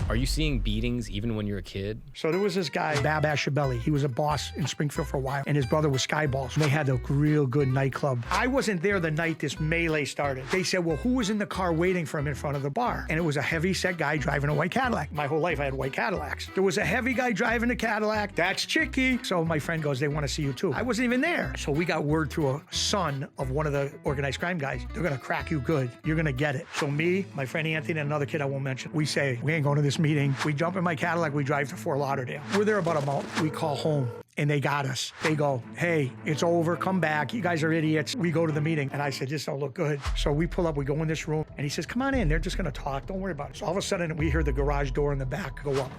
Are you seeing beatings even when you're a kid? So there was this guy, Bab Ashabelli. He was a boss in Springfield for a while, and his brother was Skyballs. They had a real good nightclub. I wasn't there the night this melee started. They said, well, who was in the car waiting for him in front of the bar? And it was a heavy-set guy driving a white Cadillac. My whole life, I had white Cadillacs. There was a heavy guy driving a Cadillac. That's Chicky. So my friend goes, they want to see you too. I wasn't even there. So we got word through a son of one of the organized crime guys. They're going to crack you good. You're going to get it. So me, my friend Anthony, and another kid I won't mention, we say, we ain't going to this meeting. We jump in my Cadillac, we drive to Fort Lauderdale. We're there about a month. We call home. And they got us. They go, hey, it's over, come back. You guys are idiots. We go to the meeting. And I said, this don't look good. So we pull up, we go in this room, and he says, come on in, they're just gonna talk, don't worry about it. So all of a sudden, we hear the garage door in the back go up.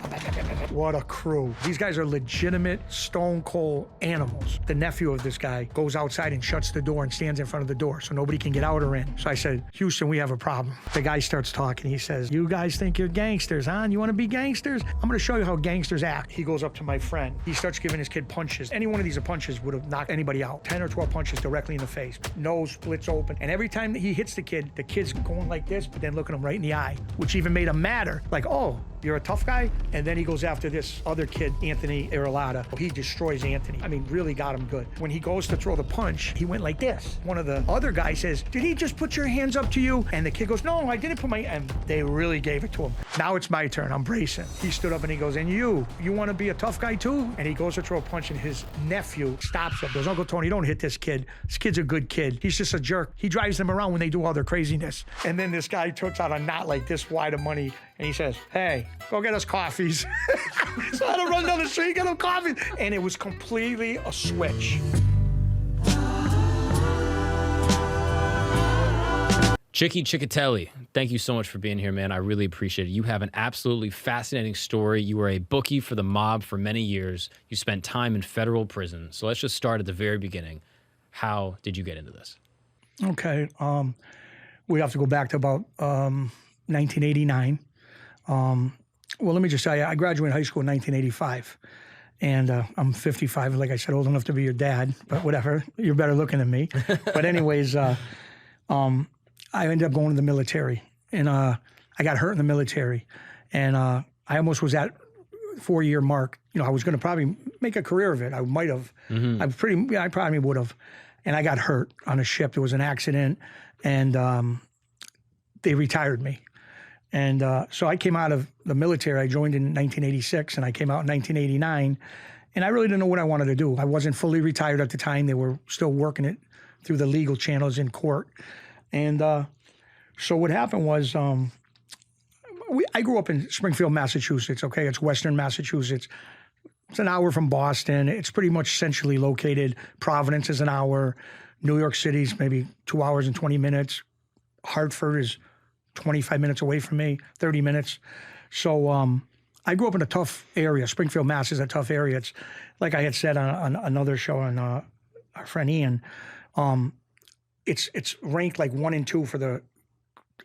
What a crew. These guys are legitimate stone cold animals. The nephew of this guy goes outside and shuts the door and stands in front of the door so nobody can get out or in. So I said, Houston, we have a problem. The guy starts talking. He says, you guys think you're gangsters, huh? You wanna be gangsters? I'm gonna show you how gangsters act. He goes up to my friend. He starts giving his kid punches. Any one of these punches would have knocked anybody out. 10 or 12 punches directly in the face. Nose splits open. And every time that he hits the kid's going like this, but then looking him right in the eye, which even made him madder. Like, oh, you're a tough guy? And then he goes after this other kid, Anthony Irelata. He destroys Anthony. I mean, really got him good. When he goes to throw the punch, he went like this. One of the other guys says, did he just put your hands up to you? And the kid goes, no, I didn't put my, and they really gave it to him. Now it's my turn, I'm bracing. He stood up and he goes, and you wanna be a tough guy too? And he goes to throw a punch and his nephew stops him, goes, Uncle Tony, don't hit this kid. This kid's a good kid. He's just a jerk. He drives them around when they do all their craziness. And then this guy takes out a knot like this wide of money and he says, hey, go get us coffees. So I had to run down the street, get them coffees. And it was completely a switch. Cecchetelli, thank you so much for being here, man. I really appreciate it. You have an absolutely fascinating story. You were a bookie for the mob for many years. You spent time in federal prison. So let's just start at the very beginning. How did you get into this? Okay. We have to go back to about 1989. Well, let me just tell you, I graduated high school in 1985. And I'm 55, like I said, old enough to be your dad, but whatever. You're better looking than me. But anyways, I ended up going to the military, and I got hurt in the military, and I almost was at 4-year mark. You know, I was going to probably make a career of it. I might have. I probably would have. And I got hurt on a ship. There was an accident, and they retired me. And so I came out of the military. I joined in 1986, and I came out in 1989. And I really didn't know what I wanted to do. I wasn't fully retired at the time. They were still working it through the legal channels in court. And so what happened was I grew up in Springfield, Massachusetts, okay? It's western Massachusetts. It's an hour from Boston. It's pretty much centrally located. Providence is an hour. New York City's maybe 2 hours and 20 minutes. Hartford is 25 minutes away from me, 30 minutes. So I grew up in a tough area. Springfield, Mass is a tough area. It's like I had said on another show on our friend Ian, it's ranked like 1 and 2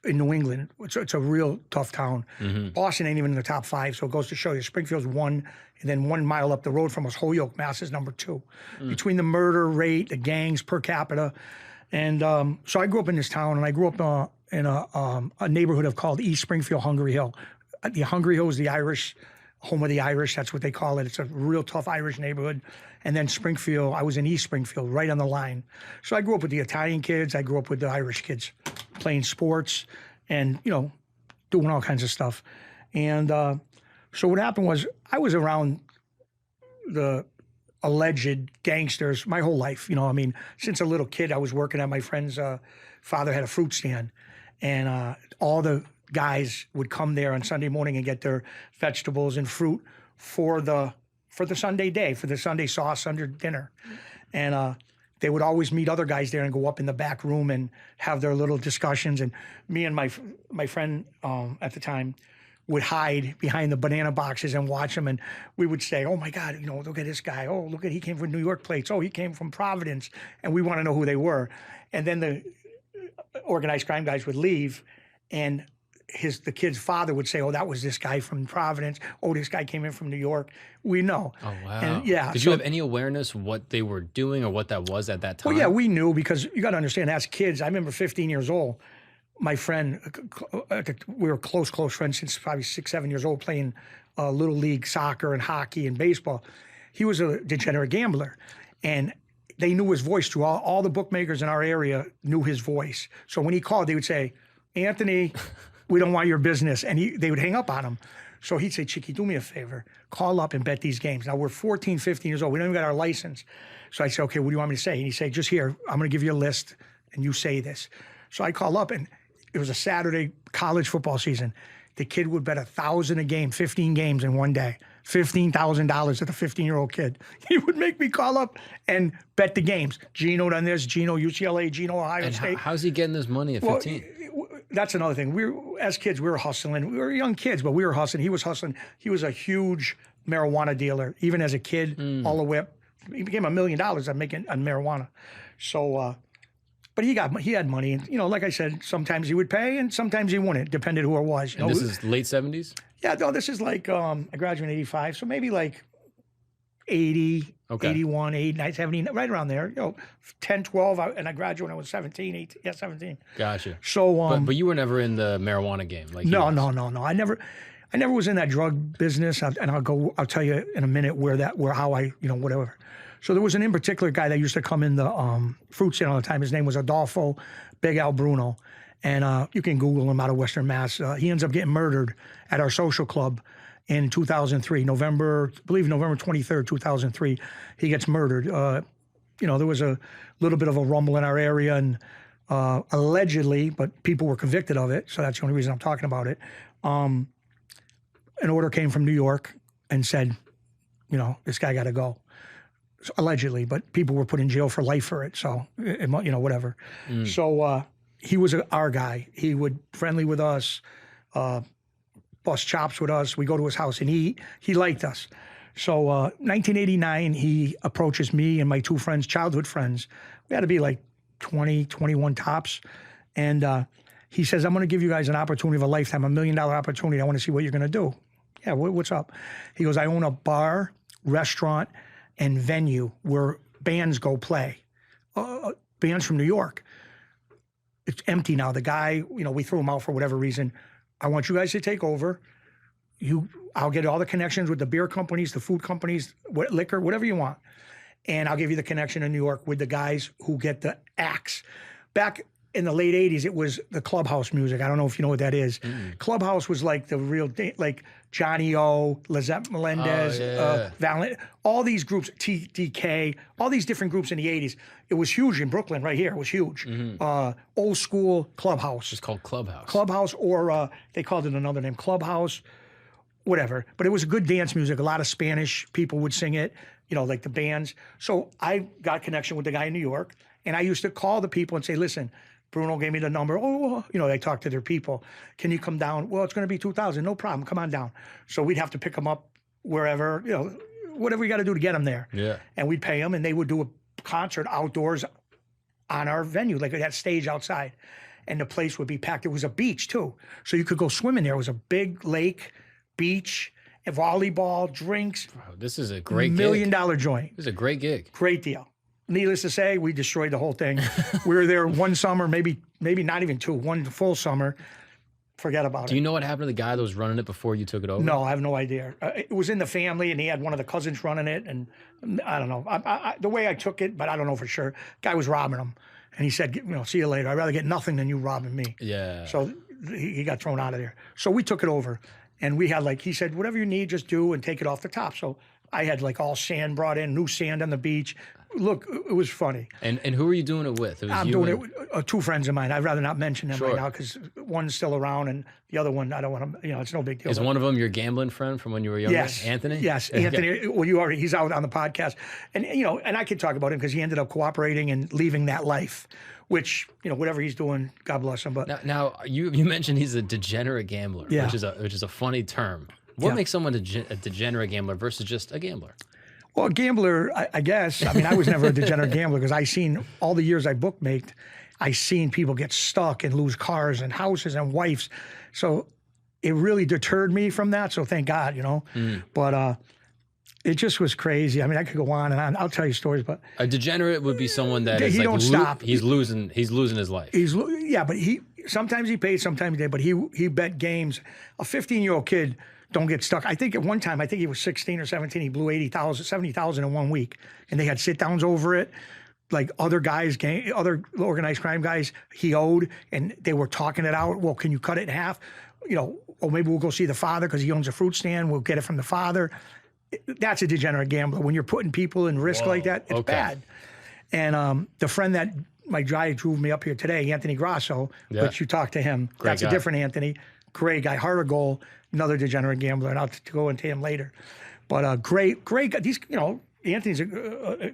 in New England. It's a real tough town. Boston ain't even in the top 5, so it goes to show you Springfield's 1, and then 1 mile up the road from us, Holyoke, Mass is number 2. Between the murder rate, the gangs per capita. And so I grew up in this town, and I grew up in a neighborhood called East Springfield, Hungry Hill. The Hungry Hill is the Irish, home of the Irish, that's what they call it. It's a real tough Irish neighborhood. And then Springfield, I was in East Springfield, right on the line. So I grew up with the Italian kids, I grew up with the Irish kids, playing sports and, you know, doing all kinds of stuff. And so what happened was I was around the alleged gangsters my whole life. You know, I mean, since a little kid, I was working at my friend's father had a fruit stand. And all the guys would come there on Sunday morning and get their vegetables and fruit for the Sunday day, for the Sunday sauce under dinner. And they would always meet other guys there and go up in the back room and have their little discussions. And me and my friend at the time would hide behind the banana boxes and watch them. And we would say, oh my God, you know, look at this guy. Oh, look at, he came from New York plates. Oh, he came from Providence. And we want to know who they were. And then the organized crime guys would leave, and the kid's father would say, oh, that was this guy from Providence. Oh, this guy came in from New York. We know. Oh, wow. And, yeah. Did you have any awareness what they were doing or what that was at that time? Well, yeah, we knew, because you got to understand, as kids, I remember 15 years old, my friend, we were close friends since probably 6, 7 years old, playing little league soccer and hockey and baseball. He was a degenerate gambler, and they knew his voice too. All the bookmakers in our area knew his voice. So when he called, they would say, Anthony, we don't want your business. And they would hang up on him. So he'd say, Chicky, do me a favor. Call up and bet these games. Now, we're 14, 15 years old. We don't even got our license. So I said, okay, what do you want me to say? And he said, just here, I'm going to give you a list, and you say this. So I call up, and it was a Saturday college football season. The kid would bet $1,000 a game, 15 games in one day. $15,000 at the 15-year-old kid. He would make me call up and bet the games. Gino done this, Gino UCLA, Gino Ohio State. How's he getting this money at 15? That's another thing. As kids, we were hustling. We were young kids, but we were hustling. He was hustling. He was a huge marijuana dealer. Even as a kid, all the way up. He became $1 million on making on marijuana. So, but he had money. And, like I said, sometimes he would pay and sometimes he wouldn't, depending who it was. And this is late 70s? Yeah, no, this is like, I graduated in 85, so maybe like 80, 81, 89, 70, right around there, 10, 12, and I graduated when I was 17, 18, 17. Gotcha. So, but you were never in the marijuana game? No. I never was in that drug business, and I'll tell you in a minute how I, whatever. So there was an in particular guy that used to come in the fruit stand all the time. His name was Adolfo Big Al Bruno. And you can Google him out of Western Mass. He ends up getting murdered at our social club in 2003, November 23rd, 2003. He gets murdered. There was a little bit of a rumble in our area, and allegedly, but people were convicted of it, so that's the only reason I'm talking about it. An order came from New York and said, this guy got to go. So, allegedly, but people were put in jail for life for it, so, whatever. So, he was our guy. He would friendly with us, bust chops with us. We go to his house, and he liked us. So 1989, he approaches me and my two friends, childhood friends. We had to be like 20, 21 tops. And he says, I'm going to give you guys an opportunity of a lifetime, $1 million opportunity. I want to see what you're going to do. Yeah, what's up? He goes, I own a bar, restaurant, and venue where bands go play. Bands from New York. It's empty now. The guy, we threw him out for whatever reason. I want you guys to take over. I'll get all the connections with the beer companies, the food companies, liquor, whatever you want. And I'll give you the connection in New York with the guys who get the acts. Back in the late 80s, it was the clubhouse music. I don't know if you know what that is. Clubhouse was like the real, like Johnny O, Lizette Melendez, Valent, all these groups, TDK, all these different groups in the 80s. It was huge in Brooklyn right here. It was huge. Old school clubhouse. It's called Clubhouse. Clubhouse, or they called it another name, Clubhouse, whatever. But it was good dance music. A lot of Spanish people would sing it, like the bands. So I got connection with the guy in New York, and I used to call the people and say, listen, Bruno gave me the number. They talk to their people. Can you come down? Well, it's going to be 2,000. No problem. Come on down. So we'd have to pick them up wherever, whatever we got to do to get them there. Yeah. And we'd pay them, and they would do a concert outdoors on our venue, like that stage outside. And the place would be packed. It was a beach, too. So you could go swimming there. It was a big lake, beach, and volleyball, drinks. Bro, this is a great $1 million joint. This is a great gig. Great deal. Needless to say, we destroyed the whole thing. We were there one summer, maybe not even two, one full summer. Forget about it. Do you know what happened to the guy that was running it before you took it over? No, I have no idea. It was in the family, and he had one of the cousins running it, and I don't know. The way I took it, but I don't know for sure. Guy was robbing him, and he said, see you later. I'd rather get nothing than you robbing me. Yeah. So he got thrown out of there. So we took it over, and we had he said, whatever you need, just do and take it off the top. So I had all sand brought in, new sand on the beach. Look, it was funny. And who were you doing it with? I'm doing it with two friends of mine. I'd rather not mention them right now because one's still around and the other one, I don't want to, it's no big deal. Is one of them your gambling friend from when you were younger? Yes. Anthony? Yes, Anthony. Well, he's out on the podcast. And, and I could talk about him because he ended up cooperating and leaving that life, which, whatever he's doing, God bless him. But now you mentioned he's a degenerate gambler, which is a funny term. What makes someone a degenerate gambler versus just a gambler? Well, a gambler, I guess. I mean, I was never a degenerate gambler because I seen all the years I bookmaked, I seen people get stuck and lose cars and houses and wives. So it really deterred me from that. So thank God, But it just was crazy. I mean, I could go on and on. I'll tell you stories, but a degenerate would be someone that he is don't stop. He's losing his life. But sometimes he paid, sometimes he did, but he bet games. A 15-year-old kid don't get stuck. I think at one time, I think he was 16 or 17, he blew 80,000, 70,000 in 1 week. And they had sit-downs over it. Like other guys, other organized crime guys he owed, and they were talking it out. Well, can you cut it in half? You know, or maybe we'll go see the father because he owns a fruit stand. We'll get it from the father. That's a degenerate gambler. When you're putting people in risk like that, it's bad. And the friend that my guy drove me up here today, Anthony Grasso, which you talked to him. Great That's guy. a different Anthony. Great guy. Heart of Gold, another degenerate gambler, and I'll go into him later. But great guy. These, you know, Anthony's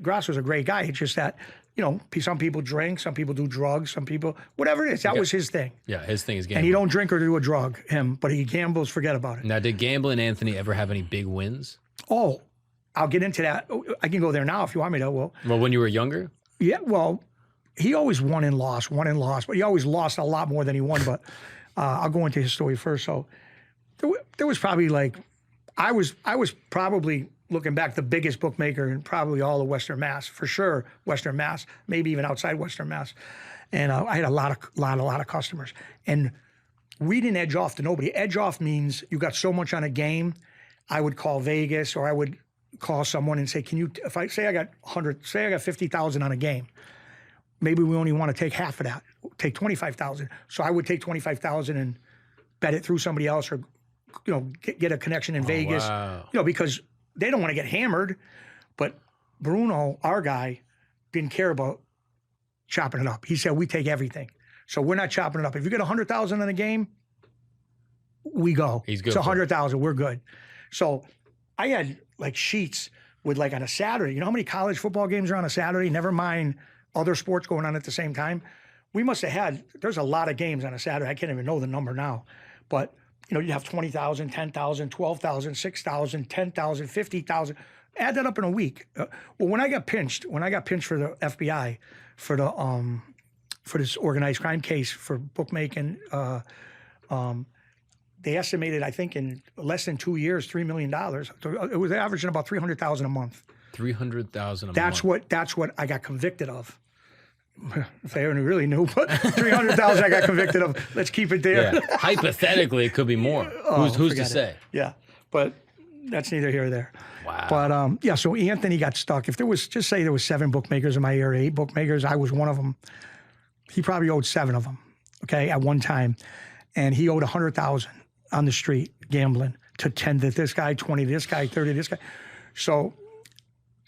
Grasso's a great guy. It's just that, you know, some people drink, some people do drugs, some people, whatever it is. That was his thing. Yeah, his thing is gambling. And he don't drink or do a drug, but he gambles, forget about it. Now, did Gambling Anthony ever have any big wins? Oh, I'll get into that. I can go there now if you want me to. Well, when you were younger? Yeah, well, he always won and lost, but he always lost a lot more than he won. But I'll go into his story first. So there was probably like, I was probably, looking back, the biggest bookmaker in probably all of Western Mass, for sure, Western Mass, maybe even outside Western Mass. And I had a lot of customers. And we didn't edge off to nobody. Edge off means you got so much on a game, I would call Vegas, or I would call someone and say, can you, if I say I got 100, say I got 50,000 on a game, maybe we only want to take half of that, take 25,000. So I would take 25,000 and bet it through somebody else, or, you know, get a connection in Vegas, you know, because they don't want to get hammered. But Bruno, our guy, didn't care about chopping it up. He said, we take everything. So we're not chopping it up. If you get 100,000 in a game, we go. He's good. It's 100,000, we're good. So I had like sheets with, like, on a Saturday, you know how many college football games are on a Saturday? Never mind other sports going on at the same time. We must have had, there's a lot of games on a Saturday. I can't even know the number now. But, you know, you have 20,000, 10,000, 12,000, 6,000, 10,000, 50,000. Add that up in a week. Well, when I got pinched for the FBI for this organized crime case for bookmaking, they estimated, I think, in less than 2 years, $3 million. It was averaging about $300,000 a month. 300,000 a That's month. That's what I got convicted of. If I only really knew, but 300,000 I got convicted of. Let's keep it there. Yeah. Hypothetically, it could be more. Who's to say? Yeah, but that's neither here or there. Wow. But yeah, so Anthony got stuck. If there was, just say there was 7 bookmakers in my area, 8 bookmakers, I was one of them. He probably owed 7 of them, okay, at one time. And he owed 100,000 on the street gambling to 10 to this guy, 20 to this guy, 30 to this guy. So.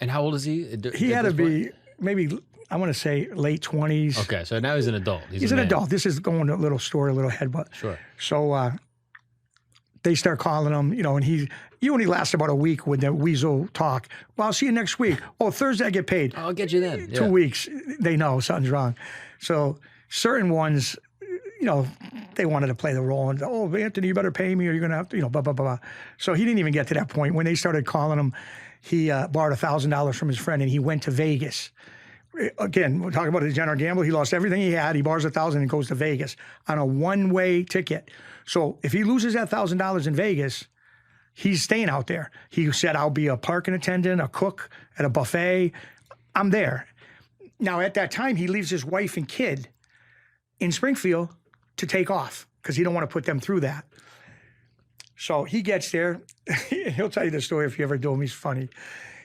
And how old is he? He had to be maybe, I want to say, late 20s. Okay, so now he's an adult. He's an adult. This is going a little story, a little ahead, but sure. So they start calling him, you know, and he only lasts about a week with the weasel talk. Well, I'll see you next week. Oh, Thursday I get paid. I'll get you then. 2 weeks, they know something's wrong. So certain ones, you know, they wanted to play the role and, oh, Anthony, you better pay me or you're going to have to, you know, blah, blah, blah, blah. So he didn't even get to that point. When they started calling him, he borrowed $1,000 from his friend and he went to Vegas. Again, we're talking about a degenerate gambler. He lost everything he had. He borrows $1,000 and goes to Vegas on a one-way ticket. So if he loses that $1,000 in Vegas, he's staying out there. He said, I'll be a parking attendant, a cook at a buffet. I'm there. Now, at that time, he leaves his wife and kid in Springfield to take off because he don't want to put them through that. So he gets there. He'll tell you the story if you ever do him. He's funny.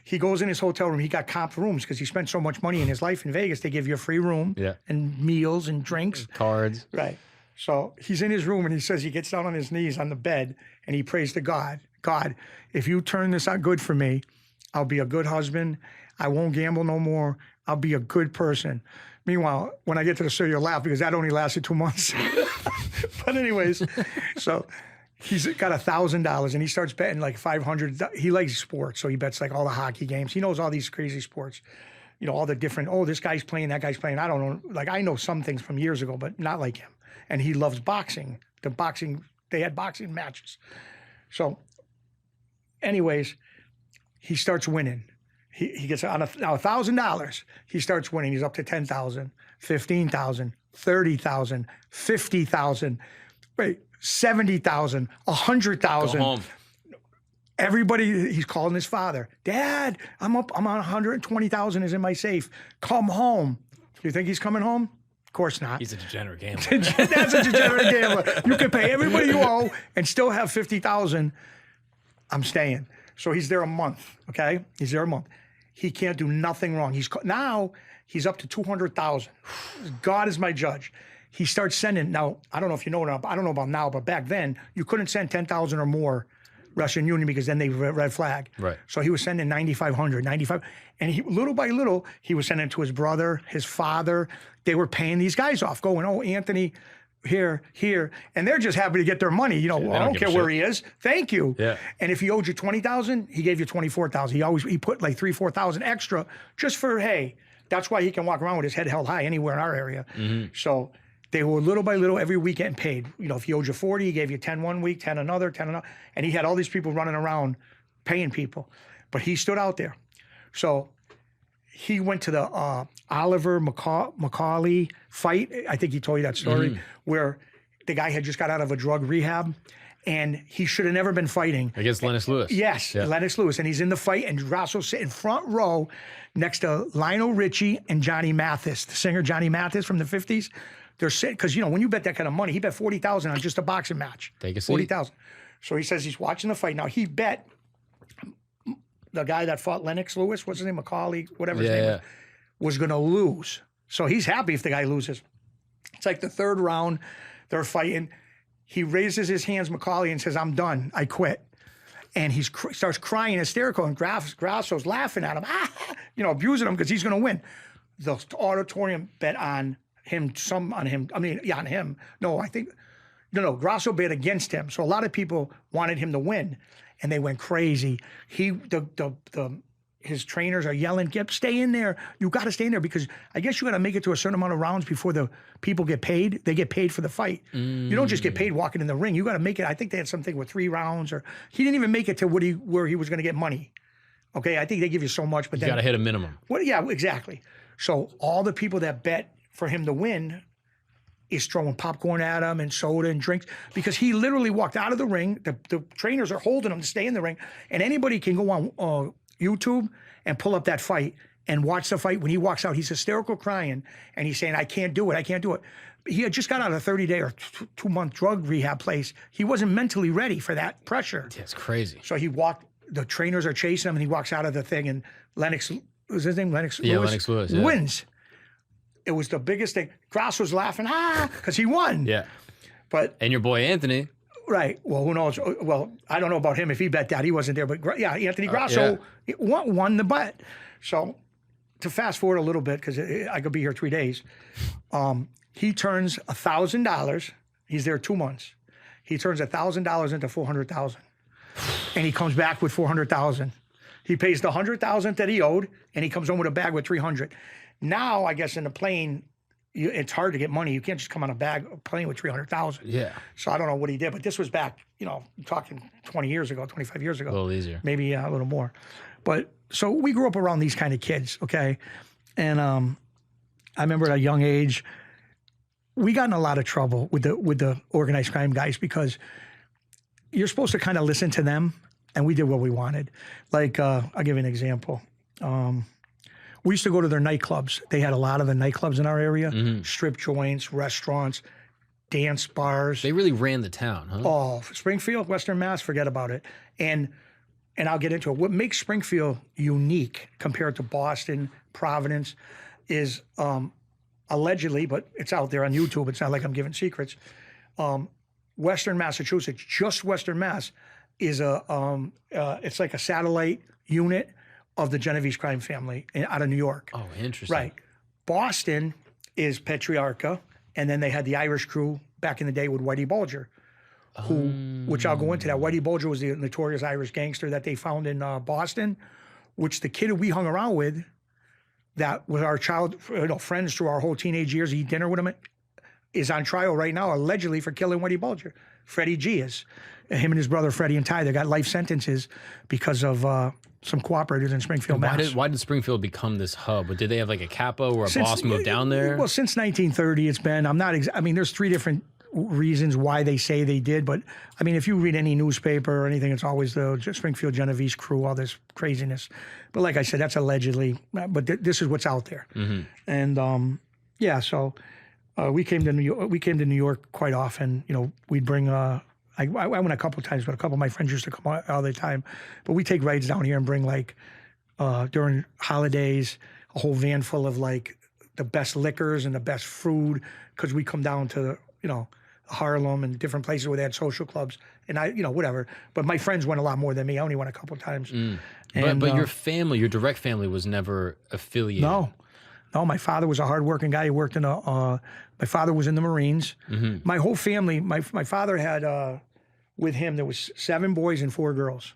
He goes in his hotel room. He got comp rooms because he spent so much money in his life in Vegas. They give you a free room and meals and drinks. Cards. Right. So he's in his room and he says he gets down on his knees on the bed and he prays to God. God, if you turn this out good for me, I'll be a good husband. I won't gamble no more. I'll be a good person. Meanwhile, when I get to the story, you'll laugh because that only lasted 2 months. But anyways, so he's got $1,000 and he starts betting like 500. He likes sports, so he bets like all the hockey games. He knows all these crazy sports. You know, all the different, oh, this guy's playing, that guy's playing. I don't know. Like, I know some things from years ago, but not like him. And he loves boxing. They had boxing matches. So anyways, he starts winning. He gets on now $1,000. He starts winning. He's up to 10,000, 15,000, 30,000, 50,000, wait, 70,000, 100,000. Go home. Everybody, he's calling his father. Dad, I'm on 120,000 is in my safe. Come home. You think he's coming home? Of course not. He's a degenerate gambler. That's a degenerate gambler. You can pay everybody you owe and still have $50,000. I'm staying. So he's there a month, okay? He's there a month. He can't do nothing wrong. Now he's up to $200,000. God is my judge. He starts sending, now, I don't know if you know now, I don't know about now, but back then, you couldn't send 10,000 or more Russian Union because then they red flag. Right. So he was sending 9,500, 95. And he, little by little, he was sending to his brother, his father. They were paying these guys off, going, oh, Anthony, here. And they're just happy to get their money. You know, well, I don't care where he is. Thank you. Yeah. And if he owed you 20,000, he gave you 24,000. He put like 3,000-4,000 extra just for, hey, that's why he can walk around with his head held high anywhere in our area. So they were little by little every week getting paid. You know, if he owed you 40, he gave you 10 one week, 10 another, 10 another. And he had all these people running around paying people. But he stood out there. So he went to the Oliver McCauley fight. I think he told you that story, where the guy had just got out of a drug rehab. And he should have never been fighting. Against Lennox Lewis. Yes, yeah. Lennox Lewis. And he's in the fight, and Grasso's sitting front row next to Lionel Richie and Johnny Mathis, the singer Johnny Mathis from the 50s. They're sitting, because, you know, when you bet that kind of money, he bet $40,000 on just a boxing match. Take a seat. 40,000. So he says he's watching the fight. Now, he bet the guy that fought Lennox Lewis, what's his name, McCauley, whatever his name was going to lose. So he's happy if the guy loses. It's like the third round, they're fighting. He raises his hands, McCauley, and says, I'm done. I quit. And he starts crying hysterical, and Grasso's laughing at him, you know, abusing him because he's going to win. The auditorium bet on him, on him. No, Grasso bet against him. So a lot of people wanted him to win, and they went crazy. His trainers are yelling, stay in there. You got to stay in there, because I guess you got to make it to a certain amount of rounds before the people get paid. They get paid for the fight. You don't just get paid walking in the ring. You got to make it. I think they had something with 3 rounds, or he didn't even make it to where he was going to get money. Okay, I think they give you so much, but then you got to hit a minimum. Yeah, exactly. So all the people that bet for him to win is throwing popcorn at him and soda and drinks, because he literally walked out of the ring. The trainers are holding him to stay in the ring, and anybody can go on YouTube and pull up that fight and watch the fight. When he walks out, he's hysterical crying, and he's saying, I can't do it. He had just got out of a 30-day or 2-month drug rehab place. He wasn't mentally ready for that pressure. It's crazy. So he walked, the trainers are chasing him, and he walks out of the thing, and Lennox, was his name Lennox Lewis? Yeah, Lennox Lewis, yeah. Wins. It was the biggest thing. Grass was laughing, because he won. Yeah. And your boy Anthony. Right. Well, who knows? Well, I don't know about him if he bet that. He wasn't there. But yeah, Anthony Grasso won the bet. So to fast forward a little bit, because I could be here 3 days, he turns $1,000. He's there 2 months. He turns $1,000 into $400,000. And he comes back with $400,000. He pays the $100,000 that he owed, and he comes home with a bag with $300,000. Now, I guess in the plane, it's hard to get money. You can't just come on a plane with $300,000. Yeah. So I don't know what he did, but this was back, you know, talking 20 years ago, 25 years ago. A little easier. Maybe a little more. But so we grew up around these kind of kids, okay? And I remember at a young age, we got in a lot of trouble with the organized crime guys, because you're supposed to kind of listen to them, and we did what we wanted. Like, I'll give you an example. We used to go to their nightclubs. They had a lot of the nightclubs in our area, strip joints, restaurants, dance bars. They really ran the town, huh? Oh, Springfield, Western Mass, forget about it. And I'll get into it. What makes Springfield unique compared to Boston, Providence, is allegedly, but it's out there on YouTube. It's not like I'm giving secrets. Western Massachusetts, just Western Mass, is it's like a satellite unit of the Genovese Crime Family out of New York. Oh, interesting. Right. Boston is Patriarcha, and then they had the Irish crew back in the day with Whitey Bulger, which I'll go into that. Whitey Bulger was the notorious Irish gangster that they found in Boston, which the kid we hung around with, that was our friends through our whole teenage years, eat dinner with him, is on trial right now, allegedly for killing Whitey Bulger. Freddie G is. Him and his brother Freddie and Ty, they got life sentences because of some cooperators in Springfield, Mass. Why did Springfield become this hub? Did they have like a capo or a boss moved down there? Well, since 1930, it's been, there's 3 different reasons why they say they did, but I mean, if you read any newspaper or anything, it's always the Springfield Genovese crew, all this craziness. But like I said, that's allegedly, but this is what's out there. And so We came to New York. We came to New York quite often. You know, we'd bring. I went a couple of times, but a couple of my friends used to come all the time. But we take rides down here and bring like during holidays a whole van full of like the best liquors and the best food because we come down to Harlem and different places where they had social clubs and whatever. But my friends went a lot more than me. I only went a couple of times. But your family, your direct family, was never affiliated. No, my father was a hardworking guy. He worked in my father was in the Marines. My whole family, my father had, with him, there was 7 boys and 4 girls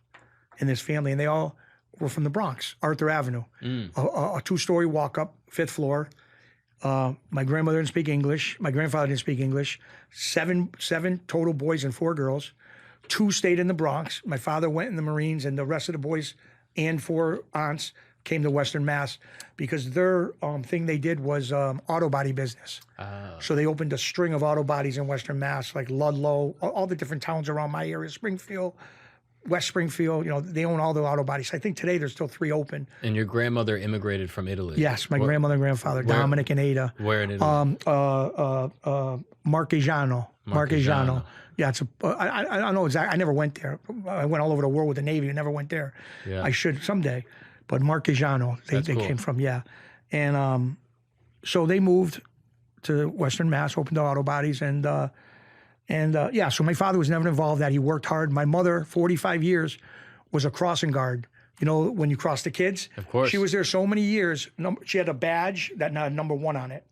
in this family, and they all were from the Bronx, Arthur Avenue. A 2-story walk-up, 5th floor. My grandmother didn't speak English. My grandfather didn't speak English. 7 total boys and 4 girls. 2 stayed in the Bronx. My father went in the Marines, and the rest of the boys and 4 aunts came to Western Mass because their thing they did was auto body business. So they opened a string of auto bodies in Western Mass, like Ludlow, all the different towns around my area, Springfield, West Springfield. They own all the auto bodies. I think today there's still 3 open. And your grandmother immigrated from Italy? Yes, my grandmother and grandfather, Dominic and Ada. Where in Italy? Marchigiano. Yeah, I don't know exactly. I never went there. I went all over the world with the Navy. I never went there. Yeah. I should someday. But Marchigiano, they cool. came from, yeah. And so they moved to Western Mass, opened the auto bodies, and so my father was never involved in that. He worked hard. My mother, 45 years, was a crossing guard. You know, when you cross the kids? Of course. She was there so many years. She had a badge that had number 1 on it.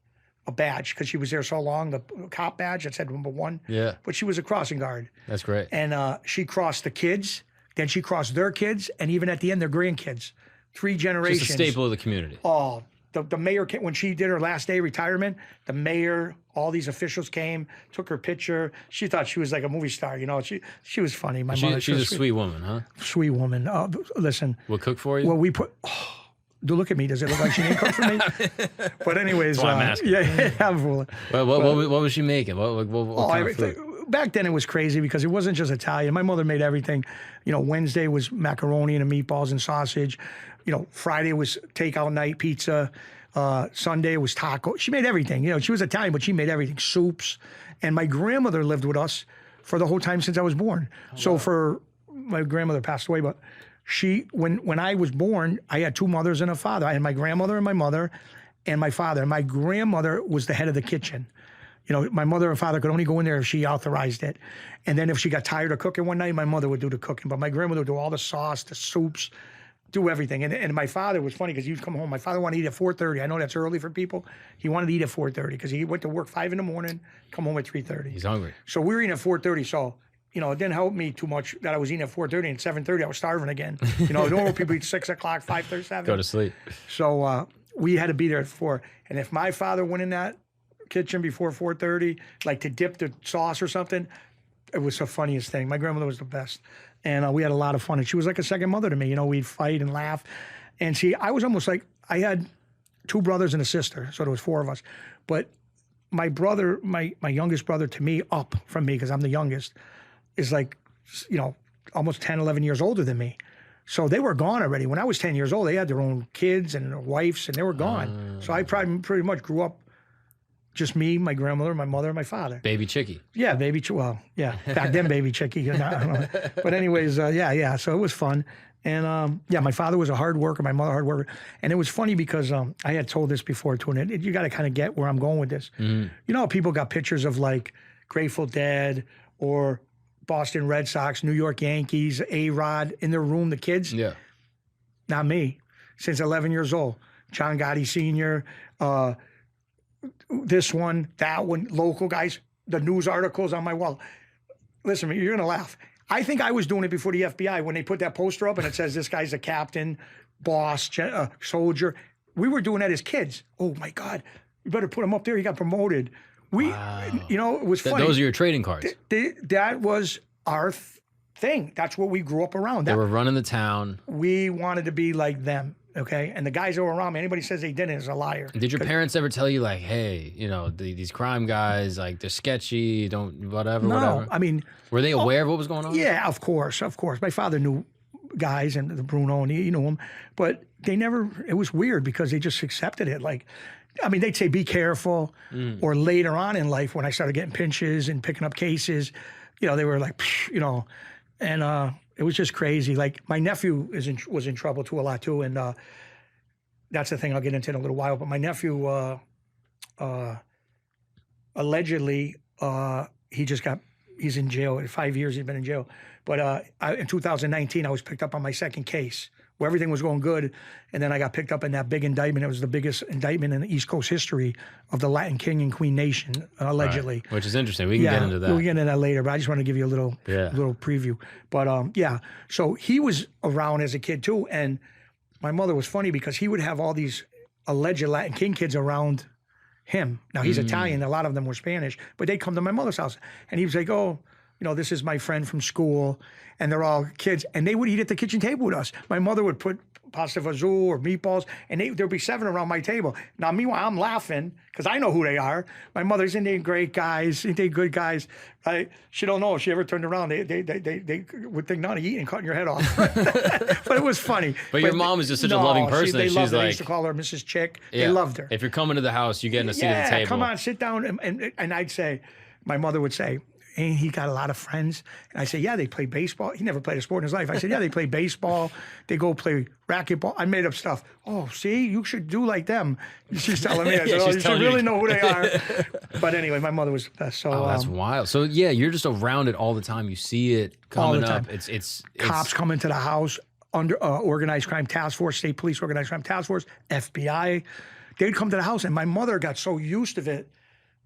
A badge, because she was there so long, the cop badge that said number 1. Yeah. But she was a crossing guard. That's great. And she crossed the kids, then she crossed their kids, and even at the end, their grandkids. 3 generations. Just a staple of the community. Oh, the mayor came, when she did her last day of retirement, the mayor, all these officials came, took her picture. She thought she was like a movie star, She was funny. My mother. She's a sweet woman, huh? Sweet woman. Listen. We'll cook for you? Well, we put... look at me. Does it look like she didn't cook for me? But anyways, That's why I'm asking. Yeah, I'm fooling. What was she making? What kind of food? Back then it was crazy because it wasn't just Italian. My mother made everything. Wednesday was macaroni and meatballs and sausage. Friday was takeout night, pizza. Sunday was taco. She made everything. She was Italian, but she made everything. Soups. And my grandmother lived with us for the whole time since I was born. My grandmother passed away, but when I was born, I had 2 mothers and a father. I had my grandmother and my mother and my father. My grandmother was the head of the kitchen. My mother and father could only go in there if she authorized it. And then if she got tired of cooking one night, my mother would do the cooking. But my grandmother would do all the sauce, the soups, do everything. And my father was funny because he'd come home. My father wanted to eat at 4:30. I know that's early for people. He wanted to eat at 4:30 because he went to work 5 in the morning, come home at 3:30. He's hungry. So we were eating at 4:30. So, it didn't help me too much that I was eating at 4:30 and 7:30 I was starving again. Normal people eat 6 o'clock, 5:37. Go to sleep. So we had to be there at 4. And if my father went in that kitchen before 4:30, like to dip the sauce or something, it was the funniest thing. My grandmother was the best. And we had a lot of fun. And she was like a second mother to me. We'd fight and laugh. And see, I was almost like, I had 2 brothers and a sister. So there was 4 of us. But my brother, my youngest brother to me, up from me, because I'm the youngest, is like, almost 10, 11 years older than me. So they were gone already. When I was 10 years old, they had their own kids and their wives, and they were gone. So I pretty much grew up just me, my grandmother, my mother, and my father. Baby Chicky. Yeah, back then, baby Chicky. I don't know. But anyways, so it was fun. And my father was a hard worker, my mother a hard worker. And it was funny because I had told this before too, and you got to kind of get where I'm going with this. You know how people got pictures of like Grateful Dead or Boston Red Sox, New York Yankees, A-Rod in their room, the kids? Yeah. Not me. Since 11 years old. John Gotti Sr., this one, that one, local guys, the news articles on my wall. Listen, you're going to laugh. I think I was doing it before the FBI when they put that poster up and it says this guy's a captain, boss, soldier. We were doing that as kids. Oh, my God. You better put him up there. He got promoted. Wow. It was funny. Those are your trading cards. That was our thing. That's what we grew up around. They were running the town. We wanted to be like them. Okay, and the guys that were around me, anybody says they didn't is a liar. Did your parents ever tell you like, hey, these crime guys, like they're sketchy, whatever? No, I mean, were they aware of what was going on? Yeah, of course. My father knew guys and the Bruno, and he knew them, but they never. It was weird because they just accepted it. Like I mean, they'd say, be careful. Or later on in life, when I started getting pinches and picking up cases, you know, they were like, you know, and it was just crazy. Like, my nephew was in trouble too a lot too. And that's the thing I'll get into in a little while. But my nephew, allegedly, he's in jail. 5 years he's been in jail. But in 2019, I was picked up on my second case where everything was going good. And then I got picked up in that big indictment. It was the biggest indictment in the East Coast history of the Latin King and Queen Nation, allegedly. Right. Which is interesting. We can get into that. We'll get into that later, but I just want to give you a little preview. But yeah, so he was around as a kid too. And my mother was funny because he would have all these alleged Latin King kids around him. Now, he's Italian. A lot of them were Spanish, but they'd come to my mother's house. And he was like, oh, you know, this is my friend from school. And they're all kids. And they would eat at the kitchen table with us. My mother would put pasta fazool or meatballs, and there'd be 7 around my table. Now, meanwhile, I'm laughing because I know who they are. My mother's, ain't they great guys? Ain't they good guys? Right? She don't know if she ever turned around. They would think, Nonna, you eating, cutting your head off. But it was funny. But your mom is just such a loving person. They she's loved her. like, They used to call her Mrs. Chick. They loved her. If you're coming to the house, you get in a seat at the table. Come on, sit down. And I'd say, my mother would say, and he got a lot of friends. And I said, yeah, they play baseball. He never played a sport in his life. I said, yeah, they play baseball. They go play racquetball. I made up stuff. Oh, see, you should do like them. She's telling me. I said, oh, you should really know who they are. But anyway, my mother was the best. So, that's wild. So, yeah, you're just around it all the time. You see it coming up. It's cops come into the house, under organized crime task force, state police organized crime task force, FBI. They'd come to the house, and my mother got so used to it.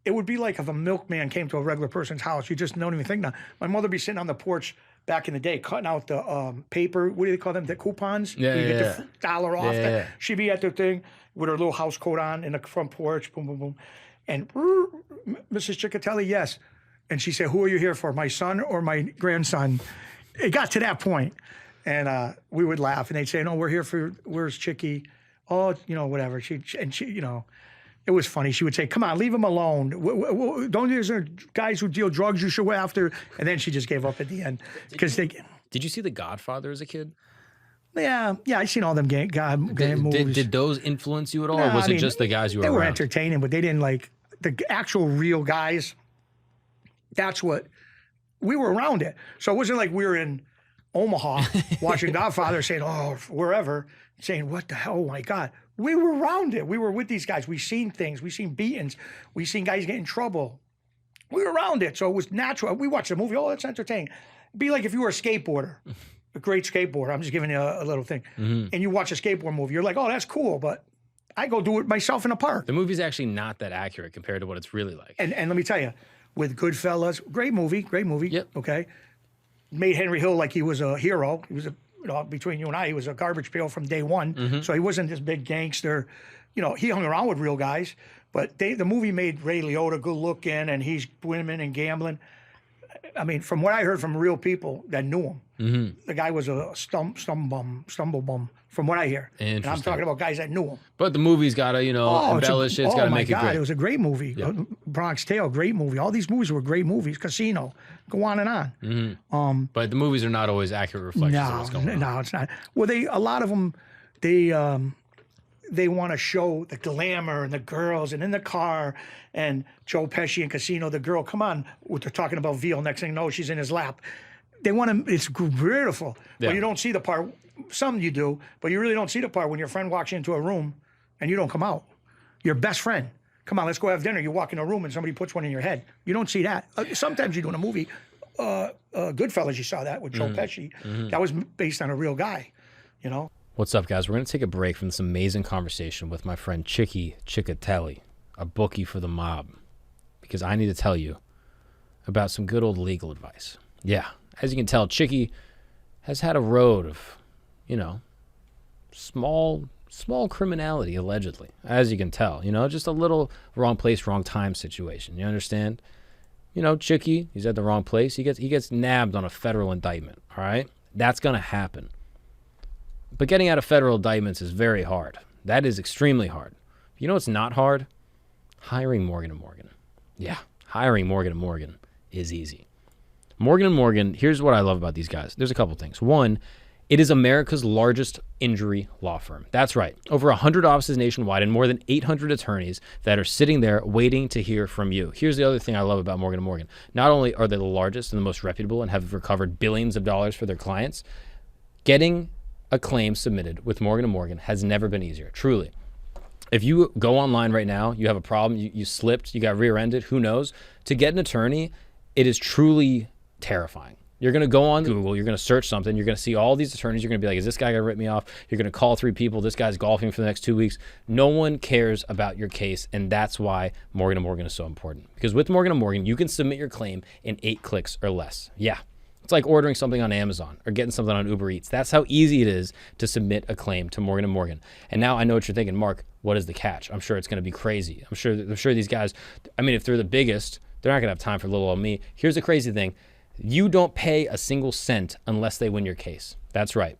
It would be like if a milkman came to a regular person's house. You just don't even think now. My mother would be sitting on the porch back in the day, cutting out the paper. What do they call them? The coupons? Yeah, you yeah. get the dollar off. Yeah. She'd be at the thing with her little house coat on in the front porch. Boom, boom, boom. And Mrs. Cecchetelli, yes. And she said, who are you here for, my son or my grandson? It got to that point. And we would laugh. And they'd say, no, we're here for, where's Chicky? Oh, you know, whatever. She, you know. It was funny. She would say, come on, leave him alone. Don't there's guys who deal drugs you should go after. And then she just gave up at the end. Because they. Did you see The Godfather as a kid? Yeah, I seen all them gang movies. Did those influence you at all, or was it just the guys you were around? They were entertaining, but they didn't like the actual real guys. That's what, we were around it. So it wasn't like we were in Omaha watching Godfather saying, oh, wherever, saying, what the hell, oh my God. We were around it. We were with these guys. We seen things. We seen beatings. We seen guys get in trouble. We were around it. So it was natural. We watched the movie. Oh, that's entertaining. It'd be like if you were a skateboarder, a great skateboarder. I'm just giving you a little thing. Mm-hmm. And you watch a skateboard movie. You're like, oh, that's cool. But I go do it myself in the park. The movie's actually not that accurate compared to what it's really like. And let me tell you, with Goodfellas, great movie. Yep. Okay. Made Henry Hill like he was a hero. He was a, between you and I, he was a garbage pail from day one. Mm-hmm. So he wasn't this big gangster. You know, he hung around with real guys. But the movie made Ray Liotta good looking, and he's women and gambling. I mean, from what I heard from real people that knew him, mm-hmm. the guy was a stumble bum, from what I hear. And I'm talking about guys that knew him. But the movie's got to, embellish it. It's got to make it great. It was a great movie. Yep. Bronx Tale, great movie. All these movies were great movies. Casino, go on and on. Mm-hmm. But the movies are not always accurate reflections of what's going on. No, it's not. Well, a lot of them, they want to show the glamour and the girls and in the car and Joe Pesci in Casino, the girl, come on, they're talking about Veal. Next thing you know, she's in his lap. They want to, it's beautiful. Yeah. But you don't see the part, some you do, but you really don't see the part when your friend walks into a room and you don't come out. Your best friend, come on, let's go have dinner. You walk in a room and somebody puts one in your head. You don't see that. Sometimes you do in a movie. Goodfellas, you saw that with Joe Pesci. Mm-hmm. That was based on a real guy, you know? What's up, guys? We're going to take a break from this amazing conversation with my friend Cecchetelli, a bookie for the mob, because I need to tell you about some good old legal advice. Yeah, as you can tell, Chicky has had a road of, small criminality, allegedly, as you can tell. Just a little wrong place, wrong time situation. You understand? Chicky, he's at the wrong place. He gets nabbed on a federal indictment, all right? That's going to happen. But getting out of federal indictments is very hard. That is extremely hard. You know what's not hard? Hiring Morgan & Morgan. Yeah, hiring Morgan & Morgan is easy. Morgan & Morgan, here's what I love about these guys. There's a couple things. One, It is America's largest injury law firm. That's right. Over 100 offices nationwide and more than 800 attorneys that are sitting there waiting to hear from you. Here's the other thing I love about Morgan & Morgan. Not only are they the largest and the most reputable and have recovered billions of dollars for their clients, getting a claim submitted with Morgan & Morgan has never been easier, truly. If you go online right now, you have a problem, you slipped, you got rear-ended, who knows? To get an attorney, it is truly terrifying. You're going to go on Google, you're going to search something, you're going to see all these attorneys, you're going to be like, is this guy going to rip me off? You're going to call 3 people, this guy's golfing for the next 2 weeks. No one cares about your case, and that's why Morgan & Morgan is so important. Because with Morgan & Morgan, you can submit your claim in 8 clicks or less. Yeah, it's like ordering something on Amazon or getting something on Uber Eats. That's how easy it is to submit a claim to Morgan & Morgan. And now I know what you're thinking, Mark, what is the catch? I'm sure it's going to be crazy. I'm sure these guys, I mean, if they're the biggest, they're not going to have time for little old me. Here's the crazy thing. You don't pay a single cent unless they win your case. That's right.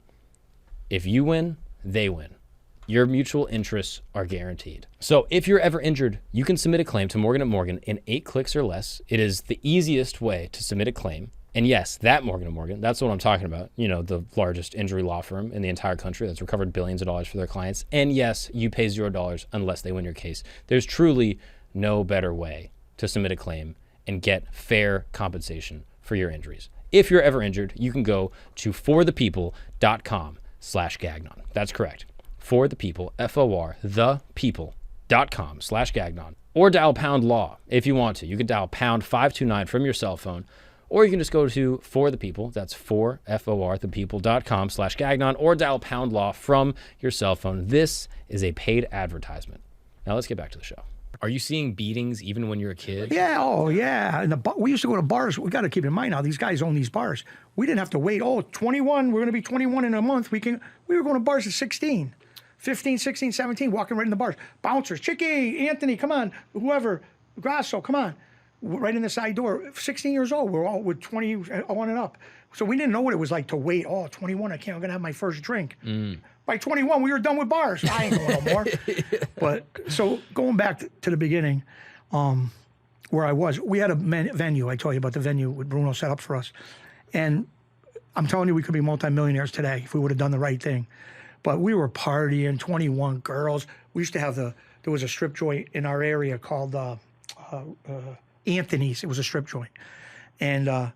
If you win, they win. Your mutual interests are guaranteed. So if you're ever injured, you can submit a claim to Morgan & Morgan in 8 clicks or less. It is the easiest way to submit a claim. And yes, that Morgan & Morgan, that's what I'm talking about. You know, the largest injury law firm in the entire country that's recovered billions of dollars for their clients. And yes, you pay $0 unless they win your case. There's truly no better way to submit a claim and get fair compensation for your injuries. If you're ever injured, you can go to forthepeople.com/Gagnon. That's correct. For the people, F-O-R, thepeople.com/Gagnon. Or dial pound law if you want to. You can dial pound 529 from your cell phone, or you can just go to For the People. That's for F-O-R, thepeople.com/Gagnon, or dial pound law from your cell phone. This is a paid advertisement. Now let's get back to the show. Are you seeing beatings even when you're a kid? Yeah, oh yeah. And we used to go to bars. We got to keep in mind now, these guys own these bars. We didn't have to wait. Oh, 21, we're going to be 21 in a month. We were going to bars at 16, 15, 16, 17, walking right in the bars. Bouncers, Chicky, Anthony, come on, whoever, Grasso, come on. Right in the side door. 16 years old, we're all with 21 and up. So we didn't know what it was like to wait. Oh, 21, I'm going to have my first drink. By 21, we were done with bars. I ain't going no more. But so going back to the beginning, where I was, we had a venue. I told you about the venue with Bruno set up for us. And I'm telling you, we could be multimillionaires today if we would have done the right thing. But we were partying, 21 girls. We used to have there was a strip joint in our area called Anthony's. It was a strip joint. And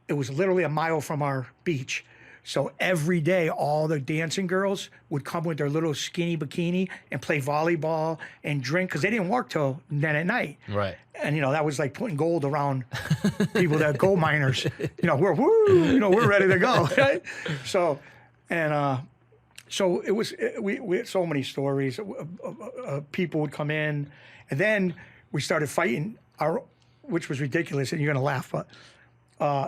it was literally a mile from our beach. So every day, all the dancing girls would come with their little skinny bikini and play volleyball and drink because they didn't work till then at night. Right. And, that was like putting gold around people that gold miners. We're ready to go. Right? So it was, we had so many stories. People would come in, and then we started fighting, which was ridiculous, and you're going to laugh, but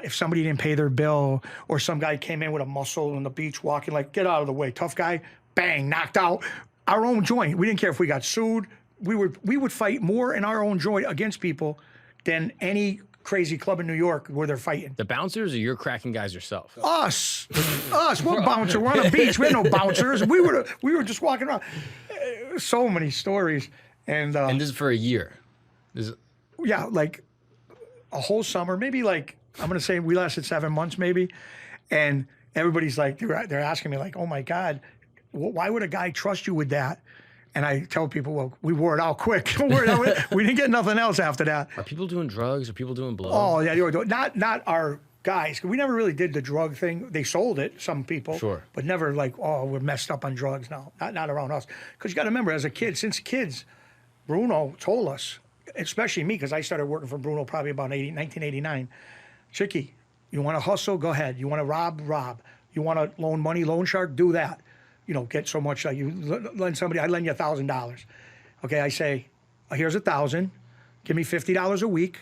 if somebody didn't pay their bill or some guy came in with a muscle on the beach walking like, get out of the way, tough guy, bang, knocked out. Our own joint. We didn't care if we got sued. We would fight more in our own joint against people than any crazy club in New York where they're fighting. The bouncers, or you're cracking guys yourself? Us. We're bouncer. We're on a beach. We had no bouncers. We were just walking around. So many stories. And this is for a year? Yeah, like a whole summer, maybe like, I'm going to say we lasted 7 months maybe. And everybody's like, they're asking me like, oh my God, why would a guy trust you with that? And I tell people, well, we wore it out quick. We didn't get nothing else after that. Are people doing drugs? Are people doing blow? Oh yeah, they were doing, not our guys. We never really did the drug thing. They sold it, some people. Sure. But never like, oh, we're messed up on drugs. No, not around us. Because you got to remember, as a kid, since kids, Bruno told us, especially me, because I started working for Bruno probably about 1989. Chicky, you want to hustle? Go ahead. You want to rob? You want to loan money? Loan shark? Do that. Get so much. You lend somebody, I lend you $1,000. Okay, I say, here's $1,000. Give me $50 a week.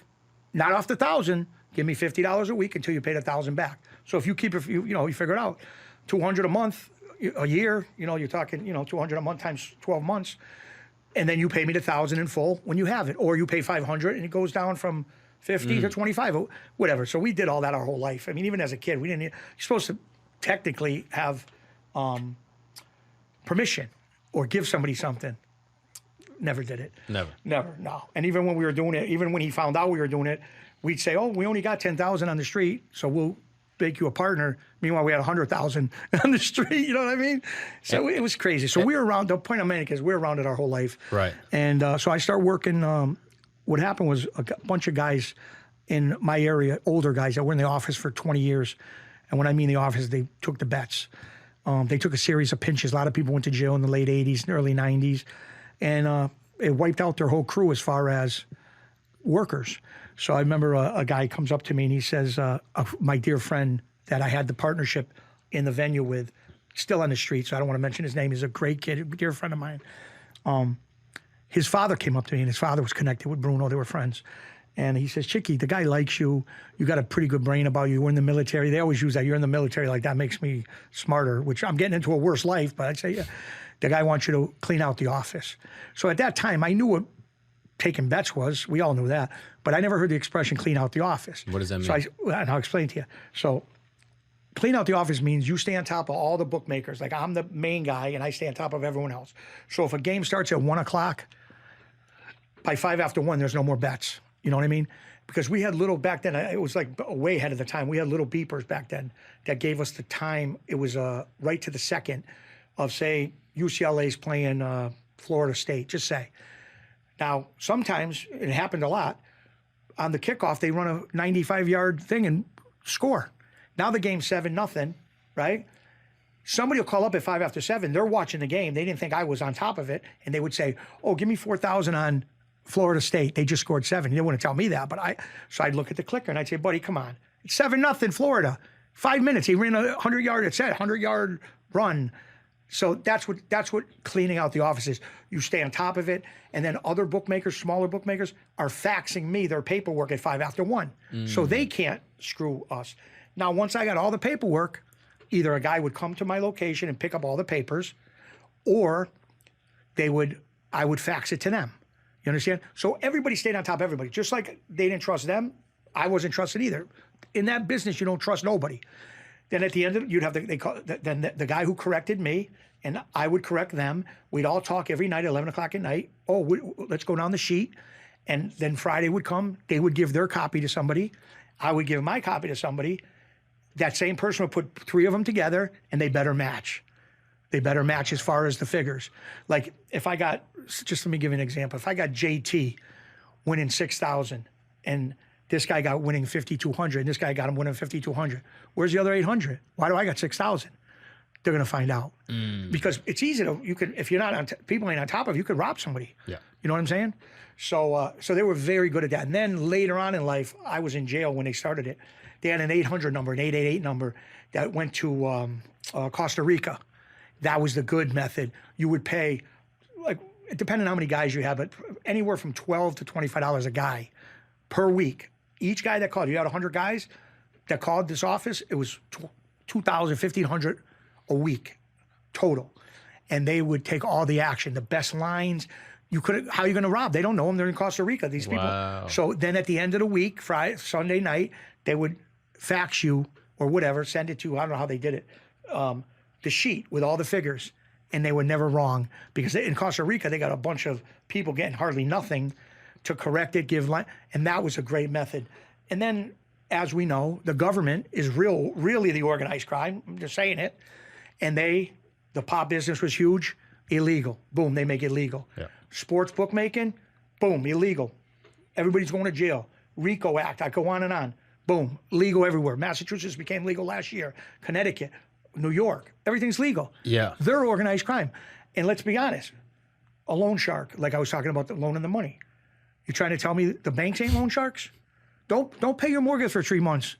Not off the $1,000. Give me $50 a week until you pay the $1,000 back. So if you keep it, you figure it out, $200 a month, a year. You're talking, $200 a month times 12 months, and then you pay me the $1,000 in full when you have it, or you pay $500 and it goes down from 50 to 25, or whatever. So we did all that our whole life. I mean, even as a kid, you're supposed to technically have permission or give somebody something. Never did it. Never, no. And even when we were doing it, even when he found out we were doing it, we'd say, oh, we only got 10,000 on the street, so we'll make you a partner. Meanwhile, we had 100,000 on the street. You know what I mean? So it was crazy. So we were around. The point I'm making is we were around it our whole life. Right. And so I started working. What happened was a bunch of guys in my area, older guys that were in the office for 20 years. And when I mean the office, they took the bets. They took a series of pinches. A lot of people went to jail in the late 80s and early 90s. And it wiped out their whole crew as far as workers. So I remember a guy comes up to me and he says, my dear friend that I had the partnership in the venue with, still on the street, so I don't want to mention his name. He's a great kid, a dear friend of mine. His father came up to me, and his father was connected with Bruno. They were friends. And he says, Chicky, the guy likes you. You got a pretty good brain about you. You're in the military. They always use that. You're in the military. Like, that makes me smarter, which I'm getting into a worse life. But I'd say, yeah, the guy wants you to clean out the office. So at that time, I knew what taking bets was. We all knew that. But I never heard the expression clean out the office. What does that mean? And I'll explain to you. So clean out the office means you stay on top of all the bookmakers. Like, I'm the main guy, and I stay on top of everyone else. So if a game starts at 1 o'clock, by 5 after 1, there's no more bets. You know what I mean? Because we had little, back then, it was like way ahead of the time. We had little beepers back then that gave us the time. It was right to the second of, say, UCLA's playing Florida State, just say. Now, sometimes, it happened a lot, on the kickoff, they run a 95-yard thing and score. Now the game's 7-0, right? Somebody will call up at 5 after 7. They're watching the game. They didn't think I was on top of it. And they would say, oh, give me 4,000 on Florida State. They just scored 7. They wouldn't tell me that. So I'd look at the clicker and I'd say, buddy, come on. It's 7-0 Florida. 5 minutes. He ran a 100-yard, it said 100-yard run. So that's what cleaning out the office is. You stay on top of it, and then other bookmakers, smaller bookmakers, are faxing me their paperwork at 5 after 1. So they can't screw us. Now, once I got all the paperwork, either a guy would come to my location and pick up all the papers, or I would fax it to them. You understand? So everybody stayed on top of everybody. Just like they didn't trust them, I wasn't trusted either. In that business, you don't trust nobody. Then at the end of it, you'd have the guy who corrected me, and I would correct them. We'd all talk every night at 11 o'clock at night. Oh, let's go down the sheet. And then Friday would come. They would give their copy to somebody. I would give my copy to somebody. That same person would put 3 of them together, and they better match. They better match as far as the figures. Like, if I got, just let me give you an example. If I got JT winning 6,000, and this guy got winning 5,200, and this guy got him winning 5,200, where's the other 800? Why do I got 6,000? They're going to find out. Because it's easy to, if you're not on, people ain't on top of you, could rob somebody. Yeah. You know what I'm saying? So they were very good at that. And then later on in life, I was in jail when they started it. They had an 800 number, an 888 number that went to Costa Rica. That was the good method. You would pay, like, depending on how many guys you have, but anywhere from $12 to $25 a guy per week. Each guy that called, you had 100 guys that called this office, it was $2,000, $1,500 a week total. And they would take all the action, the best lines. How are you going to rob? They don't know them. They're in Costa Rica, these people. Wow. So then at the end of the week, Sunday night, they would fax you or whatever, send it to, I don't know how they did it, the sheet with all the figures. And they were never wrong, because in Costa Rica, they got a bunch of people getting hardly nothing to correct it, and that was a great method. And then, as we know, the government is really the organized crime. I'm just saying it. And the pop business was huge, illegal. Boom, they make it legal. Yeah. Sports bookmaking, boom, illegal. Everybody's going to jail. RICO Act, I go on and on. Boom, legal everywhere. Massachusetts became legal last year. Connecticut, New York, everything's legal. Yeah. They're organized crime. And let's be honest, a loan shark, like I was talking about the loan and the money. You trying to tell me the banks ain't loan sharks? Don't pay your mortgage for 3 months,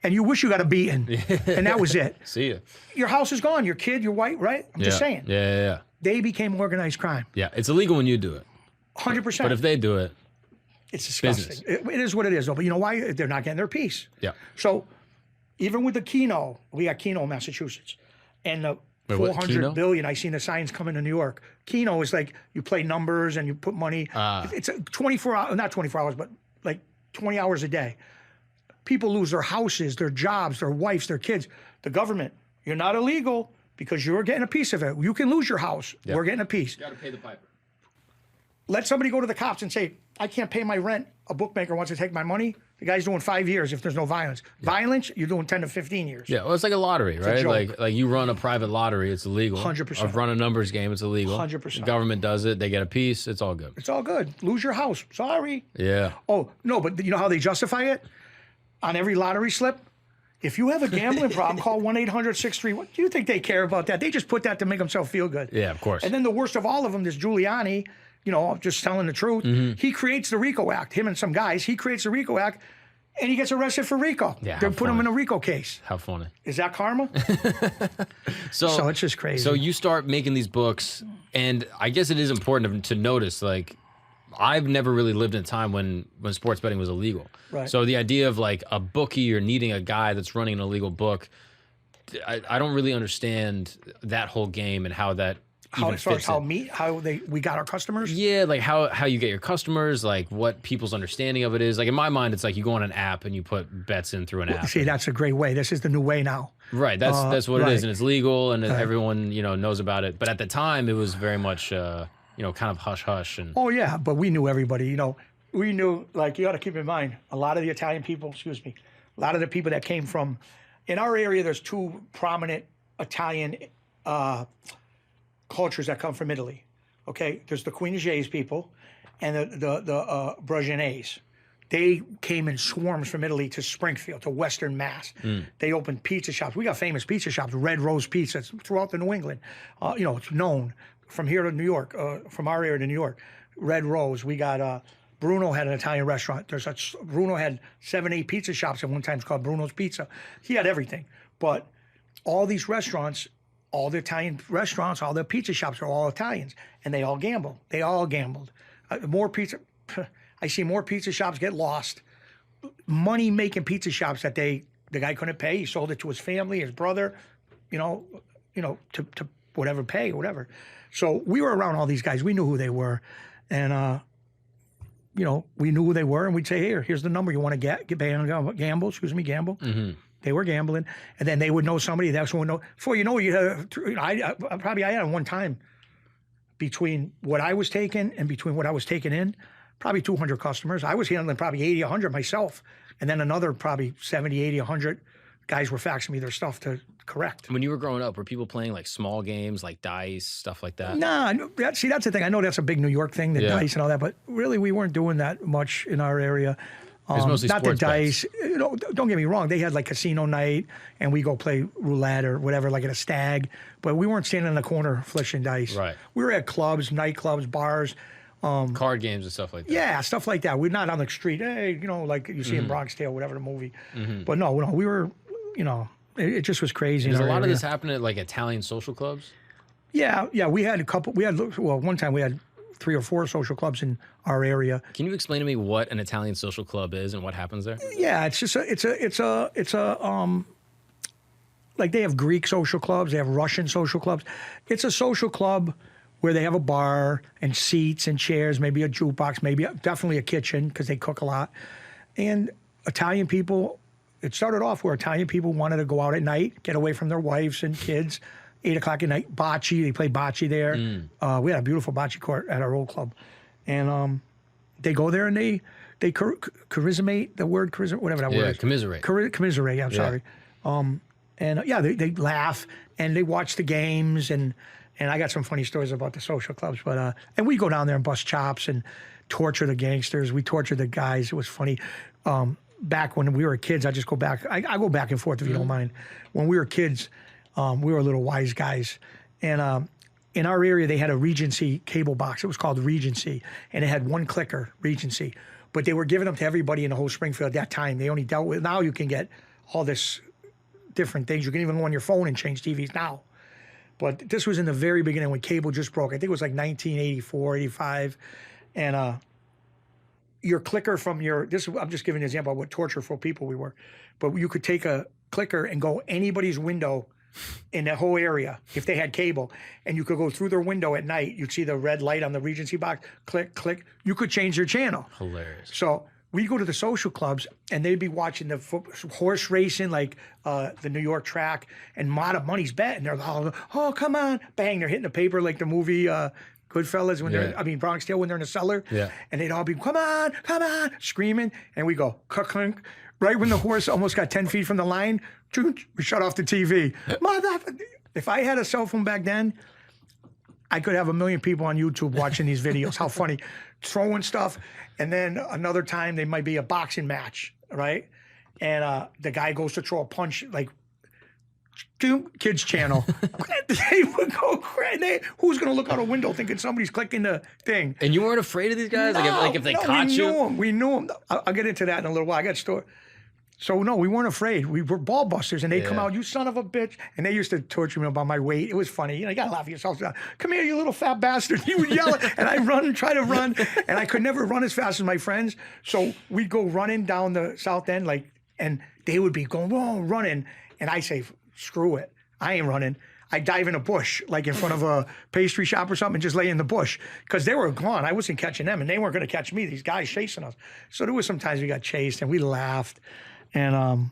and you wish you got a beating, and that was it. See ya. Your house is gone. Your kid, your wife, right? I'm just saying. Yeah. They became organized crime. Yeah, it's illegal when you do it. 100%. But if they do it, it's disgusting. It is what it is, though. But you know why? They're not getting their piece. Yeah. So even with the Keno, we got Keno, Massachusetts, and the 400 billion. I seen the signs coming to New York. Keno is like you play numbers and you put money. It's a 24 hours, not 24 hours, but like 20 hours a day. People lose their houses, their jobs, their wives, their kids. The government, you're not illegal because you're getting a piece of it. You can lose your house. Yep. We're getting a piece. You got to pay the piper. let somebody go to the cops and say, I can't pay my rent. A bookmaker wants to take my money. The guy's doing 5 years if there's no violence. Violence, you're doing 10 to 15 years. Yeah, well, it's like a lottery, right? Like you run a private lottery, it's illegal. 100%. Or run a numbers game, it's illegal. 100%. The government does it, they get a piece, it's all good. It's all good. Lose your house. Sorry. Yeah. Oh, no, but you know how they justify it? On every lottery slip? If you have a gambling problem, call 1-800-63. What do you think they care about that? They just put that to make themselves feel good. Yeah, of course. And then the worst of all of them, this Giuliani, you know, just telling the truth. He creates the RICO Act, him and some guys. He creates the RICO Act, and he gets arrested for RICO. Yeah, they put him in a RICO case. How funny. Is that karma? So it's just crazy. So you start making these books, and I guess it is important to notice, like, I've never really lived in a time when sports betting was illegal. Right. So the idea of like a bookie or needing a guy that's running an illegal book, I don't really understand that whole game and how that even fits in. How we got our customers? Yeah, like how you get your customers, like what people's understanding of it is. Like in my mind, it's like you go on an app and you put bets in through an app. See, that's a great way. This is the new way now. Right, that's what it is, and it's legal, and everyone knows about it. But at the time, it was very much kind of hush hush. And oh yeah, but we knew everybody. We knew, like, you got to keep in mind, a lot of the Italian people, a lot of the people that came from, in our area, there's two prominent Italian cultures that come from Italy. Okay, there's the Queen people and the Brasilianese. They came in swarms from Italy to Springfield, to Western Mass. They opened pizza shops. We got famous pizza shops, Red Rose Pizzas, throughout the New England. It's known from here to New York, from our area to New York. Red Rose. We got Bruno had an Italian restaurant. Bruno had 7, 8 pizza shops at one time. It's called Bruno's Pizza. He had everything. But all these restaurants, all the Italian restaurants, all the pizza shops are all Italians, and they all gamble. They all gambled. I see more pizza shops get lost. Money-making pizza shops that the guy couldn't pay. He sold it to his family, his brother, to whatever pay, whatever. So we were around all these guys. We knew who they were, and we knew who they were, and we'd say, here's the number you want to gamble. Gamble. Mm-hmm. They were gambling, and then they would know somebody. That's one would know. Before you know, I had one time between what I was taking and between what I was taking in, probably 200 customers. I was handling probably 80, 100 myself, and then another probably 70, 80, 100 guys were faxing me their stuff to correct. When you were growing up, were people playing like small games, like dice, stuff like that? Nah, that's the thing. I know that's a big New York thing, the dice and all that, but really we weren't doing that much in our area. It's mostly not the sports dice. bets. Don't get me wrong. They had like casino night, and we go play roulette or whatever, like at a stag. But we weren't standing in the corner flishing dice. Right. We were at clubs, nightclubs, bars. Card games and stuff like that. Yeah, stuff like that. We're not on the street. Hey, like you see in Bronx Tale, whatever the movie. But no, we were. It just was crazy. Does a lot of this happen at like Italian social clubs? Yeah. We had a couple. One time we had 3 or 4 social clubs in our area. Can you explain to me what an Italian social club is and what happens there? Yeah, it's just like they have Greek social clubs, they have Russian social clubs. It's a social club where they have a bar and seats and chairs, maybe a jukebox, definitely a kitchen because they cook a lot. And Italian people, it started off where Italian people wanted to go out at night, get away from their wives and kids. 8 o'clock at night, bocce. They play bocce there. We had a beautiful bocce court at our old club, and they go there and they charismate, the word charismate, whatever that word is. Commiserate. Commiserate. Yeah, I'm sorry. They laugh and they watch the games and I got some funny stories about the social clubs, but and we go down there and bust chops and torture the gangsters. We tortured the guys. It was funny. Back when we were kids, I just go back. I go back and forth if you don't mind. When we were kids. We were little wise guys. And in our area, they had a Regency cable box. It was called Regency. And it had one clicker, Regency. But they were giving them to everybody in the whole Springfield at that time. They only dealt with, now you can get all this different things. You can even go on your phone and change TVs now. But this was in the very beginning when cable just broke. I think it was like 1984, 85. And your clicker from I'm just giving an example of what tortureful people we were. But you could take a clicker and go anybody's window in the whole area, if they had cable, and you could go through their window at night, you'd see the red light on the Regency box, click, click, you could change their channel. Hilarious. So we'd go to the social clubs, and they'd be watching the horse racing, like the New York track, and Money's Bet, and they're all, oh, come on, bang, they're hitting the paper like the movie Goodfellas when Yeah. Bronx Tale when they're in the cellar. Yeah. And they'd all be, come on, screaming. And we go, clunk. Right when the horse almost got 10 feet from the line, we shut off the TV. If I had a cell phone back then, I could have 1 million people on YouTube watching these videos. How funny. Throwing stuff. And then another time, there might be a boxing match, right? And the guy goes to throw a punch, like, kids channel. They would go crazy. Who's going to look out a window thinking somebody's clicking the thing? And you weren't afraid of these guys? If they caught you? We knew them. I'll get into that in a little while. I got a story. So, no, we weren't afraid. We were ball busters, and they'd come out, you son of a bitch. And they used to torture me about my weight. It was funny. You got to laugh at yourself. Come here, you little fat bastard. He would yell it, and I'd run and try to run. And I could never run as fast as my friends. So we'd go running down the South End, and they would be going, whoa, running. And I say, screw it. I ain't running. I dive in a bush, like in front of a pastry shop or something, and just lay in the bush. Because they were gone. I wasn't catching them, and they weren't going to catch me, these guys chasing us. So there was some times we got chased, and we laughed. And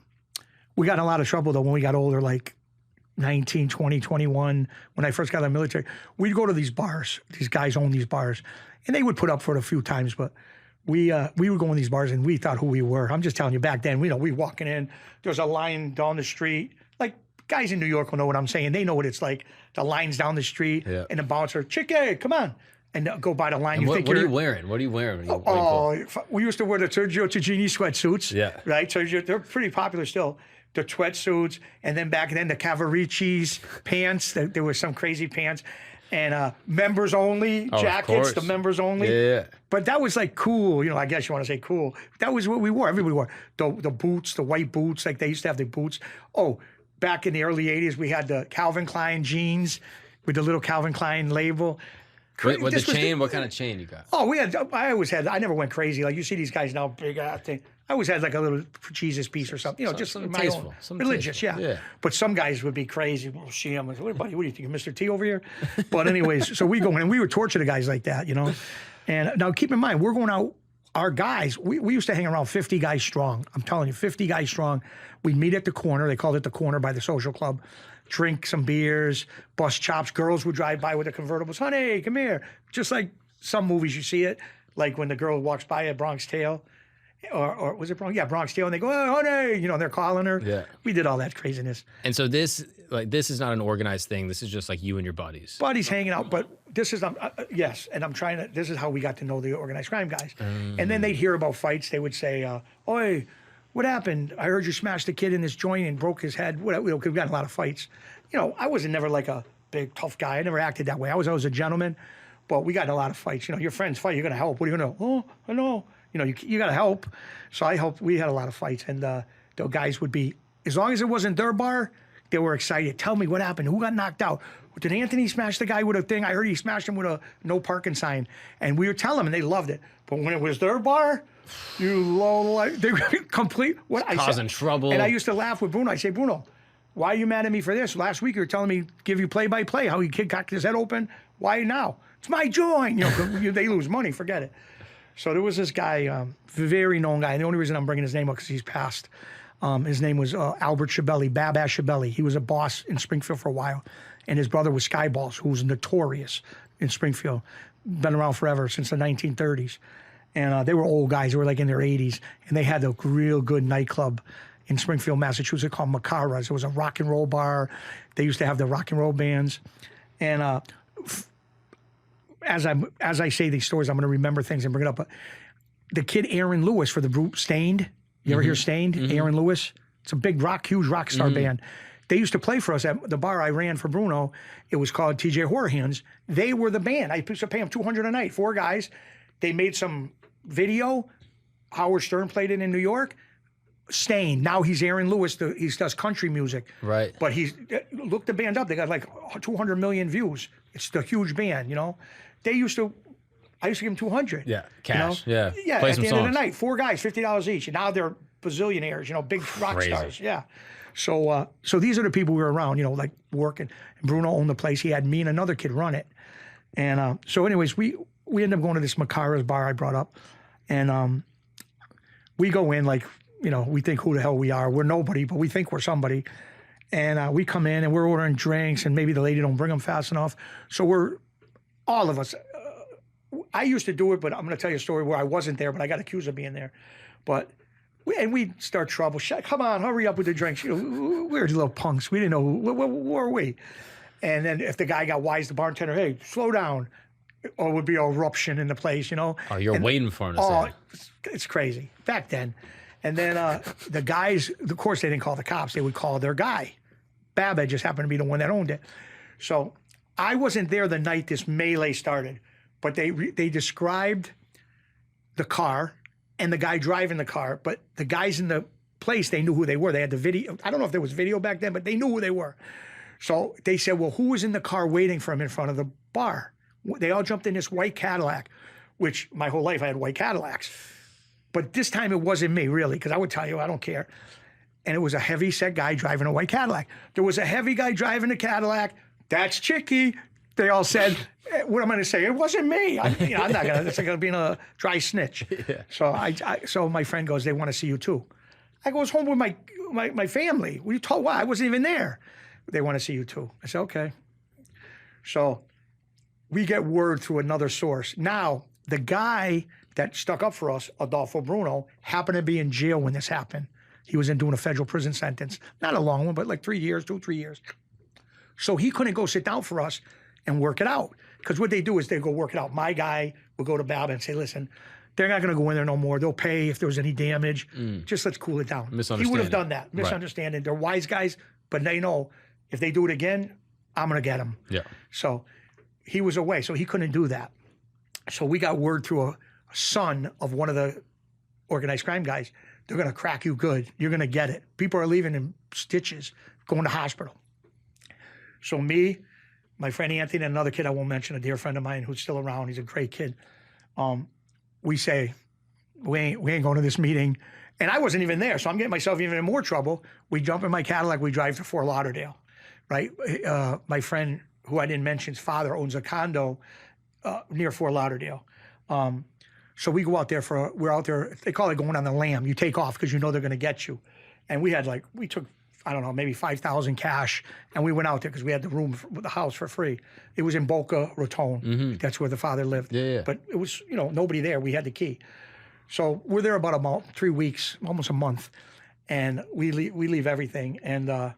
we got in a lot of trouble, though, when we got older, like 19, 20, 21, when I first got out of the military. We'd go to these bars. These guys owned these bars. And they would put up for it a few times, but we would go in these bars, and we thought who we were. I'm just telling you, back then, we walking in. There was a line down the street. Like, guys in New York will know what I'm saying. They know what it's like. The lines down the street, and the bouncer, Chicky, come on. And go by the line. And what are you wearing? What are you wearing? We used to wear the Sergio Tagini sweatsuits. Yeah. Right? So they're pretty popular still. The sweatsuits, and then back then the Cavaricci's pants. There were some crazy pants. And members only jackets, the members only. Yeah. But that was like cool. I guess you want to say cool. That was what we wore. Everybody wore the boots, the white boots. Like they used to have the boots. Oh, back in the early 80s, we had the Calvin Klein jeans with the little Calvin Klein label. With the chain, what kind of chain you got? Oh, I never went crazy. Like you see these guys now, big thing. I always had like a little Jesus piece or something. Just something my tasteful, own, something religious, tasteful. Yeah. But some guys would be crazy. We'll see them. What, buddy, what do you think, Mr. T over here? But anyways, so we go in and we would torture the guys like that, And now keep in mind, we're going out, our guys, we used to hang around 50 guys strong. I'm telling you, 50 guys strong. We'd meet at the corner. They called it the corner by the social club. Drink some beers, bust chops. Girls would drive by with the convertibles. Honey, come here. Just like some movies you see it, like when the girl walks by at Bronx Tale, or was it Bronx? Yeah, Bronx Tale, and they go, oh, honey, they're calling her. Yeah. We did all that craziness. And so this is not an organized thing. This is just like you and your buddies. Buddies hanging out, but this is, yes, and this is how we got to know the organized crime guys. And then they'd hear about fights. They would say, oi, what happened? I heard you smashed a kid in this joint and broke his head. Because we got in a lot of fights. I wasn't never like a big, tough guy. I never acted that way. I was always a gentleman, but we got in a lot of fights. Your friends fight, you're going to help. What are you going to do? Oh, I know. You got to help. So I helped. We had a lot of fights, and the guys would be, as long as it wasn't their bar, they were excited. Tell me what happened. Who got knocked out? Did Anthony smash the guy with a thing? I heard he smashed him with a no parking sign. And we would tell them, and they loved it. But when it was their bar, you low life, they were complete. Causing trouble. And I used to laugh with Bruno. I say, Bruno, why are you mad at me for this? Last week you were telling me, give you play-by-play, how he kid cocked his head open. Why now? It's my joint. They lose money, forget it. So there was this guy, very known guy. And the only reason I'm bringing his name up because he's passed. His name was Albert Shabelli, Babash Shabelli. He was a boss in Springfield for a while. And his brother was Skyballs, who was notorious in Springfield. Been around forever, since the 1930s. And they were old guys. They were like in their 80s. And they had a real good nightclub in Springfield, Massachusetts called Macara's. It was a rock and roll bar. They used to have the rock and roll bands. And as I say these stories, I'm going to remember things and bring it up. But the kid Aaron Lewis for the group Stained. You ever hear Stained? Aaron Lewis. It's a big huge rock star band. They used to play for us at the bar I ran for Bruno. It was called TJ Horrorhands. They were the band. I used to pay them $200 a night, 4 guys. They made some video. Howard Stern played it in New York. Stained. Now he's Aaron Lewis. He does country music. Right. But look the band up. They got like 200 million views. It's the huge band, They used to, I used to give them 200. Yeah, cash. Yeah. Yeah, Play at some the end songs. of the night, 4 guys, $50 each. And now they're bazillionaires, big rock stars. Yeah. So these are the people we were around, like working. And Bruno owned the place. He had me and another kid run it. And so anyways, we ended up going to this Macara's bar I brought up. And we go in like, we think who the hell we are. We're nobody, but we think we're somebody. And we come in and we're ordering drinks and maybe the lady don't bring them fast enough. So all of us, I used to do it, but I'm going to tell you a story where I wasn't there, but I got accused of being there. But we'd start trouble. Come on, hurry up with the drinks. You know, we were little punks. We didn't know who were we. And then if the guy got wise, the bartender, hey, slow down, or it would be an eruption in the place, you know. Oh, you're waiting for him to say it. It's crazy back then. And then the guys, of course, they didn't call the cops. They would call their guy. Baba just happened to be the one that owned it. So I wasn't there the night this melee started, but they described the car and the guy driving the car. But the guys in the place, they knew who they were. They had the video. I don't know if there was video back then, but they knew who they were. So they said, well, who was in the car waiting for him in front of the bar? They all jumped in this white Cadillac, which my whole life I had white Cadillacs. But this time it wasn't me, really, because I would tell you, I don't care. And it was a heavy-set guy driving a white Cadillac. There was a heavy guy driving a Cadillac. That's Chicky. They all said, what am I going to say? It wasn't me. I'm not going to, it's like going to be a dry snitch. Yeah. So my friend goes, they want to see you too. I goes home with my family. We told, why? I wasn't even there. They want to see you too. I said, okay. So we get word through another source. Now, the guy that stuck up for us, Adolfo Bruno, happened to be in jail when this happened. He was doing a federal prison sentence. Not a long one, but like 3 years, 2-3 years. So he couldn't go sit down for us and work it out. Because what they do is they go work it out. My guy will go to Baba and say, listen, they're not going to go in there no more. They'll pay if there was any damage. Just let's cool it down. He would have done that. Misunderstanding. Right. They're wise guys, but they know if they do it again, I'm going to get them. Yeah. So he was away, so he couldn't do that. So we got word through a son of one of the organized crime guys. They're going to crack you good. You're going to get it. People are leaving in stitches, going to hospital. So me, my friend Anthony, and another kid I won't mention, a dear friend of mine who's still around, he's a great kid. We say, we ain't going to this meeting. And I wasn't even there, so I'm getting myself even in more trouble. We jump in my Cadillac, we drive to Fort Lauderdale, right? My friend, who I didn't mention's father, owns a condo near Fort Lauderdale. So we go out there we're out there, they call it going on the lam. You take off because you know they're going to get you. And we took, I don't know, maybe $5,000 cash, and we went out there because we had the room, the house for free. It was in Boca Raton. Mm-hmm. That's where the father lived. Yeah. But it was, nobody there. We had the key. So we're there about 3 weeks, almost a month. And we leave everything. And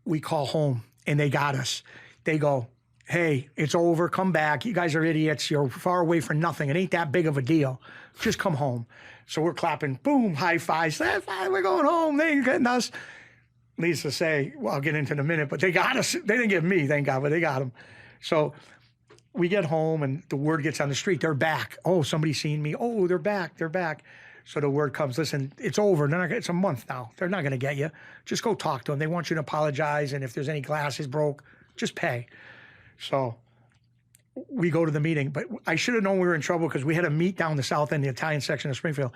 we call home, and they got us. They go, hey, it's over, come back. You guys are idiots. You're far away for nothing. It ain't that big of a deal. Just come home. So we're clapping, boom, high fives. We're going home. They ain't getting us. Needless to say, well, I'll get into it in a minute, but they got us. They didn't get me, thank God, but they got them. So we get home, and the word gets on the street. They're back. Oh, somebody's seen me. Oh, they're back. They're back. So the word comes, listen, it's over. It's a month now. They're not going to get you. Just go talk to them. They want you to apologize, and if there's any glasses broke, just pay. So we go to the meeting, but I should have known we were in trouble because we had to meet down the south end, the Italian section of Springfield,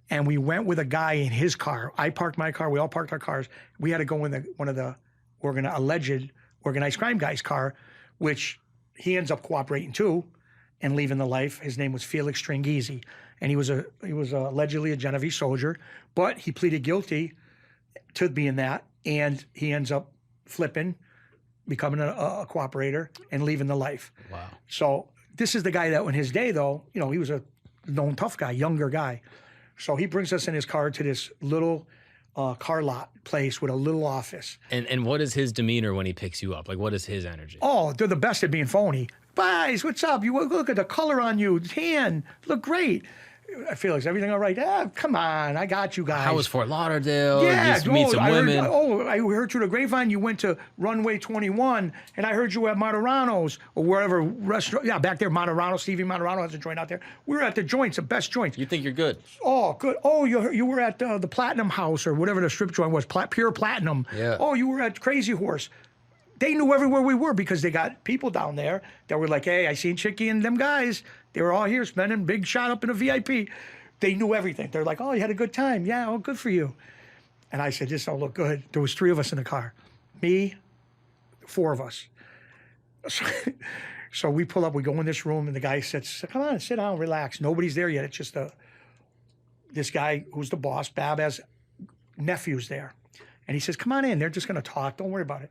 and we went with a guy in his car. I parked my car. We all parked our cars. We had to go in one of the alleged organized crime guy's car, which he ends up cooperating too and leaving the life. His name was Felix Stringisi, and he was allegedly a Genovese soldier, but he pleaded guilty to being that, and he ends up flipping, becoming a cooperator and leaving the life. Wow. So this is the guy that in his day, though, he was a known tough guy, younger guy. So he brings us in his car to this little car lot place with a little office. And what is his demeanor when he picks you up? Like, what is his energy? Oh, they're the best at being phony. Guys, what's up? You look at the color on you, tan, look great. Felix, everything all right? Come on, I got you guys. How was Fort Lauderdale? Yeah, you meet some women. I heard through the grapevine you went to Runway 21, and I heard you at Materano's or wherever restaurant. Yeah, back there, Materano. Stevie Materano has a joint out there. We were at the joints, the best joints. You think you're good? Oh, good. Oh, you were at the Platinum House or whatever the strip joint was, Pure Platinum. Yeah. Oh, you were at Crazy Horse. They knew everywhere we were because they got people down there that were like, hey, I seen Chicky and them guys. They were all here spending big shot up in a VIP. They knew everything. They're like, oh, you had a good time. Yeah, oh, good for you. And I said, this don't look good. There was 3 of us in the car. Me, 4 of us. So we pull up, we go in this room, and the guy says, come on, sit down, relax. Nobody's there yet. It's just this guy who's the boss, Baba's nephew's there. And he says, come on in. They're just going to talk. Don't worry about it.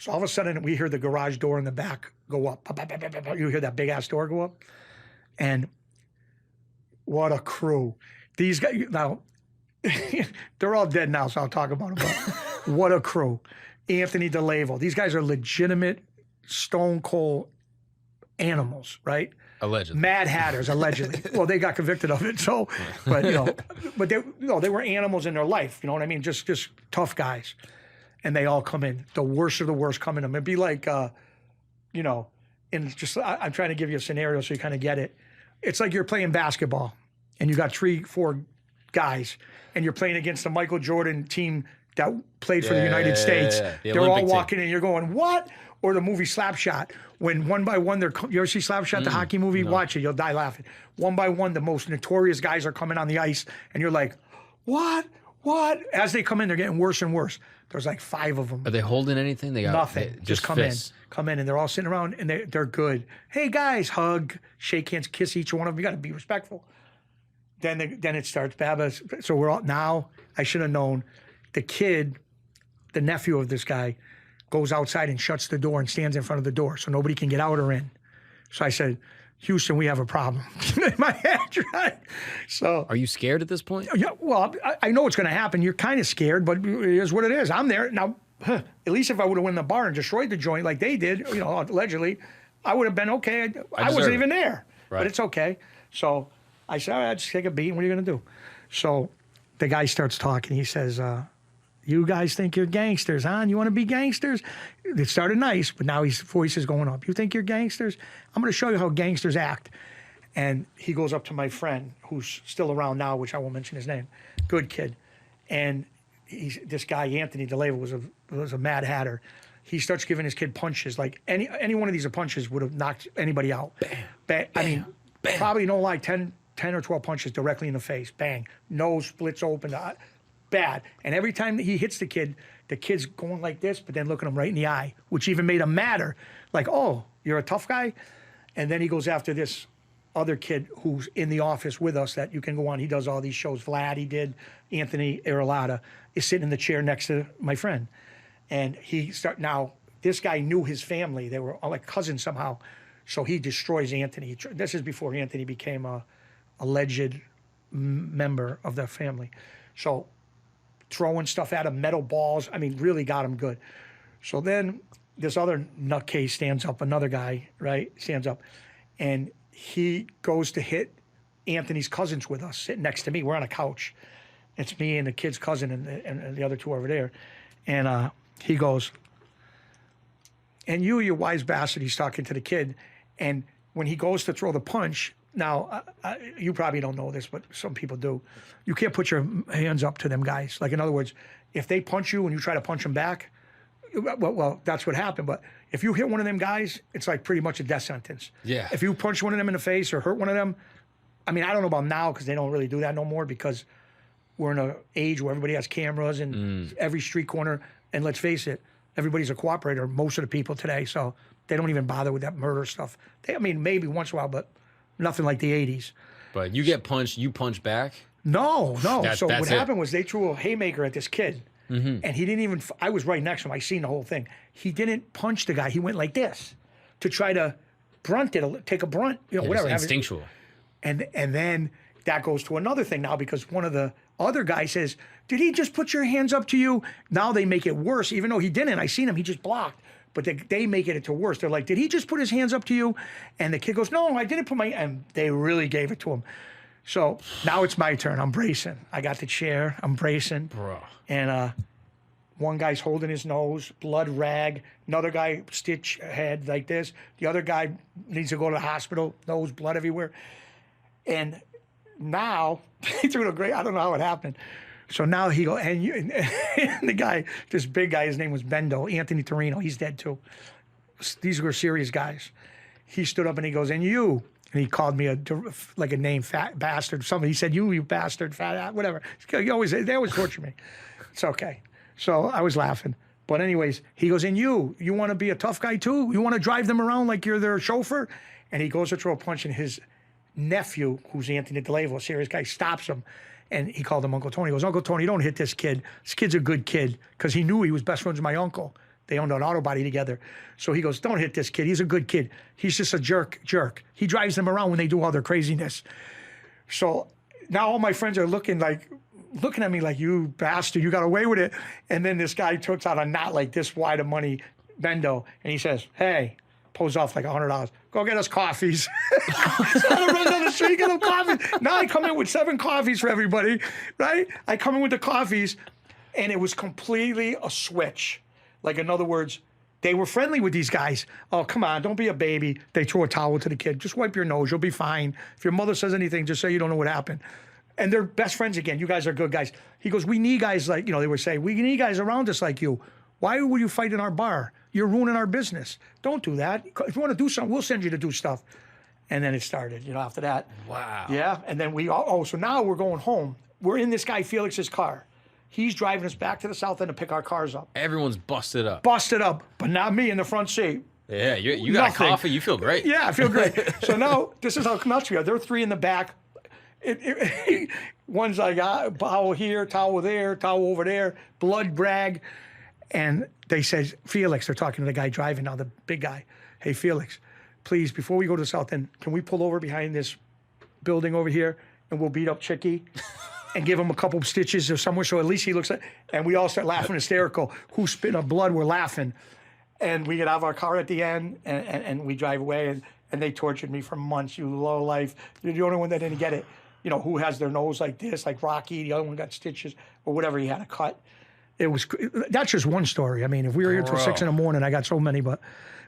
So all of a sudden, we hear the garage door in the back go up. You hear that big-ass door go up? And what a crew. These guys, now, they're all dead now, so I'll talk about them. But what a crew. Anthony DeLavo. These guys are legitimate stone cold animals, right? Allegedly. Mad Hatters, allegedly. Well, they got convicted of it, so, but, but they were animals in their life, you know what I mean? Just tough guys. And they all come in. The worst of the worst come in them. It'd be like, I'm trying to give you a scenario so you kind of get it. It's like you're playing basketball and you got 3-4 guys and you're playing against the Michael Jordan team that played for the United States. The They're Olympic all walking team. in, you're going, what? Or the movie Slapshot, when one by one, you ever see Slapshot, the hockey movie? No. Watch it, you'll die laughing. One by one, the most notorious guys are coming on the ice, and you're like, what? As they come in, they're getting worse and worse. There's like 5 of them. Are they holding anything? They got nothing. Just come fists. in, and they're all sitting around, and they're good. Hey guys, hug, shake hands, kiss each one of them. You got to be respectful. Then it starts. Baba's. So we're all now. I should have known. The kid, the nephew of this guy, goes outside and shuts the door and stands in front of the door so nobody can get out or in. So I said, Houston, we have a problem. In my head, right? So, are you scared at this point? Yeah, well, I know what's going to happen. You're kind of scared, but it is what it is. I'm there. Now, at least if I would have won the bar and destroyed the joint like they did, allegedly, I would have been okay. I wasn't even there, right. But it's okay. So I said, all right, just take a beat. What are you going to do? So the guy starts talking. He says, you guys think you're gangsters, huh? And you want to be gangsters? It started nice, but now his voice is going up. You think you're gangsters? I'm going to show you how gangsters act. And he goes up to my friend, who's still around now, which I won't mention his name. Good kid. And this guy, Anthony DeLavo, was a Mad Hatter. He starts giving his kid punches. Like any one of these punches would have knocked anybody out. Bam. I mean, bam. Probably no lie, 10 or 12 punches directly in the face. Bang. Nose splits open. Bad. And every time that he hits the kid's going like this, but then looking him right in the eye, which even made him madder. Like, oh, you're a tough guy? And then he goes after this other kid who's in the office with us that you can go on. He does all these shows. Vlad, he did. Anthony Arolata is sitting in the chair next to my friend. And now, this guy knew his family. They were all like cousins somehow. So he destroys Anthony. This is before Anthony became a alleged member of the family. So throwing stuff at him, metal balls. I mean, really got him good. So then this other nutcase stands up, another guy, right, stands up, and he goes to hit Anthony's cousins with us, sitting next to me. We're on a couch. It's me and the kid's cousin and the other two over there. And he goes, and you wise bastard, he's talking to the kid. And when he goes to throw the punch, now, you probably don't know this, but some people do. You can't put your hands up to them guys. Like, in other words, if they punch you and you try to punch them back, well, that's what happened. But if you hit one of them guys, it's like pretty much a death sentence. Yeah. If you punch one of them in the face or hurt one of them, I mean, I don't know about now because they don't really do that no more because we're in an age where everybody has cameras and every street corner. And let's face it, everybody's a cooperator, most of the people today. So they don't even bother with that murder stuff. I mean, maybe once in a while, but nothing like the 80s. But you get punched, you punch back? No. So what it. happened was they threw a haymaker at this kid. Mm-hmm. And he didn't even, I was right next to him. I seen the whole thing. He didn't punch the guy. He went like this to try to brunt it, take a brunt, whatever. Instinctual. And then that goes to another thing now because one of the other guys says, did he just put your hands up to you? Now they make it worse, even though he didn't. I seen him. He just blocked. But they make it to worse. They're like, did he just put his hands up to you? And the kid goes, no, I didn't put my... And they really gave it to him. So now it's my turn. I'm bracing. I got the chair. I'm bracing. Bro. And one guy's holding his nose, blood rag. Another guy stitch head like this. The other guy needs to go to the hospital, nose, blood everywhere. And now, he threw a great... I don't know how it happened. So now he go and the guy, this big guy, his name was Bendo, Anthony Torino. He's dead too. These were serious guys. He stood up and he goes, and you, and he called me a name, fat bastard. Something. He said, you bastard, fat, whatever. They always torture me. It's okay. So I was laughing. But anyways, he goes, and you want to be a tough guy too? You want to drive them around like you're their chauffeur? And he goes to throw a punch, and his nephew, who's Anthony DeLavo, a serious guy, stops him. And he called him Uncle Tony. He goes, Uncle Tony, don't hit this kid. This kid's a good kid. Because he knew he was best friends with my uncle. They owned an auto body together. So he goes, don't hit this kid. He's a good kid. He's just a jerk. He drives them around when they do all their craziness. So now all my friends are looking at me like, you bastard, you got away with it. And then this guy takes out a knot like this wide of money, bendo, and he says, hey, pulls off like $100. Go get us coffees. So I run down the street, get them coffees. Now I come in with 7 coffees for everybody, right? I come in with the coffees, and it was completely a switch. Like, in other words, they were friendly with these guys. Oh, come on, don't be a baby. They throw a towel to the kid. Just wipe your nose, you'll be fine. If your mother says anything, just say you don't know what happened. And they're best friends again. You guys are good guys. He goes, we need guys like, they would say, we need guys around us like you. Why would you fight in our bar? You're ruining our business. Don't do that. If you want to do something, we'll send you to do stuff. And then it started, after that. Wow. Yeah, and then so now we're going home. We're in this guy Felix's car. He's driving us back to the south end to pick our cars up. Everyone's busted up. Busted up, but not me in the front seat. Yeah, you got coffee. You feel great. Yeah, I feel great. So now, this is how nuts we are. There are 3 in the back. One's like, towel here, towel there, towel over there, blood brag. And they said, Felix, they're talking to the guy driving now, the big guy. Hey, Felix, please, before we go to the south end, can we pull over behind this building over here and we'll beat up Chicky and give him a couple of stitches or somewhere so at least he looks like, and we all start laughing hysterical. Who's spitting up blood? We're laughing. And we get out of our car at the end and we drive away and they tortured me for months. You low life. You're the only one that didn't get it. Who has their nose like this, like Rocky. The other one got stitches or whatever. He had a cut. That's just one story. I mean, if we were here till 6 a.m, I got so many, but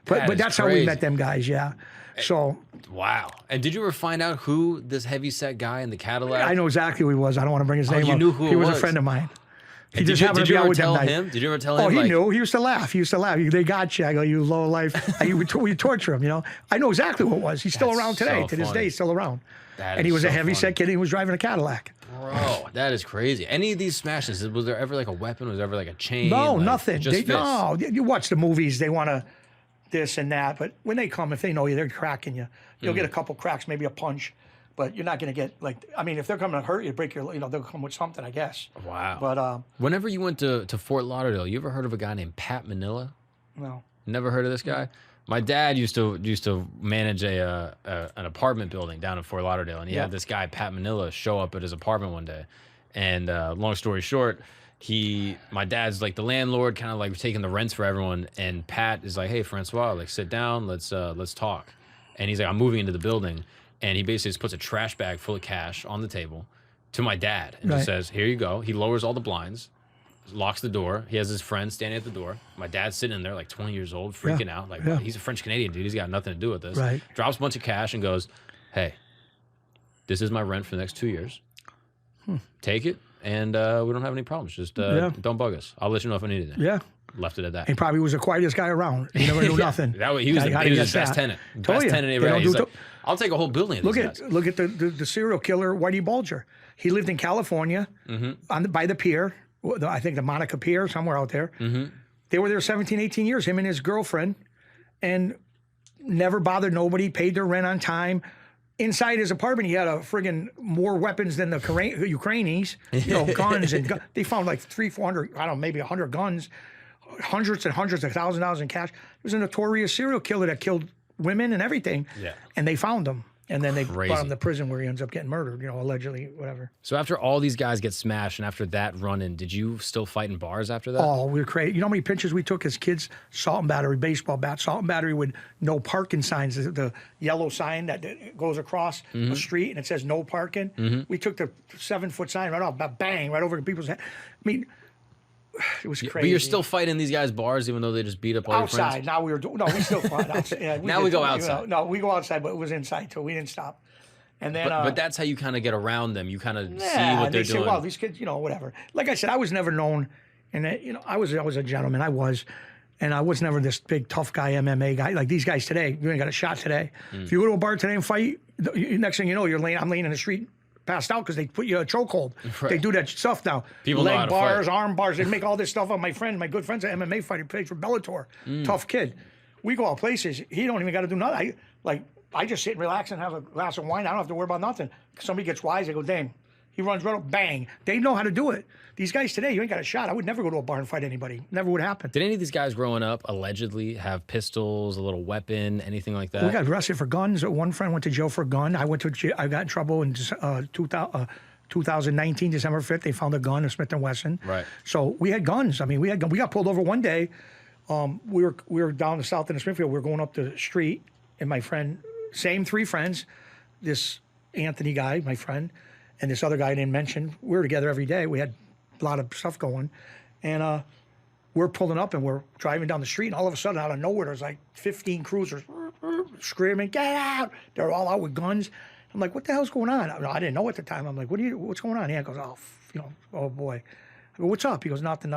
that's how we met them guys. Yeah. So. Wow. And did you ever find out who this heavyset guy in the Cadillac? I know exactly who he was. I don't want to bring his name up. You knew who he was a friend of mine. He just happened to be out with them. Did you ever tell him? Oh, he knew. He used to laugh. They got you. I go, you low life. We torture him. I know exactly what it was. He's still around today. To this day, he's still around. And he was a heavy-set kid. He was driving a Cadillac. Bro, that is crazy. Any of these smashes, was there ever like a weapon? Was there ever like a chain? No, like, nothing. Just no, you watch the movies. They want to this and that. But when they come, if they know you, they're cracking you. You'll get a couple cracks, maybe a punch. But you're not going to get, if they're coming to hurt you, break your, they'll come with something, I guess. Wow. But whenever you went to Fort Lauderdale, you ever heard of a guy named Pat Manila? No. Never heard of this guy? My dad used to manage an apartment building down in Fort Lauderdale, and he had this guy Pat Manila show up at his apartment one day. And long story short, my dad's like the landlord, kind of like taking the rents for everyone. And Pat is like, "Hey, Francois, like sit down, let's talk." And he's like, "I'm moving into the building," and he basically just puts a trash bag full of cash on the table to my dad and just says, "Here you go." He lowers all the blinds, locks the door. He has his friend standing at the door. My dad's sitting in there like 20 years old, freaking out. Like, he's a French Canadian dude. He's got nothing to do with this. Right. Drops a bunch of cash and goes, "Hey, this is my rent for the next 2 years. Take it, and we don't have any problems. Just don't bug us. I'll let you know if I need anything." Yeah. Left it at that. He probably was the quietest guy around. He never knew nothing. He was his best tenant. Best tenant ever. He's like, I'll take a whole building. Look at the serial killer, Whitey Bulger. He lived in California by the pier, I think the Monica Pier, somewhere out there. They were there 17, 18 years, him and his girlfriend, and never bothered nobody, paid their rent on time. Inside his apartment, he had friggin' more weapons than the Ukrainians, guns. They found like 300, 400, I don't know, maybe 100 guns, hundreds and hundreds of $1,000 in cash. He was a notorious serial killer that killed women and everything. Yeah. And they found him. And then they brought him to prison where he ends up getting murdered, allegedly, whatever. So after all these guys get smashed and after that run-in, did you still fight in bars after that? Oh, we were crazy. You know how many pictures we took as kids? Salt and battery, baseball bat, salt and battery with no parking signs, the yellow sign that goes across the street and it says no parking. We took the 7-foot sign right off, bang, right over people's head. I mean, it was crazy. But you're still fighting these guys' bars, even though they just beat up all your friends? Outside. Now we still fight outside. Yeah, now we go outside. No, we go outside, but it was inside too. We didn't stop. And then, but that's how you kind of get around them. You kind of see what they're doing. Say, well, these kids, whatever. Like I said, I was never known, and I was a gentleman. And I was never this big tough guy, MMA guy like these guys today. You ain't got a shot today. If you go to a bar today and fight, next thing you know, I'm laying in the street, passed out because they put you in a chokehold. Right. They do that stuff now. People leg bars, arm bars. They make all this stuff up. My good friend's an MMA fighter, plays for Bellator. Tough kid. We go out places. He don't even got to do nothing. I just sit and relax and have a glass of wine. I don't have to worry about nothing. Somebody gets wise, I go, "Dang, He runs right up, bang. They know how to do it. These guys today, you ain't got a shot. I would never go to a bar and fight anybody. Never would happen. Did any of these guys growing up allegedly have pistols, a little weapon, anything like that? We got arrested for guns. One friend went to jail for a gun. I got in trouble in 2019, December 5th. They found a gun, a Smith & Wesson. Right. So we had guns. I mean, we got pulled over one day. We were down the south in Springfield. We were going up the street, and my friend, same three friends, this Anthony guy, my friend, and this other guy I didn't mention. We were together every day. We had a lot of stuff going. And we're pulling up, and we're driving down the street, and all of a sudden, out of nowhere, there's like 15 cruisers screaming, "Get out!" They're all out with guns. I'm like, what the hell's going on? I didn't know at the time. I'm like, what's going on? He goes, oh boy. I go, what's up? He goes, nothing.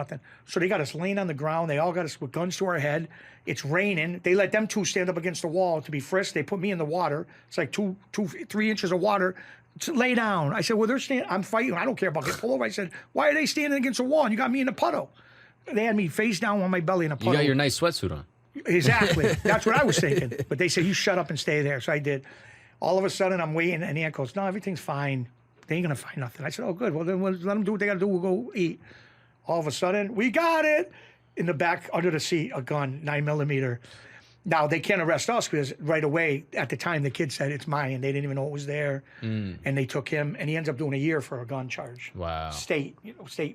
So they got us laying on the ground. They all got us with guns to our head. It's raining. They let them two stand up against the wall to be frisked. They put me in the water. It's like 3 inches of water. Lay down. I said, well, they're standing. I'm fighting. I don't care about getting pulled over. I said, why are they standing against the wall? And you got me in a puddle. They had me face down on my belly in a puddle. You got your nice sweatsuit on. Exactly. That's what I was thinking. But they said, you shut up and stay there. So I did. All of a sudden, I'm waiting, and Aunt goes, no, everything's fine. They ain't going to find nothing. I said, oh, good. Well, then let them do what they got to do. We'll go eat. All of a sudden, we got it. In the back, under the seat, a gun, 9mm. Now, they can't arrest us because right away, at the time, the kid said, it's mine. They didn't even know it was there. And they took him, and he ends up doing a year for a gun charge. Wow. State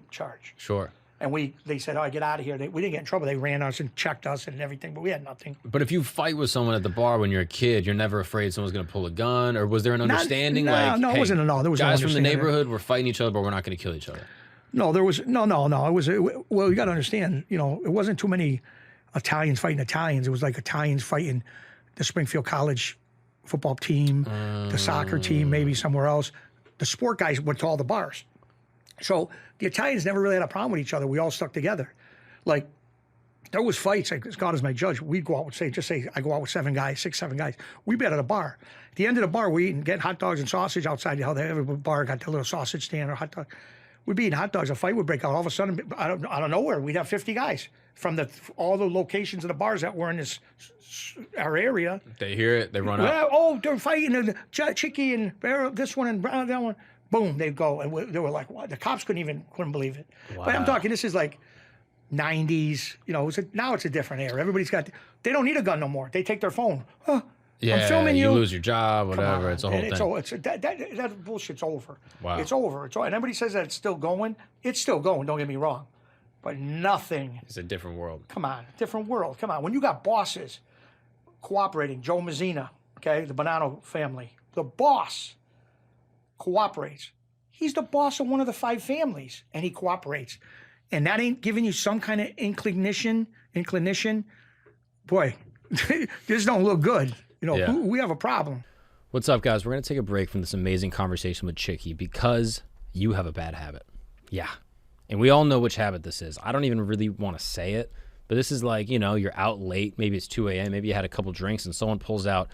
charge. Sure. And they said, all right, get out of here. We didn't get in trouble. They ran us and checked us and everything, but we had nothing. But if you fight with someone at the bar when you're a kid, you're never afraid someone's going to pull a gun? Or was there an understanding? No, hey, it wasn't no. There was guys no from the neighborhood, we're fighting each other, but we're not going to kill each other. No, there was no. Well, you got to understand, it wasn't too many Italians fighting Italians. It was like Italians fighting the Springfield College football team, the soccer team, maybe somewhere else. The sport guys went to all the bars. So the Italians never really had a problem with each other. We all stuck together. Like, there was fights. Like, God is my judge. We'd go out with, I go out with 7 guys, 6, 7 guys. We'd be at a bar. At the end of the bar, we eating, getting hot dogs and sausage outside. How every bar got the little sausage stand or hot dog. We'd be eating hot dogs. A fight would break out. All of a sudden, out of nowhere, we'd have 50 guys from all the locations of the bars that were in our area. They hear it. They run up. Oh, they're fighting. Chicky and this one and that one. Boom, they'd go. And they were like, what? The cops couldn't believe it. Wow. But I'm talking, this is like 90s. Now it's a different era. Everybody's they don't need a gun no more. They take their phone. Yeah, I'm filming you. You lose your job, whatever. It's a whole thing. That bullshit's over. Wow. It's over. And everybody says that it's still going. It's still going, don't get me wrong. But nothing. It's a different world. Come on, different world. Come on. When you got bosses cooperating, Joe Mazzina, okay, the Bonanno family, the boss cooperates. He's the boss of one of the 5 families, and he cooperates. And that ain't giving you some kind of inclination. Boy, this don't look good. We have a problem. What's up, guys? We're going to take a break from this amazing conversation with Chicky because you have a bad habit. Yeah. And we all know which habit this is. I don't even really want to say it, but this is like, you're out late. Maybe it's 2 a.m. Maybe you had a couple drinks and someone pulls out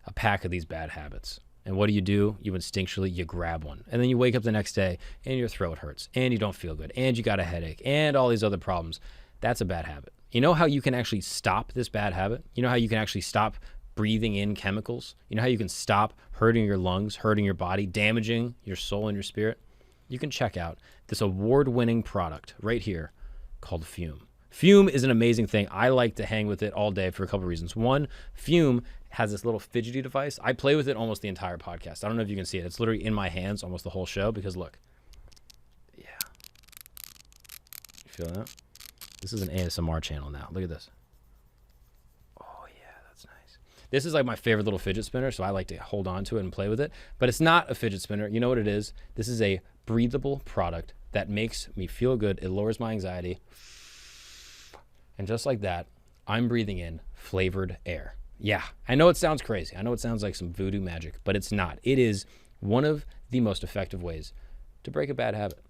a pack of these bad habits. And what do? You instinctually, you grab one. And then you wake up the next day and your throat hurts and you don't feel good and you got a headache and all these other problems. That's a bad habit. You know how you can actually stop this bad habit? You know how you can actually stop breathing in chemicals? You know how you can stop hurting your lungs, hurting your body, damaging your soul and your spirit? You can check out this award-winning product right here called Fume. Fume is an amazing thing. I like to hang with it all day for a couple of reasons. One, Fume has this little fidgety device. I play with it almost the entire podcast. I don't know if you can see it. It's literally in my hands almost the whole show because look. Yeah. You feel that? This is an ASMR channel now. Look at this. Oh, yeah, that's nice. This is like my favorite little fidget spinner, so I like to hold on to it and play with it. But it's not a fidget spinner. You know what it is? This is a breathable product that makes me feel good. It lowers my anxiety. And just like that, I'm breathing in flavored air. Yeah, I know it sounds crazy. I know it sounds like some voodoo magic, but it's not. It is one of the most effective ways to break a bad habit.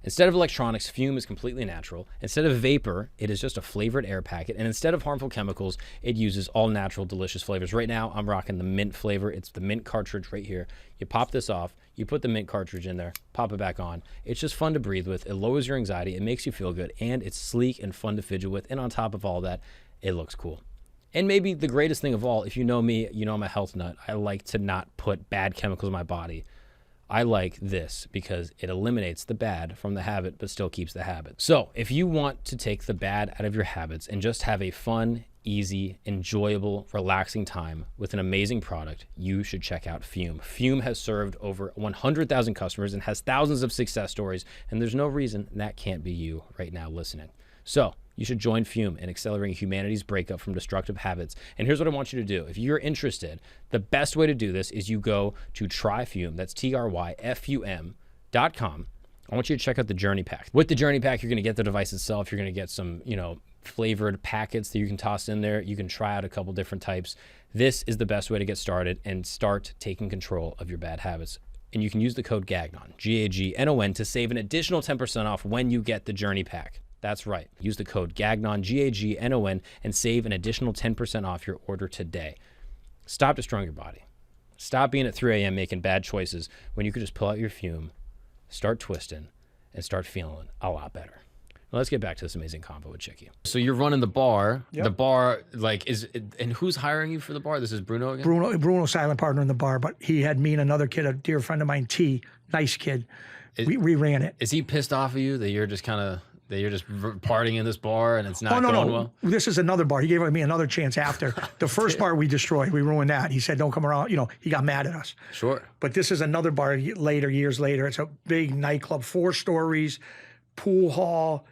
Instead of electronics, Fume is completely natural. Instead of vapor, it is just a flavored air packet. And instead of harmful chemicals, it uses all natural, delicious flavors. Right now, I'm rocking the mint flavor. It's the mint cartridge right here. You pop this off, you put the mint cartridge in there, pop it back on. It's just fun to breathe with. It lowers your anxiety. It makes you feel good. And it's sleek and fun to fidget with. And on top of all that, it looks cool. And maybe the greatest thing of all, if you know me, you know I'm a health nut. I like to not put bad chemicals in my body. I like this because it eliminates the bad from the habit, but still keeps the habit. So if you want to take the bad out of your habits and just have a fun, easy, enjoyable, relaxing time with an amazing product, you should check out Fume. Fume has served over 100,000 customers and has thousands of success stories, and there's no reason that can't be you right now listening. So you should join Fume in accelerating humanity's breakup from destructive habits. And here's what I want you to do. If you're interested, the best way to do this is you go to TryFume, that's TryFum.com. I want you to check out the Journey Pack. With the Journey Pack, you're gonna get the device itself. You're gonna get some, flavored packets that you can toss in there. You can try out a couple different types. This is the best way to get started and start taking control of your bad habits. And you can use the code GAGNON, Gagnon, to save an additional 10% off when you get the Journey Pack. That's right. Use the code GAGNON, Gagnon, and save an additional 10% off your order today. Stop destroying your body. Stop being at 3 a.m. making bad choices when you could just pull out your Fume, start twisting, and start feeling a lot better. Now let's get back to this amazing convo with Chicky. So you're running the bar. Yep. The bar, and who's hiring you for the bar? This is Bruno again? Bruno, silent partner in the bar, but he had me and another kid, a dear friend of mine, T, nice kid. We ran it. Is he pissed off of you that you're just partying in this bar and it's not going well? This is another bar. He gave me another chance after. The first bar we destroyed. We ruined that. He said, don't come around. He got mad at us. Sure. But this is another bar years later. It's a big nightclub, 4 stories, pool hall,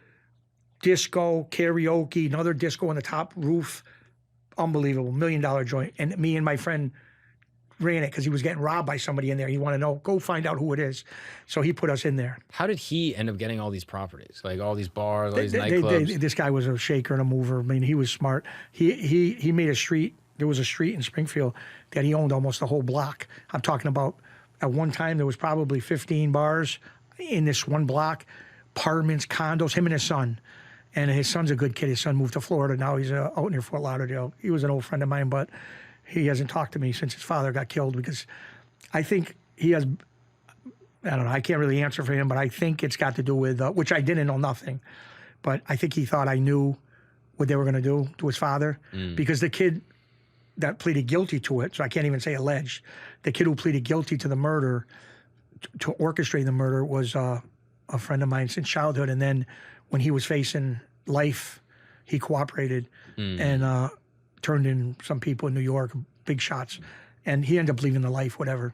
disco, karaoke, another disco on the top roof. Unbelievable. $1 million joint. And me and my friend ran it because he was getting robbed by somebody in there. He wanted to know, go find out who it is. So he put us in there. How did he end up getting all these properties? Like all these bars, all these nightclubs? This guy was a shaker and a mover. I mean, he was smart. He made a street. There was a street in Springfield that he owned almost the whole block. I'm talking about at one time there was probably 15 bars in this one block, apartments, condos, him and his son. And his son's a good kid. His son moved to Florida. Now he's out near Fort Lauderdale. He was an old friend of mine, but he hasn't talked to me since his father got killed because I think he has, I don't know, I can't really answer for him, but I think it's got to do with, which I didn't know nothing, but I think he thought I knew what they were going to do to his father because the kid that pleaded guilty to it, so I can't even say alleged, the kid who pleaded guilty to the murder, to orchestrate the murder was a friend of mine since childhood. And then when he was facing life, he cooperated and turned in some people in New York, big shots. And he ended up leaving the life, whatever.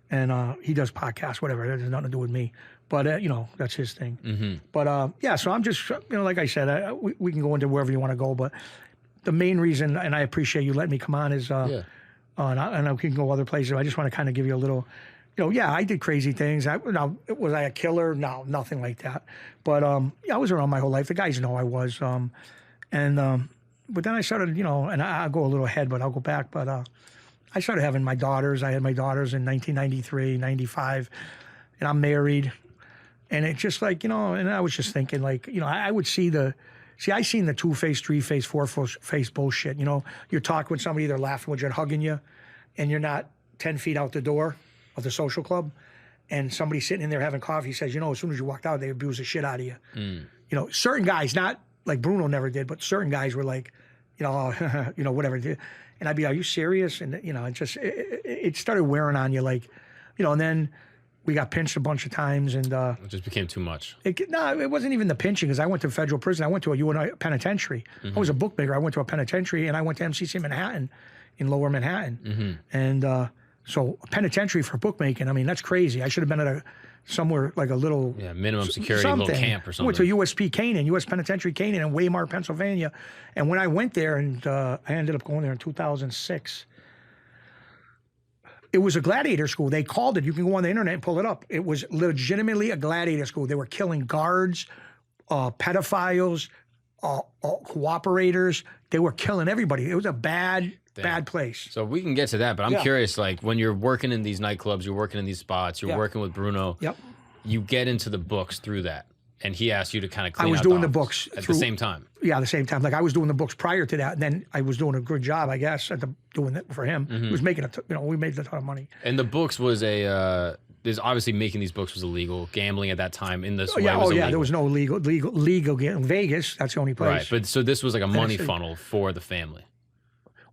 And he does podcasts, whatever. It has nothing to do with me. But, that's his thing. Mm-hmm. But, so I'm just, like I said, we can go into wherever you want to go. But the main reason, and I appreciate you letting me come on, is, and we can go other places. I just want to kind of give you a little, I did crazy things. Was I a killer? No, nothing like that. But I was around my whole life. The guys know I was. But then I started, and I'll go a little ahead, but I'll go back. But I started having my daughters. I had my daughters in 1993, 95, and I'm married. And it's just like, and I was just thinking, like, I would I seen the 2-face, 3-face, 4-face bullshit. You're talking with somebody, they're laughing with you and hugging you, and you're not 10 feet out the door of the social club, and somebody sitting in there having coffee says, as soon as you walked out, they abuse the shit out of you. Certain guys, not like Bruno never did, but certain guys were like, whatever. And I'd be, are you serious? And, it started wearing on you, like, and then we got pinched a bunch of times. And it just became too much. It wasn't even the pinching, because I went to federal prison. I went to a UNI penitentiary. I was a bookmaker. I went to a penitentiary, and I went to MCC Manhattan in Lower Manhattan. And so a penitentiary for bookmaking, I mean, that's crazy. I should have been at somewhere like a little... Yeah, minimum security, little camp or something. I went to USP Canaan, U.S. Penitentiary Canaan in Waymar, Pennsylvania. And when I went there, and I ended up going there in 2006, it was a gladiator school. They called it. You can go on the internet and pull it up. It was legitimately a gladiator school. They were killing guards, pedophiles, cooperators. They were killing everybody. It was a bad place. So we can get to that, but I'm curious, like, when you're working in these nightclubs, you're working in these spots, you're working with Bruno, you get into the books through that, and he asked you to kind of clean out I was doing the books at the same time. Yeah, at the same time. Like, I was doing the books prior to that, and then I was doing a good job, I guess, at doing it for him. He was making we made a ton of money. And the books was there's obviously making these books was illegal. Gambling at that time in this way was illegal. There was no legal gambling. Vegas, that's the only place. Right, but so this was like a money funnel for the family.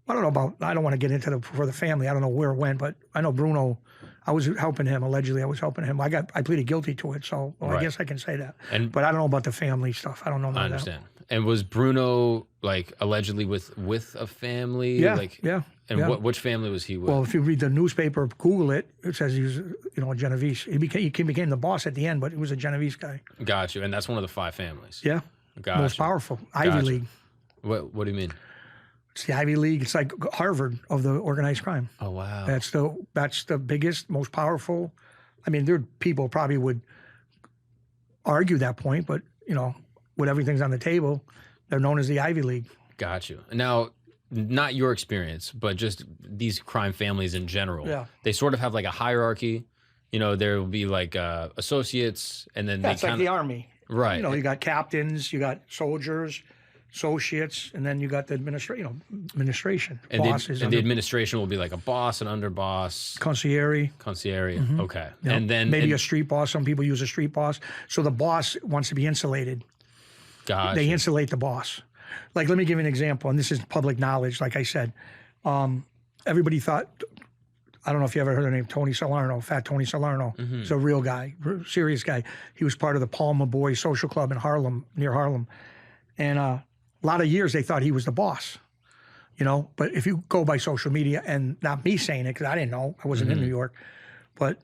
I don't know I don't want to get into for the family. I don't know where it went, but I know Bruno I was helping him. Allegedly, I was helping him. I pleaded guilty to it, so I guess I can say that. But I don't know about the family stuff. I don't know about that. I understand. And was Bruno like allegedly with a family? Yeah, like, yeah. And which family was he with? Well, if you read the newspaper, Google it, it says he was, a Genovese. He became the boss at the end, but he was a Genovese guy. Got you. And that's one of the 5 families. Yeah. Most powerful. Ivy League. What do you mean? It's the Ivy League. It's like Harvard of the organized crime. Oh, wow. That's the biggest, most powerful. I mean, there people probably would argue that point, but, when everything's on the table, they're known as the Ivy League. Got you. Now, not your experience, but just these crime families in general. Yeah. They sort of have like a hierarchy. There will be like associates, and then That's like the Army. Right. You got captains, you got soldiers, associates, and then you got the administration, and bosses. The administration will be like a boss, an underboss. Concierge. Okay. Yep. And then maybe a street boss. Some people use a street boss. So the boss wants to be insulated. Gotcha. They insulate the boss. Like, let me give you an example, and this is public knowledge, like I said. Everybody thought, I don't know if you ever heard the name Tony Salerno, Fat Tony Salerno. He's a real guy, serious guy. He was part of the Palma Boys Social Club in Harlem, near Harlem. And a lot of years they thought he was the boss, But if you go by social media, and not me saying it, because I didn't know, I wasn't in New York, but,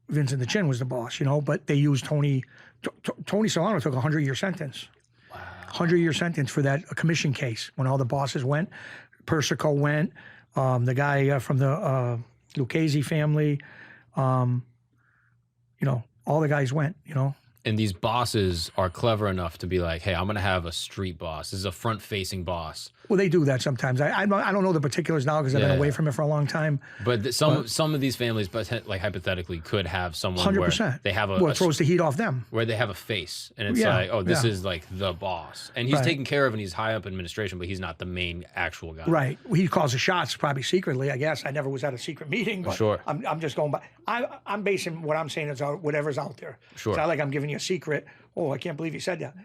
Vincent the Chin was the boss, But they used Tony. Tony Salerno took a 100-year sentence. Wow. 100-year sentence for that commission case when all the bosses went. Persico went. The guy from the Lucchese family. All the guys went, And these bosses are clever enough to be like, hey, I'm going to have a street boss. This is a front-facing boss. Well, they do that sometimes. I don't know the particulars now because I've been away from it for a long time. But some of these families, like hypothetically, could have someone 100%. where they have it throws the heat off them. Where they have a face, and it's like, oh, this is like the boss, and he's taken care of, and he's high up in administration, but he's not the main actual guy. Right. He calls the shots probably secretly. I guess I never was at a secret meeting, but sure. I'm just going by. I'm basing what I'm saying is whatever's out there. Sure. It's not like I'm giving you a secret. Oh, I can't believe you said that.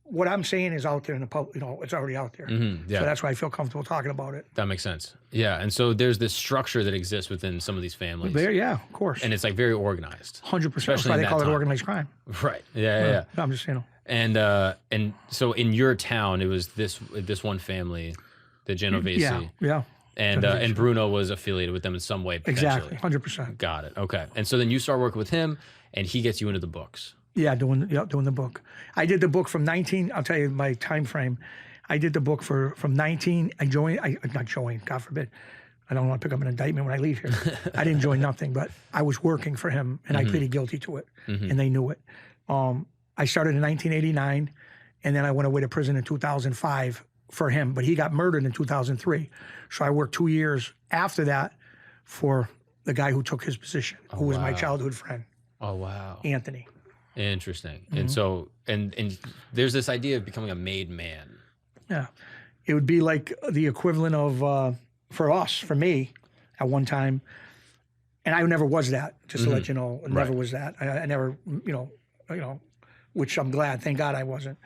What I'm saying is out there in the public, it's already out there. Yeah. So that's why I feel comfortable talking about it. That makes sense. Yeah. And so there's this structure that exists within some of these families. Yeah, of course. And it's like very organized. 100%. That's why they call it organized crime. Right. Yeah. I'm just, And so in your town, it was this one family, the Genovese. Yeah. And Bruno was affiliated with them in some way, potentially. Exactly, 100%. Got it. Okay. And so then you start working with him, and he gets you into the books. Yeah, doing the book. I did the book from 19. I'll tell you my time frame. I did the book from 19. Not joined. God forbid. I don't want to pick up an indictment when I leave here. I didn't join nothing, but I was working for him, and I pleaded guilty to it, and they knew it. I started in 1989, and then I went away to prison in 2005 for him. But he got murdered in 2003, so I worked 2 years after that for the guy who took his position, who was my childhood friend. Oh wow, Anthony. Interesting. And so, and there's this idea of becoming a made man. Yeah. It would be like the equivalent of, for me, at one time, and I never was that, just to let you know, never was that. I never, which I'm glad, thank God I wasn't.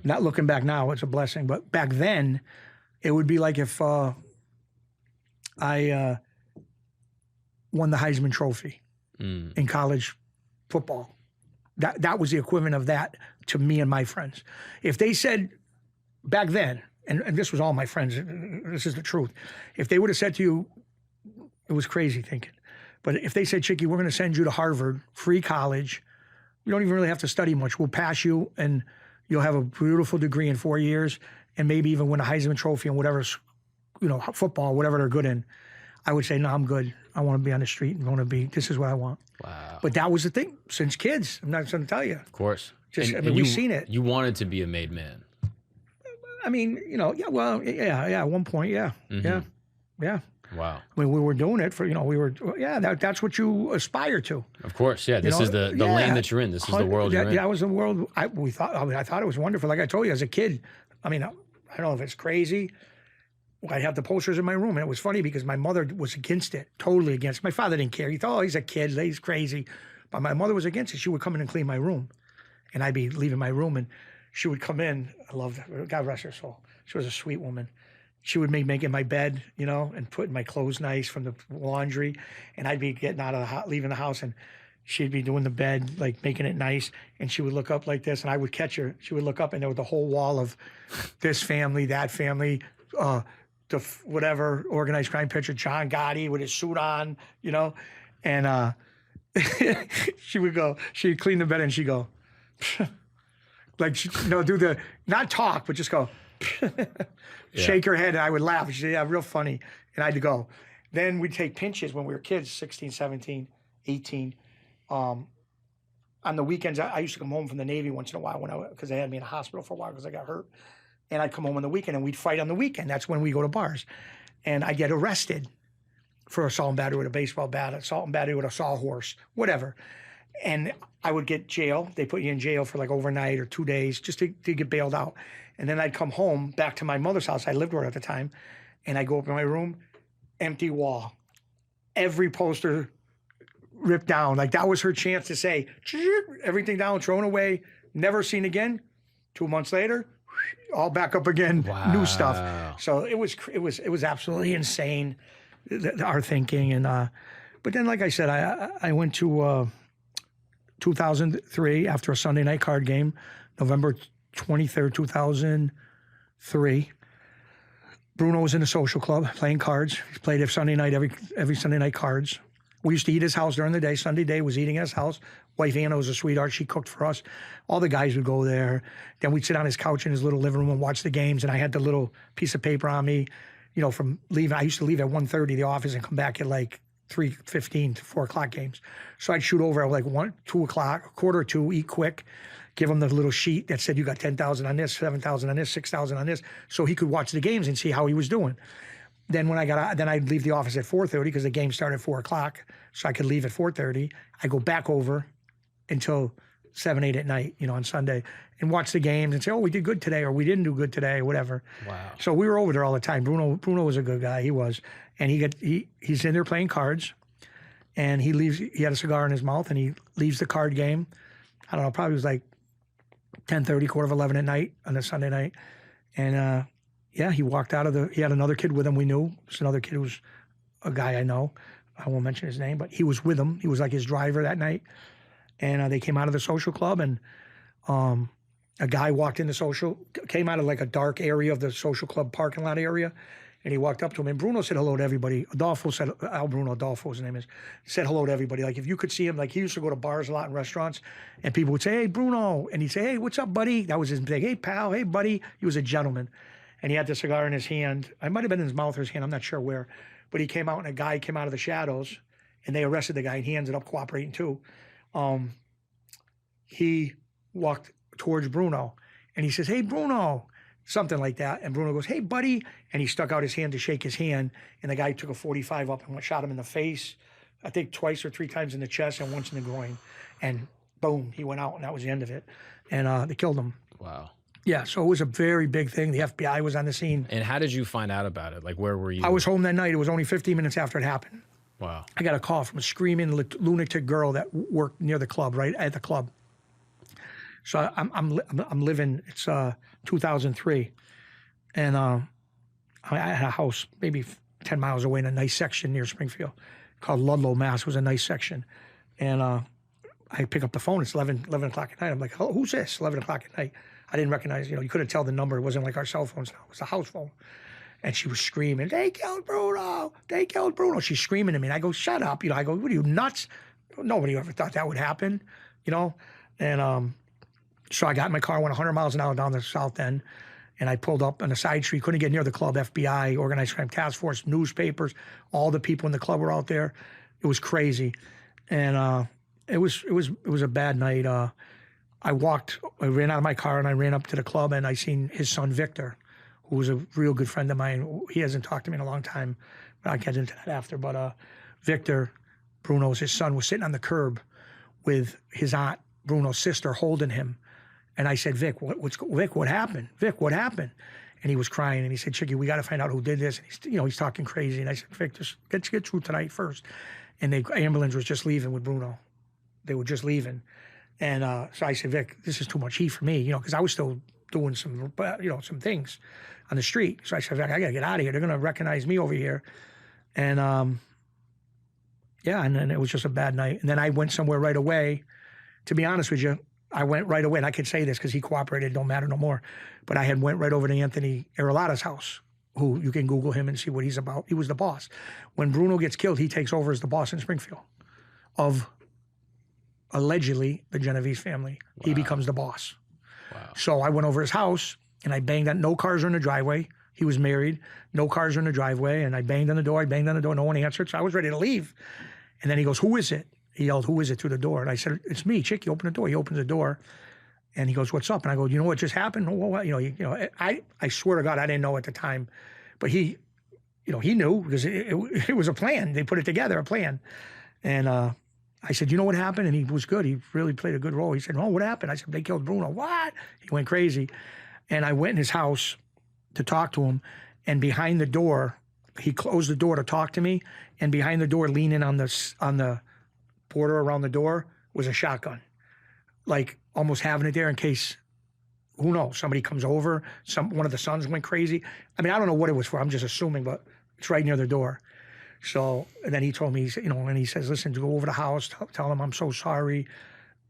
Not looking back now, it's a blessing. But back then, it would be like if I won the Heisman Trophy in college football. That was the equivalent of that to me and my friends. If they said back then, and this was all my friends, this is the truth. If they would have said to you, it was crazy thinking, but if they said, Chicky, we're going to send you to Harvard, free college, you don't even really have to study much. We'll pass you and you'll have a beautiful degree in 4 years and maybe even win a Heisman Trophy and whatever, football, whatever they're good in. I would say, no, I'm good. I want to be on the street and this is what I want. Wow. But that was the thing since kids. I'm not going to tell you. Of course. We've seen it. You wanted to be a made man. I mean, at one point, yeah. Wow. I mean, we were doing it for, that's what you aspire to. Of course, yeah. This is the lane that you're in. This is the world you're in. That was the world I thought it was wonderful. Like I told you, as a kid, I mean, I don't know if it's crazy. I have the posters in my room, and it was funny because my mother was against it, totally against it. My father didn't care. He thought, oh, he's a kid, he's crazy. But my mother was against it. She would come in and clean my room, and I'd be leaving my room, and she would come in. I loved her. God rest her soul. She was a sweet woman. she would make making my bed, you know, and putting my clothes nice from the laundry, and I'd be getting out of the house, leaving the house, and she'd be doing the bed, like making it nice, and she would look up like this, and I would catch her. She would look up, and there was the whole wall of this family, that family, whatever organized crime picture, John Gotti with his suit on, you know, and she'd clean the bed, and she'd go, like, do the, not talk, but just go, shake her head, and I would laugh. She'd say, yeah, real funny. And I'd go. Then we'd take pinches when we were kids, 16, 17, 18. On the weekends, I used to come home from the Navy once in a while because they had me in a hospital for a while because I got hurt. And I'd come home on the weekend, and we'd fight on the weekend. That's when we go to bars. And I'd get arrested for assault and battery with a baseball bat, assault and battery with a sawhorse, whatever. And I would get jail. They put you in jail for like overnight or 2 days just to get bailed out. And then I'd come home back to my mother's house. I lived with her at the time. And I go up in my room, empty wall. Every poster ripped down. Like that was her chance to say, everything down, thrown away, never seen again. 2 months later, all back up again, new stuff. So it was absolutely insane, our thinking. And but then, like I said, I went to 2003 after a Sunday night card game, November 23rd, 2003. Bruno was in the social club playing cards. He played every Sunday night, every Sunday night cards. We used to eat his house during the day. Sunday day was eating at his house. Wife Anna was a sweetheart. She cooked for us. All the guys would go there. Then we'd sit on his couch in his little living room and watch the games. And I had the little piece of paper on me, you know, from leaving. I used to leave at 1:30 the office and come back at like 3:15 to 4 o'clock games. So I'd shoot over at like 1, 2 o'clock, 1:45, eat quick, give him the little sheet that said you got 10,000 on this, 7,000 on this, 6,000 on this, so he could watch the games and see how he was doing. Then when I got out, then I'd leave the office at 4:30 because the game started at 4 o'clock, so I could leave at 4:30. I go back over until 7, 8 at night, you know, on Sunday, and watch the games and say, oh, we did good today, or we didn't do good today, or whatever. Wow. So we were over there all the time. Bruno was a good guy. He was, and he's in there playing cards, and he leaves. He had a cigar in his mouth, and he leaves the card game. I don't know, probably was like 10:30, 10:45 at night on a Sunday night, and yeah, he walked out of the. He had another kid with him. We knew it's another kid who was a guy I know. I won't mention his name, but he was with him. He was like his driver that night. And they came out of the social club, and a guy walked in the came out of like a dark area of the social club parking lot area, and he walked up to him, and Bruno said hello to everybody. Adolfo said, Adolfo, his name is, said hello to everybody. Like if you could see him, like he used to go to bars a lot and restaurants, and people would say, hey, Bruno, and he'd say, hey, what's up, buddy? That was his thing. Hey, pal, hey, buddy. He was a gentleman, and he had the cigar in his hand. I might have been in his mouth or his hand, I'm not sure where, but he came out, and a guy came out of the shadows, and they arrested the guy, and he ended up cooperating too. He walked towards Bruno, and he says, hey, Bruno, something like that. And Bruno goes, hey, buddy. And he stuck out his hand to shake his hand, and the guy took a .45 up and shot him in the face, I think twice or 3 times in the chest and once in the groin. And boom, he went out, and that was the end of it. And they killed him. Wow. Yeah, so it was a very big thing. The FBI was on the scene. And how did you find out about it? Like, where were you? I was home that night. It was only 15 minutes after it happened. Wow. I got a call from a screaming lunatic girl that worked near the club, right at the club. So I'm living. It's 2003, and I had a house maybe 10 miles away in a nice section near Springfield, called Ludlow, Mass. It was a nice section, and I pick up the phone. It's 11 o'clock at night. I'm like, oh, who's this? 11 o'clock at night. I didn't recognize. You know, you couldn't tell the number. It wasn't like our cell phones now. It was a house phone. And she was screaming, they killed Bruno, they killed Bruno. She's screaming at me, and I go, shut up. You know, I go, what are you, nuts? Nobody ever thought that would happen, you know? And so I got in my car, went 100 miles an hour down the south end, and I pulled up on a side street, couldn't get near the club. FBI, Organized Crime Task Force, newspapers, all the people in the club were out there. It was crazy. And it was a bad night. I ran out of my car, and I ran up to the club, and I seen his son, Victor, who was a real good friend of mine. He hasn't talked to me in a long time, but I'll get into that after. But Victor, Bruno's, his son, was sitting on the curb with his aunt, Bruno's sister, holding him. And I said, Vic, what happened? Vic, what happened? And he was crying, and he said, Chicky, we got to find out who did this. And he's talking crazy. And I said, Vic, just get through tonight first. And the ambulance was just leaving with Bruno. They were just leaving. And so I said, Vic, this is too much heat for me, because I was still doing some, some things on the street. So I said, I got to get out of here. They're going to recognize me over here. And, and then it was just a bad night. And then I went somewhere right away. To be honest with you, I went right away. And I could say this because he cooperated. Don't matter no more. But I had went right over to Anthony Aralata's house, who you can Google him and see what he's about. He was the boss. When Bruno gets killed, he takes over as the boss in Springfield of allegedly the Genovese family. Wow. He becomes the boss. Wow. So I went over his house and I banged on, no cars are in the driveway. He was married, no cars are in the driveway. And I banged on the door, no one answered. So I was ready to leave. And then he goes, who is it? He yelled, who is it, through the door? And I said, it's me, Chicky, open the door. He opens the door and he goes, what's up? And I go, you know what just happened? Well, I swear to God, I didn't know at the time, but he knew because it was a plan. They put it together, a plan. And I said, you know what happened? And he was good. He really played a good role. He said, oh, what happened? I said, they killed Bruno. What? He went crazy. And I went in his house to talk to him. And behind the door, he closed the door to talk to me. And behind the door, leaning on the border around the door, was a shotgun. Like almost having it there in case, who knows, somebody comes over, one of the sons went crazy. I mean, I don't know what it was for. I'm just assuming, but it's right near the door. So, and then he told me, and he says, listen, go over to the house, tell him I'm so sorry.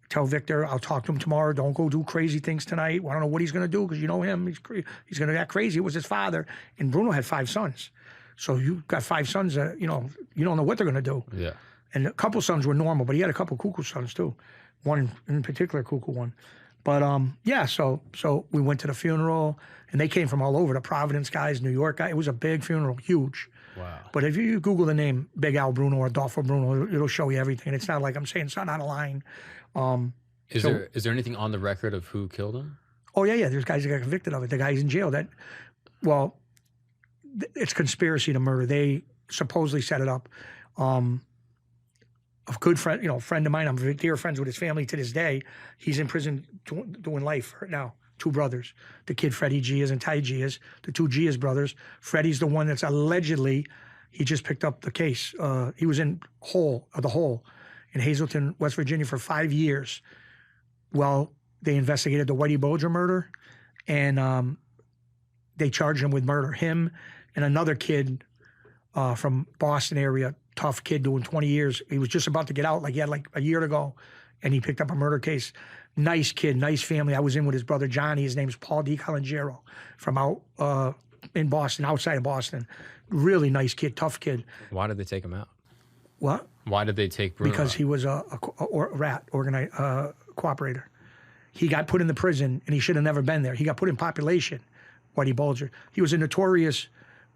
Tell Victor, I'll talk to him tomorrow. Don't go do crazy things tonight. I don't know what he's going to do because you know him. He's going to act crazy. It was his father. And Bruno had 5 sons. So you've got 5 sons that, you don't know what they're going to do. Yeah. And a couple sons were normal, but he had a couple cuckoo sons too. One in particular, cuckoo one. But so we went to the funeral, and they came from all over, the Providence guys, New York guys. It was a big funeral, huge. Wow. But if you Google the name Big Al Bruno or Adolfo Bruno, it'll show you everything. It's not like I'm saying it's not out of line. Is there anything on the record of who killed him? Oh, yeah. There's guys that got convicted of it. The guy's in jail. It's conspiracy to murder. They supposedly set it up. A good friend, friend of mine, I'm dear friends with his family to this day. He's in prison doing life right now. 2 brothers. The kid Freddie Gias and Ty Gias, the 2 Gias brothers. Freddie's the one that's allegedly, he just picked up the case. He was in the hole in Hazleton, West Virginia for 5 years. Well, they investigated the Whitey Bulger murder, and they charged him with murder. Him and another kid from Boston area, tough kid doing 20 years. He was just about to get out, he had a year to go, and he picked up a murder case. Nice kid, nice family. I was in with his brother Johnny. His name's Paul DiCalangero from out in Boston, outside of Boston. Really nice kid, tough kid. Why did they take him out? What? Why did they take Bruno Because out? he was a rat, cooperator. He got put in the prison, and he should have never been there. He got put in population, Whitey Bulger. He was a notorious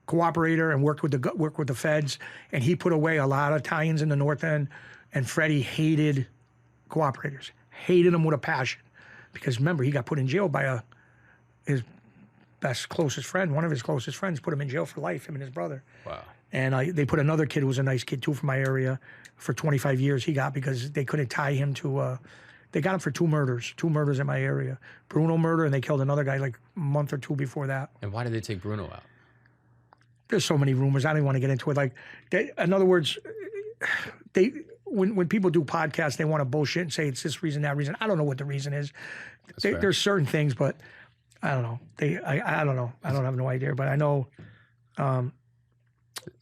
cooperator and worked with the feds, and he put away a lot of tie-ins in the North End, and Freddie hated cooperators, hated them with a passion, because remember, he got put in jail by his closest friend, one of his closest friends, put him in jail for life, him and his brother. Wow. And they put another kid who was a nice kid too from my area for 25 years he got, because they couldn't tie him to, they got him for 2 murders in my area. Bruno murder, and they killed another guy like a month or 2 before that. And why did they take Bruno out? There's so many rumors. I don't even want to get into it. In other words, when people do podcasts, they want to bullshit and say it's this reason, that reason. I don't know what the reason is. There's certain things, but I don't know. I don't know. I don't have no idea. But I know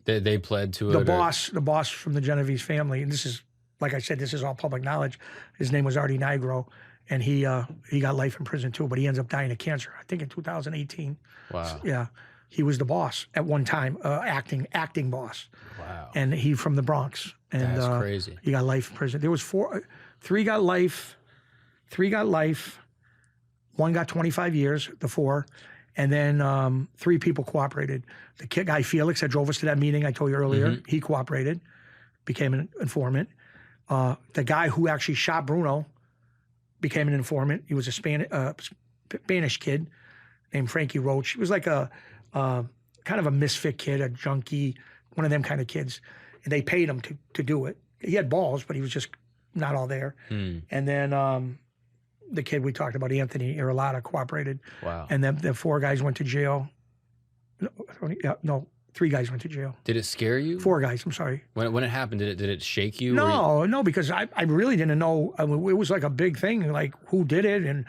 they pled to the it. The boss from the Genovese family, and this is, like I said, this is all public knowledge. His name was Artie Nigro, and he got life in prison too. But he ends up dying of cancer, I think in 2018. Wow. So, yeah. He was the boss at one time, acting boss. Wow. And he from the Bronx. And that's crazy. He got life in prison. There was 3 got life. 3 got life. 1 got 25 years, the 4. And then 3 people cooperated. The guy Felix that drove us to that meeting I told you earlier, he cooperated, became an informant. The guy who actually shot Bruno became an informant. He was a Spanish kid named Frankie Roach. He was like a kind of a misfit kid, a junkie, one of them kind of kids. And they paid him to do it. He had balls, but he was just not all there. And then the kid we talked about, Anthony Aralata, cooperated. Wow. And then the 4 guys went to jail. No, 3 guys went to jail. Did it scare you? 4 guys, I'm sorry. When it happened, did it shake you? No, because I really didn't know. I mean, it was like a big thing, like who did it, and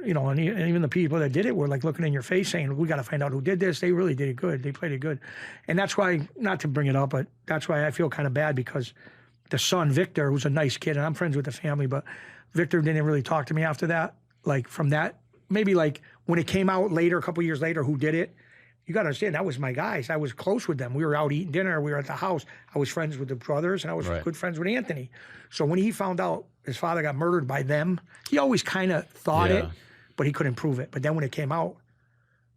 and even the people that did it were like looking in your face saying, we got to find out who did this. They really did it good. They played it good. And that's why, not to bring it up, but that's why I feel kind of bad, because the son, Victor, who's a nice kid, and I'm friends with the family, but Victor didn't really talk to me after that. Like from that, maybe like when it came out later, a couple years later, who did it, you got to understand, that was my guys. I was close with them. We were out eating dinner. We were at the house. I was friends with the brothers, and I was good friends with Anthony. So when he found out his father got murdered by them, he always kind of thought it, but he couldn't prove it. But then when it came out,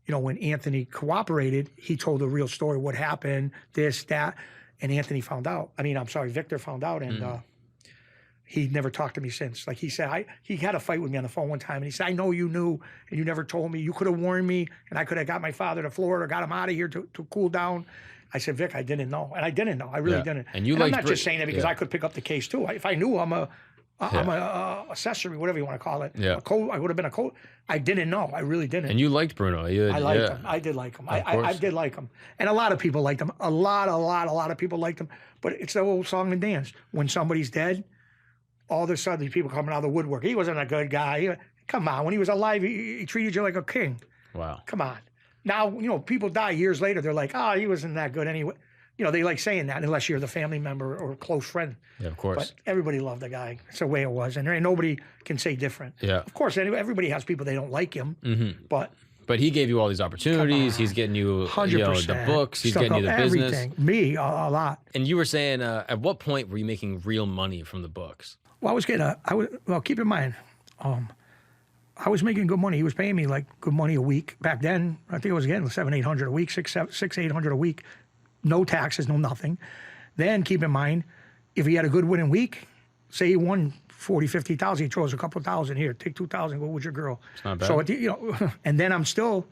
when Anthony cooperated, he told the real story, what happened, this, that, and Anthony found out. Victor found out, and he never talked to me since. Like he said, he had a fight with me on the phone one time, and he said, I know you knew, and you never told me. You could have warned me, and I could have got my father to Florida, got him out of here to cool down. I said, Vic, I didn't know. And I didn't know. I really didn't. And I'm not just saying that because I could pick up the case too. If I knew, I'm a accessory, whatever you want to call it. Yeah. I would have been a co. I didn't know. I really didn't. And you liked Bruno. I liked him. I did like him. I did like him. And a lot of people liked him. A lot of people liked him. But it's the old song and dance. When somebody's dead, all of a sudden, these people coming out of the woodwork. He wasn't a good guy. Come on. When he was alive, he treated you like a king. Wow. Come on. Now, people die years later. They're like, oh, he wasn't that good anyway. They like saying that unless you're the family member or a close friend. Yeah, of course. But everybody loved the guy. It's the way it was. And there ain't nobody can say different. Yeah. Of course, everybody has people they don't like him. Mm-hmm. But he gave you all these opportunities. He's getting you, 100%. The books. He's getting you the business. Everything. Me, a lot. And you were saying, at what point were you making real money from the books? Well, keep in mind, I was making good money. He was paying me like good money a week. Back then, I think I was getting $700-800 a week, $600-800 a week. No taxes, no nothing. Then keep in mind, if he had a good winning week, say he won 40, 50,000, he throws a couple thousand here, take 2,000, go with your girl. It's not bad. So, and then I'm still,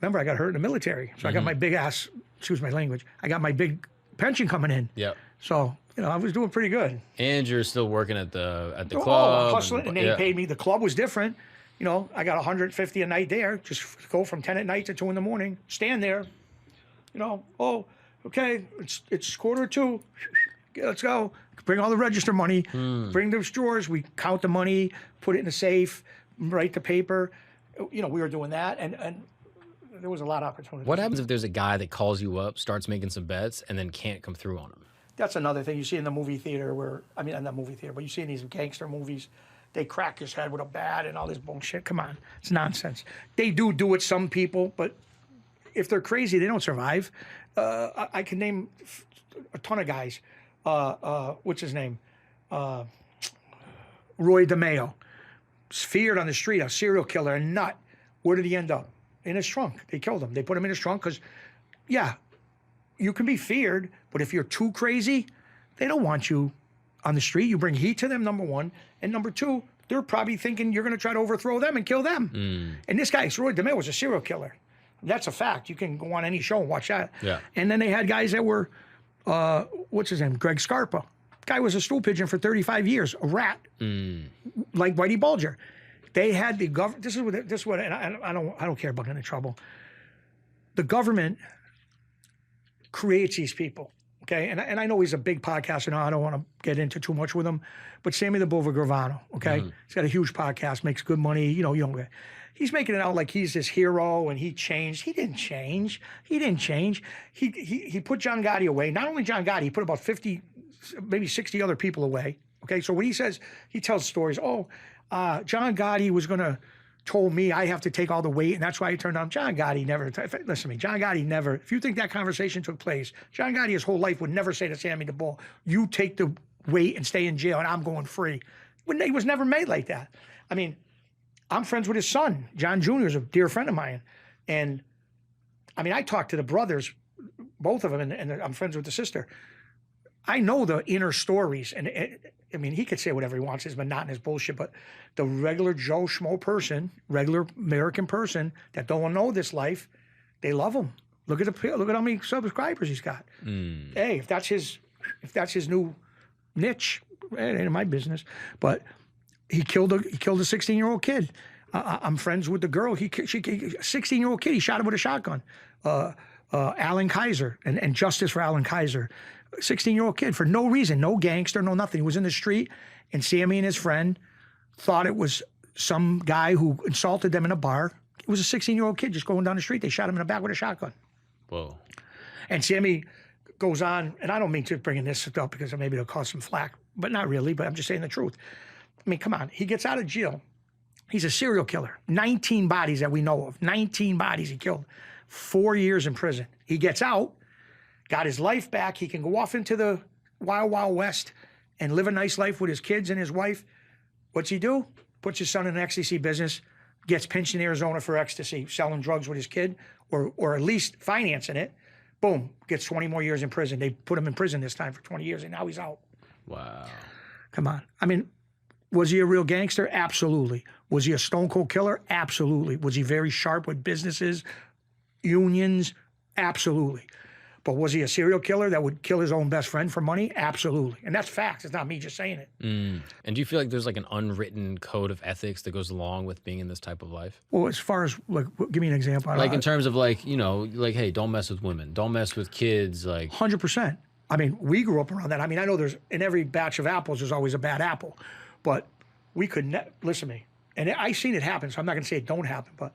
remember I got hurt in the military. So I got my big ass, excuse my language, I got my big pension coming in. Yep. So, I was doing pretty good. And you're still working at the club. Hustling, and they paid me. The club was different. I got 150 a night there. Just go from 10 at night to 2 in the morning. Stand there. Okay, it's 1:45. Let's go. Bring all the register money. Bring the drawers. We count the money, put it in the safe, write the paper. We were doing that, and there was a lot of opportunity. What happens if there's a guy that calls you up, starts making some bets, and then can't come through on them? That's another thing you see in the movie theater not movie theater, but you see in these gangster movies, they crack his head with a bat and all this bullshit. Come on, it's nonsense. They do it, some people, but if they're crazy, they don't survive. I can name a ton of guys. What's his name? Roy DeMeo. Feared on the street, a serial killer, a nut. Where did he end up? In his trunk. They killed him. They put him in his trunk because, you can be feared, but if you're too crazy, they don't want you on the street. You bring heat to them, number one. And number two, they're probably thinking you're going to try to overthrow them and kill them. And this guy, Roy DeMeo, was a serial killer. That's a fact. You can go on any show and watch that. Yeah. And then they had guys that were, what's his name? Greg Scarpa. Guy was a stool pigeon for 35 years, a rat, like Whitey Bulger. They had the government. This is what, and I don't care about getting in trouble. The government creates these people. Okay, and I know he's a big podcaster now. I don't want to get into too much with him, but Sammy the Bova Gravano. Okay, he's got a huge podcast, makes good money. He's making it out like he's this hero and he changed. He didn't change. He put John Gotti away. Not only John Gotti, he put about 50, maybe 60 other people away. Okay, so when he says, he tells stories, John Gotti was going to told me I have to take all the weight, and that's why he turned on. John Gotti never, listen to me, John Gotti never, if you think that conversation took place, John Gotti his whole life would never say to Sammy the Bull, you take the weight and stay in jail and I'm going free. He was never made like that. I'm friends with his son. John Jr. is a dear friend of mine. And I talked to the brothers, both of them, and I'm friends with the sister. I know the inner stories, and he could say whatever he wants, his monotonous bullshit, but the regular Joe Schmo person, regular American person that don't know this life, they love him. Look at how many subscribers he's got. Hey, if that's his new niche, it ain't my business. But he killed a 16-year-old kid. I'm friends with the girl. 16-year-old kid. He shot him with a shotgun. Alan Kaiser and justice for Alan Kaiser. 16-year-old kid for no reason, no gangster, no nothing. He was in the street, and Sammy and his friend thought it was some guy who insulted them in a bar. It was a 16-year-old kid just going down the street. They shot him in the back with a shotgun. Whoa. And Sammy goes on, and I don't mean to bring this up because maybe it'll cause some flack, but not really, but I'm just saying the truth. I mean, come on. He gets out of jail. He's a serial killer. 19 bodies that we know of. 19 bodies he killed. 4 years in prison. He gets out, got his life back. He can go off into the wild, wild west and live a nice life with his kids and his wife. What's he do? Puts his son in an ecstasy business, gets pinched in Arizona for ecstasy, selling drugs with his kid, or at least financing it. Boom, gets 20 more years in prison. They put him in prison this time for 20 years, and now he's out. Wow. Come on. I mean, was he a real gangster? Absolutely. Was he a stone cold killer? Absolutely. Was he very sharp with businesses, unions? Absolutely. But was he a serial killer that would kill his own best friend for money? Absolutely. And that's facts. It's not me just saying it. And do you feel like there's like an unwritten code of ethics that goes along with being in this type of life? Well, as far as, like, give me an example. Like in terms of like, you know, like, hey, don't mess with women. Don't mess with kids. Like 100%. I mean, we grew up around that. I mean, I know there's, in every batch of apples, there's always a bad apple. But we could, listen to me. And I seen it happen, so I'm not going to say it don't happen. But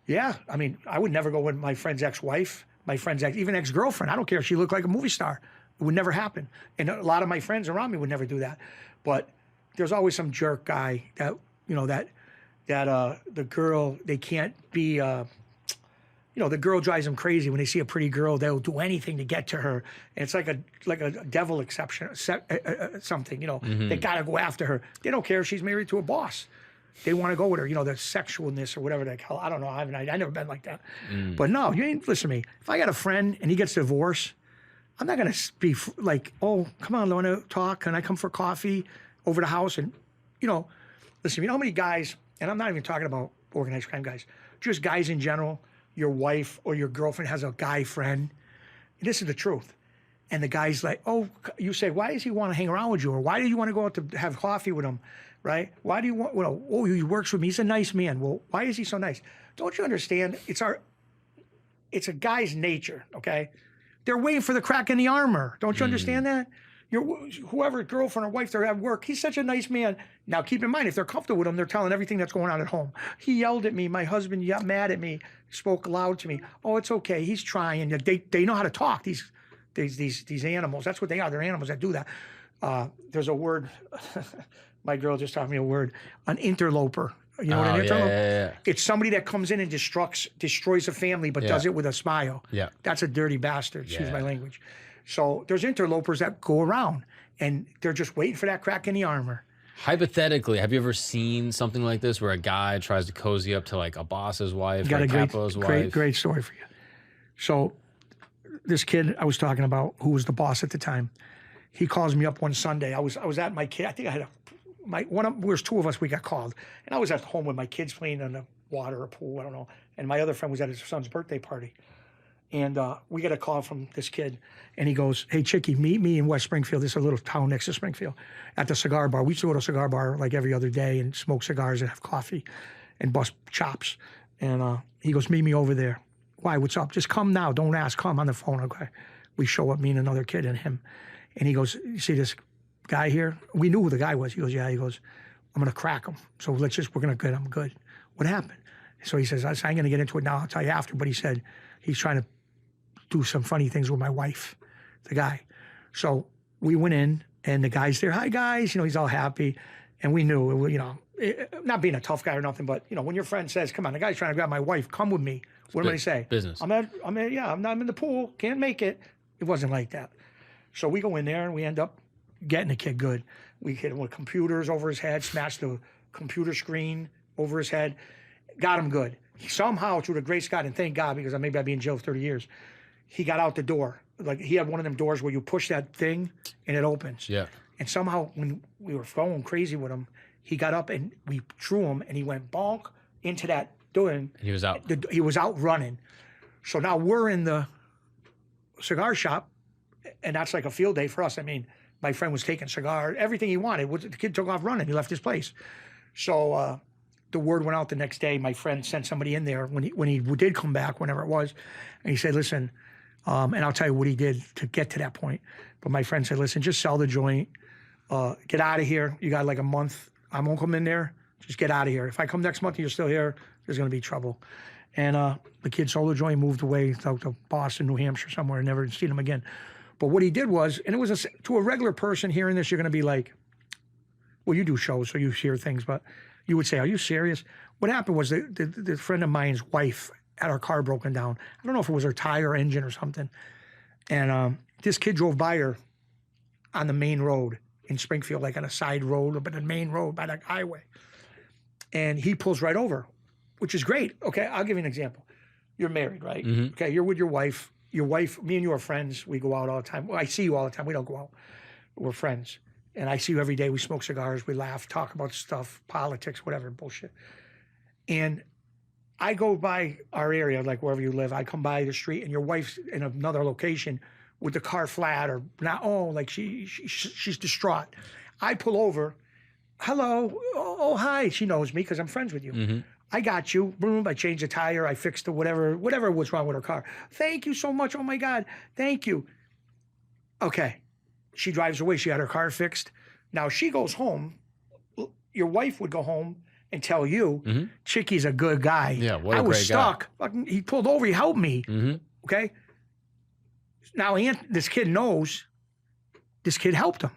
yeah, I mean, I would never go with my friend's ex-wife. My friend's even ex-girlfriend. I don't care if she looked like a movie star. It would never happen. And a lot of my friends around me would never do that. But there's always some jerk guy that, you know, that the girl, they can't be, you know, the girl drives them crazy. When they see a pretty girl, they'll do anything to get to her. And it's like a devil exception, something, you know. They got to go after her. They don't care if she's married to a boss. They want to go with her, you know, the sexualness or whatever they call it. I don't know. I've never been like that. But no, you ain't, listen to me. If I got a friend and he gets divorced, I'm not going to be like, oh, come on, want to talk? Can I come for coffee over the house? And, you know, listen, you know how many guys, and I'm not even talking about organized crime guys, just guys in general, your wife or your girlfriend has a guy friend. This is the truth. And the guy's like, oh, you say, why does he want to hang around with you? Or why do you want to go out to have coffee with him? Right? Why do you want, well, oh, he works with me. He's a nice man. Well, why is he so nice? Don't you understand? It's a guy's nature, okay? They're waiting for the crack in the armor. Don't you understand that? Whoever, girlfriend or wife, they're at work, he's such a nice man. Now, keep in mind, if they're comfortable with him, they're telling everything that's going on at home. He yelled at me. My husband got mad at me, spoke loud to me. Oh, it's okay. He's trying. They know how to talk, these animals. That's what they are. They're animals that do that. There's a word. My girl just taught me a word, an interloper. You know what an interloper? Yeah. It's somebody that comes in and destroys a family, but does it with a smile. Yeah. That's a dirty bastard, excuse my language. So there's interlopers that go around, and they're just waiting for that crack in the armor. Hypothetically, have you ever seen something like this where a guy tries to cozy up to like a boss's wife or a capo's wife? Great story for you. So this kid I was talking about, who was the boss at the time, he calls me up one Sunday. I was at my kid. I think I had there's two of us. We got called, and I was at home with my kids playing in the water or pool. I don't know. And my other friend was at his son's birthday party, and we got a call from this kid, and he goes, "Hey, Chicky, meet me in West Springfield. This is a little town next to Springfield, at the cigar bar. We used to go to a cigar bar like every other day and smoke cigars and have coffee, and bust chops." And he goes, "Meet me over there." Why? What's up? Just come now. Don't ask. Come on the phone. Okay. We show up, me and another kid and him, and he goes, "You see this guy here?" We knew who the guy was. He goes, "Yeah." He goes, "I'm going to crack him. So we're going to get him good." What happened? So he says, "I ain't going to get into it now. I'll tell you after." But he said, he's trying to do some funny things with my wife, the guy. So we went in, and the guy's there. "Hi, guys." You know, he's all happy. And we knew, you know, not being a tough guy or nothing, but, you know, when your friend says, "Come on, the guy's trying to grab my wife. Come with me." What am I going to say? Business. I'm in the pool. Can't make it. It wasn't like that. So we go in there, and we end up getting the kid good. We hit him with computers over his head, smashed the computer screen over his head, got him good. Somehow, through the grace of God, and thank God, because maybe I'd be in jail for 30 years, he got out the door. Like, he had one of them doors where you push that thing and it opens. Yeah. And somehow, when we were going crazy with him, he got up and we threw him, and he went bonk into that door. And he was out. He was out running. So now we're in the cigar shop, and that's like a field day for us. I mean, my friend was taking cigar, everything he wanted. The kid took off running. He left his place. So the word went out the next day. My friend sent somebody in there when he did come back, whenever it was, and he said, "Listen," and I'll tell you what he did to get to that point. But my friend said, "Listen, just sell the joint. Get out of here. You got like a month. I won't come in there. Just get out of here. If I come next month and you're still here, there's going to be trouble. And the kid sold a joint, moved away to Boston, New Hampshire, somewhere, never seen him again. But what he did was, and it was to a regular person hearing this, you're going to be like, well, you do shows, so you hear things, but you would say, are you serious? What happened was the friend of mine's wife had her car broken down. I don't know if it was her tire or engine or something. And this kid drove by her on the main road in Springfield, like on a side road, but the main road by that highway. And he pulls right over, which is great. Okay, I'll give you an example. You're married, right? Mm-hmm. Okay, you're with your wife. Your wife, me and you are friends. We go out all the time. Well, I see you all the time. We don't go out. We're friends. And I see you every day. We smoke cigars. We laugh, talk about stuff, politics, whatever, bullshit. And I go by our area, like wherever you live. I come by the street, and your wife's in another location with the car flat or not. Oh, like she's distraught. I pull over. Hello. Oh, hi. She knows me because I'm friends with you. Mm-hmm. I got you. Boom. I changed the tire. I fixed the whatever was wrong with her car. Thank you so much. Oh my God. Thank you. Okay. She drives away. She had her car fixed. Now she goes home. Your wife would go home and tell you, mm-hmm. Chicky's a good guy. Yeah, what a I was great stuck. Fucking, he pulled over. He helped me. Mm-hmm. Okay. Now this kid knows this kid helped him.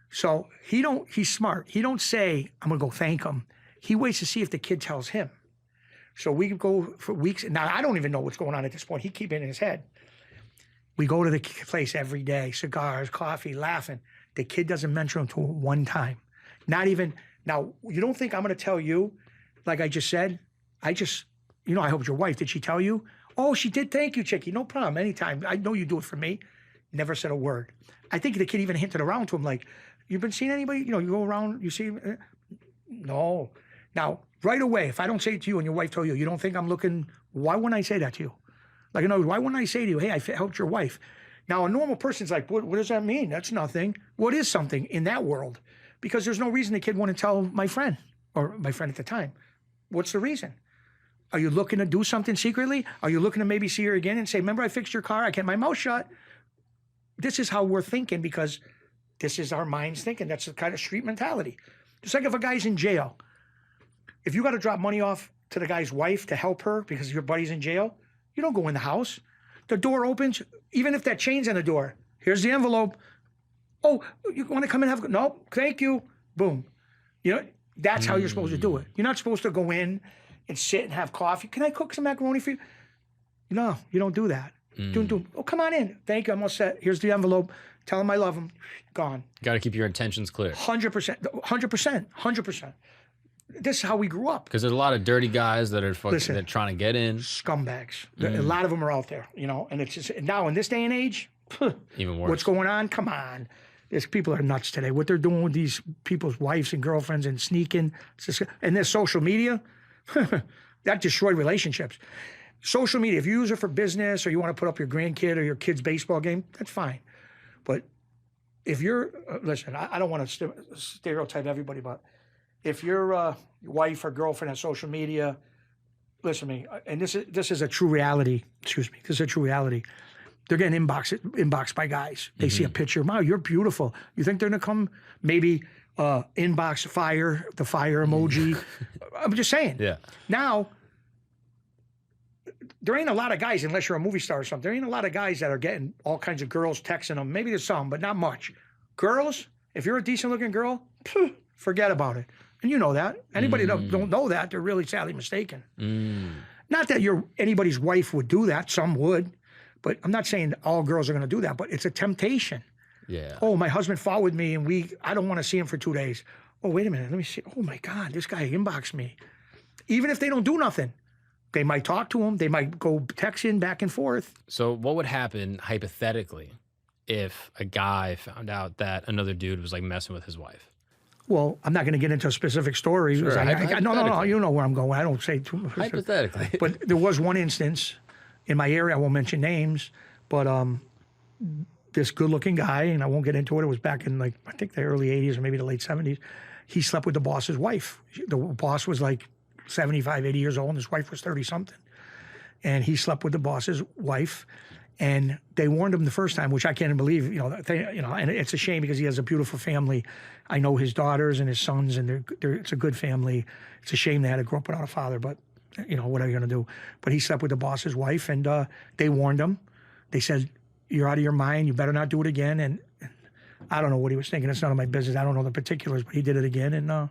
So he's smart. He don't say, I'm going to go thank him. He waits to see if the kid tells him. So we go for weeks. Now, I don't even know what's going on at this point. He keep it in his head. We go to the place every day, cigars, coffee, laughing. The kid doesn't mention him to one time. Not even, now, you don't think I'm going to tell you, like I just said, I helped your wife. Did she tell you? Oh, she did. Thank you, Chicky. No problem. Anytime. I know you do it for me. Never said a word. I think the kid even hinted around to him, like, you've been seeing anybody? You go around, you see? No. Now, right away, if I don't say it to you and your wife told you, you don't think I'm looking, why wouldn't I say that to you? Like, in other words, why wouldn't I say to you, hey, I helped your wife? Now, a normal person's like, what does that mean? That's nothing. What is something in that world? Because there's no reason the kid wouldn't tell my friend, or my friend at the time. What's the reason? Are you looking to do something secretly? Are you looking to maybe see her again and say, remember I fixed your car? I kept my mouth shut. This is how we're thinking because this is our minds thinking. That's the kind of street mentality. Just like if a guy's in jail. If you got to drop money off to the guy's wife to help her because your buddy's in jail, you don't go in the house. The door opens, even if that chain's on the door. Here's the envelope. Oh, you want to come and have... No, thank you. Boom. That's how you're supposed to do it. You're not supposed to go in and sit and have coffee. Can I cook some macaroni for you? No, you don't do that. Oh, come on in. Thank you. I'm all set. Here's the envelope. Tell him I love him. Gone. Got to keep your intentions clear. 100%. 100%. This is how we grew up. Because there's a lot of dirty guys that are that are trying to get in. Scumbags. A lot of them are out there, and it's just, now in this day and age, even worse. What's going on? Come on. These people are nuts today. What they're doing with these people's wives and girlfriends and sneaking, and there's social media, that destroyed relationships. Social media, if you use it for business or you want to put up your grandkid or your kid's baseball game, that's fine. But if you're, listen, I don't want to stereotype everybody, but if your wife or girlfriend has social media, listen to me, and this is a true reality, excuse me, this is a true reality. They're getting inboxed by guys. They see a picture, wow, you're beautiful. You think they're going to come maybe inbox the fire emoji? I'm just saying. Yeah. Now, there ain't a lot of guys, unless you're a movie star or something, there ain't a lot of guys that are getting all kinds of girls texting them. Maybe there's some, but not much. Girls, if you're a decent-looking girl, forget about it. And you know that. Anybody that don't know that, they're really sadly mistaken. Not that anybody's wife would do that. Some would. But I'm not saying all girls are going to do that, but it's a temptation. Yeah. Oh, my husband fought with me, and I don't want to see him for 2 days. Oh, wait a minute. Let me see. Oh, my God, this guy inboxed me. Even if they don't do nothing. They might talk to him. They might go texting back and forth. So what would happen, hypothetically, if a guy found out that another dude was, like, messing with his wife? Well, I'm not going to get into a specific story. Sure, No. You know where I'm going. I don't say too much. Hypothetically. But there was one instance in my area. I won't mention names, but this good-looking guy, and I won't get into it. It was back in, like, I think the early 80s or maybe the late 70s. He slept with the boss's wife. The boss was like 75, 80 years old, and his wife was 30-something. And he slept with the boss's wife. And they warned him the first time, which I can't believe, and it's a shame because he has a beautiful family. I know his daughters and his sons, and it's a good family. It's a shame they had to grow up without a father, but, what are you going to do? But he slept with the boss's wife, and they warned him. They said, you're out of your mind. You better not do it again. And I don't know what he was thinking. It's none of my business. I don't know the particulars, but he did it again, and,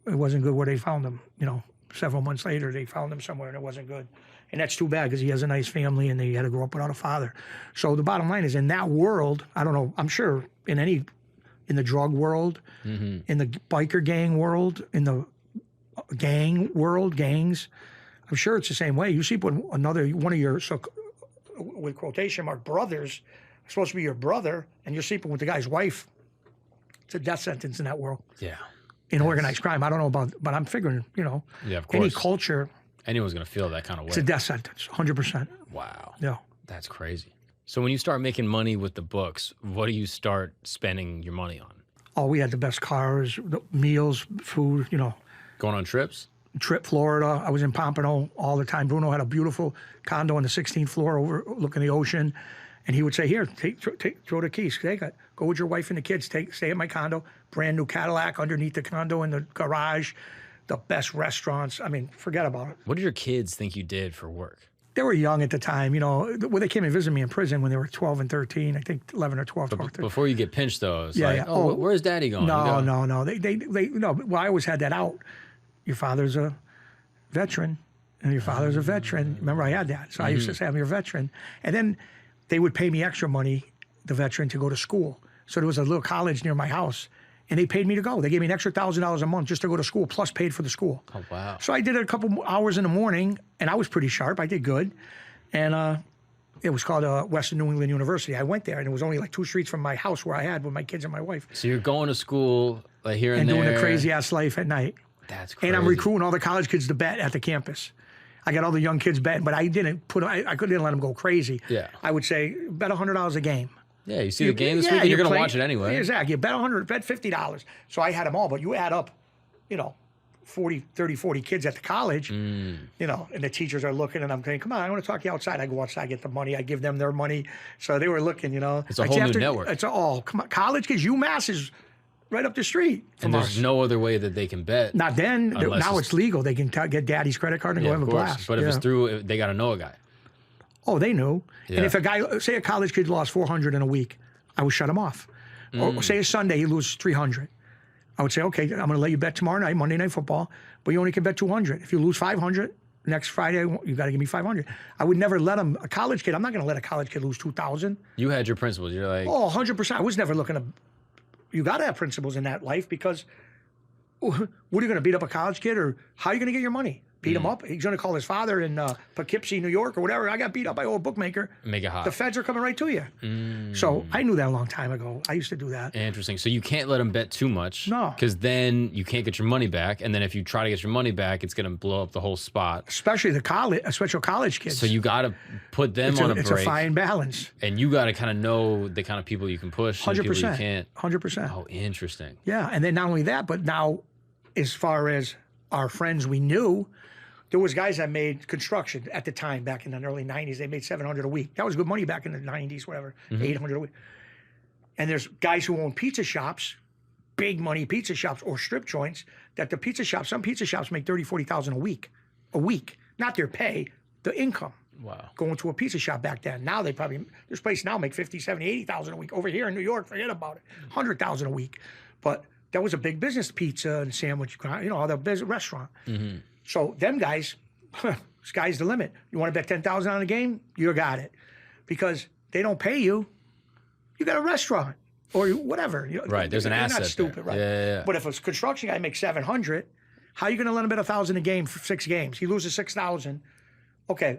it wasn't good where they found him. Several months later, they found him somewhere, and it wasn't good. And that's too bad because he has a nice family and he had to grow up without a father. So the bottom line is, in that world, I don't know, I'm sure in the drug world, in the biker gang world, in the gang world, gangs, I'm sure it's the same way. You sleep with one of your, with quotation mark, brothers, supposed to be your brother, and you're sleeping with the guy's wife. It's a death sentence in that world. Yeah. In organized crime. I don't know about, but I'm figuring, yeah, of course. any culture, anyone's going to feel that kind of way. it's a death sentence, 100%. Wow. Yeah. That's crazy. So when you start making money with the books, what do you start spending your money on? Oh, we had the best cars, the meals, food, Going on trips? Florida. I was in Pompano all the time. Bruno had a beautiful condo on the 16th floor overlooking the ocean. And he would say, here, throw the keys. Take it. Go with your wife and the kids. Stay at my condo. Brand new Cadillac underneath the condo in the garage. The best restaurants. I mean, forget about it. What did your kids think you did for work? They were young at the time. They came and visited me in prison when they were 12 and 13. I think 11 or 12, 12 13. Before you get pinched, though, it's Yeah. where's Daddy going? No. No. Well, I always had that out. Your father's a veteran, and your father's a veteran. Remember, I had that. So I used to say, I'm your veteran. And then they would pay me extra money, the veteran, to go to school. So there was a little college near my house, and they paid me to go. They gave me an extra $1,000 a month just to go to school, plus paid for the school. Oh, wow. So I did it a couple hours in the morning, and I was pretty sharp. I did good. And it was called Western New England University. I went there, and it was only like 2 streets from my house where I had with my kids and my wife. So you're going to school like here and there. And doing a crazy-ass life at night. That's crazy. And I'm recruiting all the college kids to bet at the campus. I got all the young kids betting, but I didn't I couldn't let them go crazy. Yeah. I would say bet $100 a game. Yeah, you see the game this week, and you're going to watch it anyway. Exactly. You bet $100, bet $50. So I had them all, but you add up, 40 kids at the college, and the teachers are looking, and I'm going, come on, I want to talk to you outside. I go outside, get the money. I give them their money. So they were looking, It's a whole new network. It's all, come on, college kids, UMass is right up the street from And there's us. no other way that they can bet. Not then. Now it's legal. They can get daddy's credit card and go have a blast. But if it's through, they got to know a guy. Oh, they knew. Yeah. And if a guy, say a college kid lost 400 in a week, I would shut him off. Or say a Sunday he loses 300. I would say, okay, I'm going to let you bet tomorrow night, Monday Night Football, but you only can bet 200. If you lose 500, next Friday, you got to give me 500. I would never let him, a college kid, I'm not going to let a college kid lose 2,000. You had your principles. You're like... Oh, 100%. I was never looking to, you got to have principles in that life because what are you going to beat up a college kid or how are you going to get your money? Beat him up? He's going to call his father in Poughkeepsie, New York or whatever. I got beat up by a bookmaker. Make it hot. The feds are coming right to you. So I knew that a long time ago. I used to do that. Interesting. So you can't let them bet too much. No. Because then you can't get your money back. And then if you try to get your money back, it's going to blow up the whole spot. Especially special college kids. So you got to put them on a break. It's a fine balance. And you got to kind of know the kind of people you can push and 100%. people you can't. 100%. Oh, interesting. Yeah. And then not only that, but now as far as our friends we knew, there was guys that made construction at the time back in the early 90s. They made $700 a week. That was good money back in the 90s, whatever, $800 a week. And there's guys who own pizza shops, big money pizza shops or strip joints, that the pizza shops, some pizza shops make $30,000, $40,000 a week. Not their pay, the income. Wow. Going to a pizza shop back then. Now they probably, this place now make $50,000, $70,000, $80,000 a week. Over here in New York, forget about it, $100,000 a week. But that was a big business, pizza and sandwich, the business restaurant. So them guys, sky's the limit. You want to bet $10,000 on a game? You got it. Because they don't pay you, you got a restaurant or whatever. Right, there's an asset. You're not stupid, there. right? Yeah. But if a construction guy makes $700, how are you going to let him bet $1,000 a game for 6 games? He loses $6,000. Okay,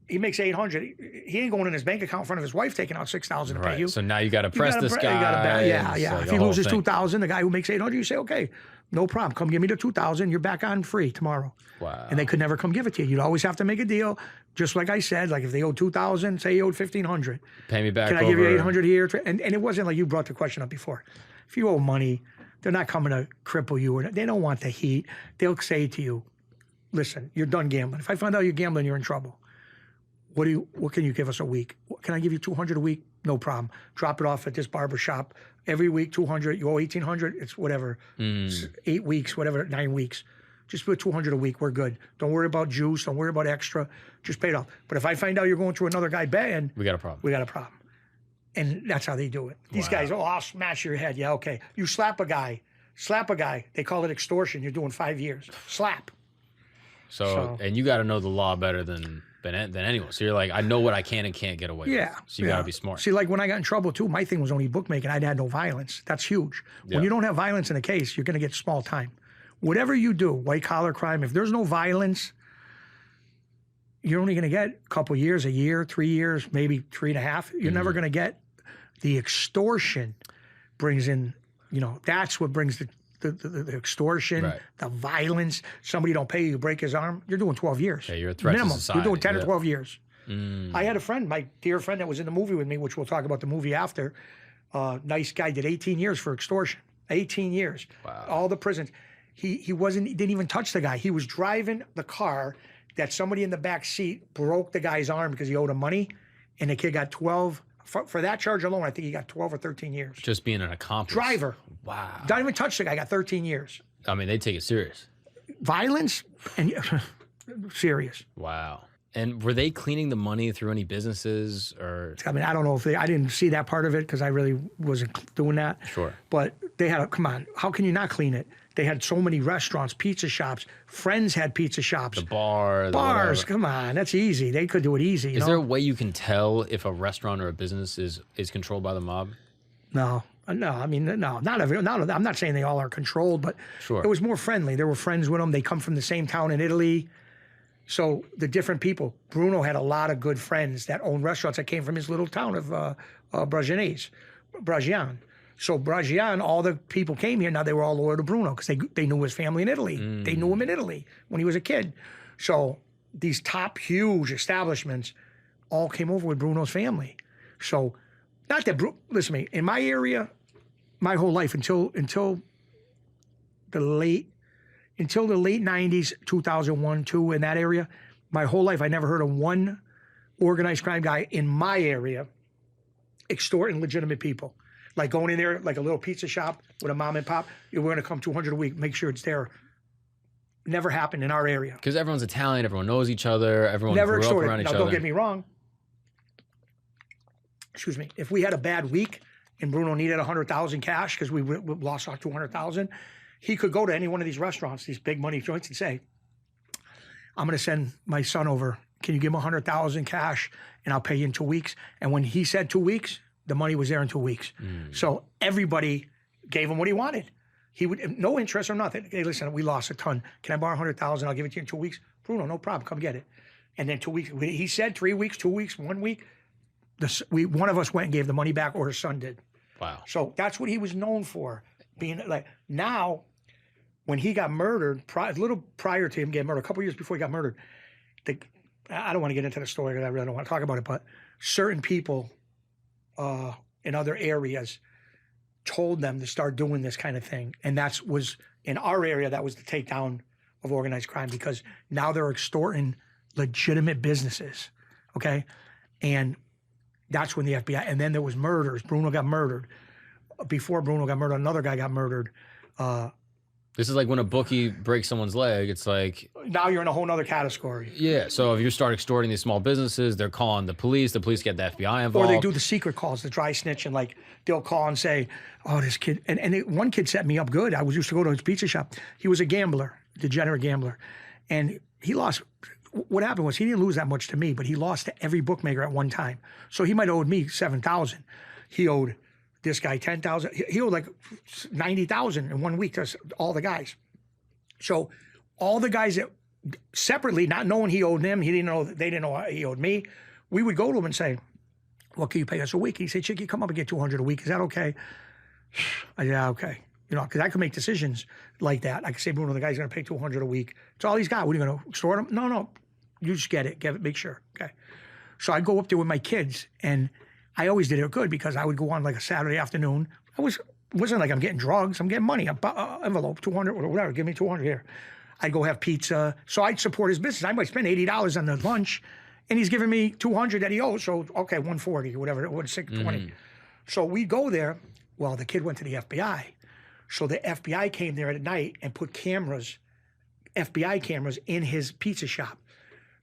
he makes $800. He ain't going in his bank account in front of his wife taking out $6,000 to pay you. So now you got to press this guy. Yeah. Like if he loses $2,000, the guy who makes $800, you say, okay, no problem. Come give me the $2,000. You're back on free tomorrow. Wow. And they could never come give it to you. You'd always have to make a deal. Just like I said, like if they owed $2,000, say you owed $1,500. Pay me back. Can I give you $800 here? And it wasn't like you brought the question up before. If you owe money, they're not coming to cripple you. They don't want the heat. They'll say to you, listen, you're done gambling. If I find out you're gambling, you're in trouble. what can you give us a week? Can I give you 200 a week? No problem. Drop it off at this barber shop every week, 200. You owe 1,800. It's whatever. It's 8 weeks, whatever, 9 weeks. Just put 200 a week. We're good. Don't worry about juice. Don't worry about extra. Just pay it off. But if I find out you're going through another guy bad, we got a problem. We got a problem. And that's how they do it. These guys, I'll smash your head. Yeah, okay. You slap a guy. They call it extortion. You're doing 5 years. Slap. So and you got to know the law better than anyone. So you're like, I know what I can and can't get away with. So you got to be smart. See, like when I got in trouble too, my thing was only bookmaking. I'd had no violence. That's huge. When you don't have violence in a case, you're going to get small time. Whatever you do, white collar crime, if there's no violence, you're only going to get a couple years, a year, 3 years, maybe 3.5. You're never going to get the extortion brings in, that's what brings the extortion, the violence. Somebody don't pay you break his arm. You're doing 12 years. Yeah, you're a threat minimum. to society. You're doing 10 or 12 years. I had a friend, my dear friend that was in the movie with me, which we'll talk about the movie after. Nice guy, did 18 years for extortion. 18 years. Wow. All the prisons. He didn't even touch the guy. He was driving the car that somebody in the back seat broke the guy's arm because he owed him money, and the kid got 12. For that charge alone, I think he got 12 or 13 years. Just being an accomplice. Driver. Wow. Don't even touch the guy, got 13 years. I mean, they take it serious. Violence and serious. Wow. And were they cleaning the money through any businesses or? I mean, I don't know if I didn't see that part of it because I really wasn't doing that. Sure. But they had come on, how can you not clean it? They had so many restaurants, pizza shops. Friends had pizza shops. The bar. Bars, come on, that's easy. They could do it easy. Is there a way you can tell if a restaurant or a business is controlled by the mob? No. I mean, no, not every. I'm not saying they all are controlled, but it was more friendly. There were friends with them. They come from the same town in Italy. So the different people. Bruno had a lot of good friends that owned restaurants that came from his little town of Bragian. So Bragian, all the people came here. Now they were all loyal to Bruno because they knew his family in Italy. They knew him in Italy when he was a kid. So these top huge establishments all came over with Bruno's family. So not that listen to me, in my area, my whole life until the late 90s, 2001, 2 in that area, my whole life I never heard of one organized crime guy in my area extorting legitimate people. Like going in there, like a little pizza shop with a mom and pop, we're going to come 200 a week, make sure it's there. Never happened in our area. Because everyone's Italian, everyone knows each other, everyone never grew extorted. up around each now, other. Don't get me wrong. Excuse me. If we had a bad week and Bruno needed 100,000 cash because we lost our 200,000, he could go to any one of these restaurants, these big money joints, and say, I'm going to send my son over. Can you give him 100,000 cash and I'll pay you in 2 weeks? And when he said 2 weeks, the money was there in 2 weeks. So everybody gave him what he wanted. He would, no interest or nothing. Hey, listen, we lost a ton. Can I borrow 100,000? I'll give it to you in 2 weeks. Bruno, no problem. Come get it. And then 2 weeks. He said 3 weeks, 2 weeks, 1 week. One of us went and gave the money back, or his son did. Wow. So that's what he was known for. Being like, now, when he got murdered, a little prior to him getting murdered, a couple years before he got murdered, I don't want to get into the story because I really don't want to talk about it, but certain people in other areas told them to start doing this kind of thing. And that was, in our area, that was the takedown of organized crime, because now they're extorting legitimate businesses, okay? And that's when the FBI, and then there was murders. Bruno got murdered. Before Bruno got murdered, another guy got murdered. This is like when a bookie breaks someone's leg, it's like... Now you're in a whole nother category. Yeah, so if you start extorting these small businesses, they're calling the police get the FBI involved. Or they do the secret calls, the dry snitch, and like they'll call and say, oh, this kid... And one kid set me up good. I used to go to his pizza shop. He was a gambler, degenerate gambler. And he lost... What happened was he didn't lose that much to me, but he lost to every bookmaker at one time. So he might have owed me $7,000. He owed this guy $10,000. He owed like $90,000 in 1 week to all the guys. So all the guys that separately, not knowing he owed them, they didn't know he owed me. We would go to him and say, "What can you pay us a week?" He'd say, "Chicky, come up and get 200 a week. Is that okay?" I said, "Yeah, okay." You know, because I could make decisions like that. I could say, "Bruno, the guy's going to pay 200 a week. It's all he's got. What are you going to extort him?" No. You just get it. Make sure. Okay. So I'd go up there with my kids, and I always did it good because I would go on like a Saturday afternoon. Wasn't like I'm getting drugs. I'm getting money. Envelope, 200 or whatever. Give me 200 here. I'd go have pizza. So I'd support his business. I might spend $80 on the lunch, And he's giving me 200 that he owes, so okay, 140 or whatever, 620. So we go there. Well, the kid went to the FBI. So the FBI came there at night and put FBI cameras in his pizza shop.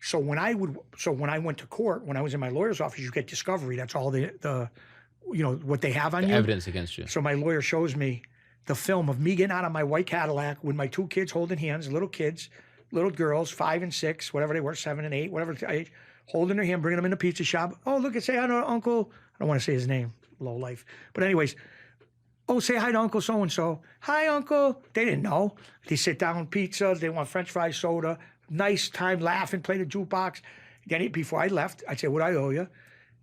So when I went to court, when I was in my lawyer's office, you get discovery. That's all the what they have on you. Evidence against you. So my lawyer shows me the film of me getting out of my white Cadillac with my 2 kids holding hands, little kids, little girls, 5 and 6, whatever they were, 7 and 8, whatever age, holding their hand, bringing them in the pizza shop. Oh, look, say hi to Uncle. I don't want to say his name, low life. But anyways, oh, say hi to Uncle so-and-so. Hi, Uncle. They didn't know. They sit down, pizza, they want French fries, soda, nice time, laughing, play the jukebox. Then before I left, I'd say, what I owe you?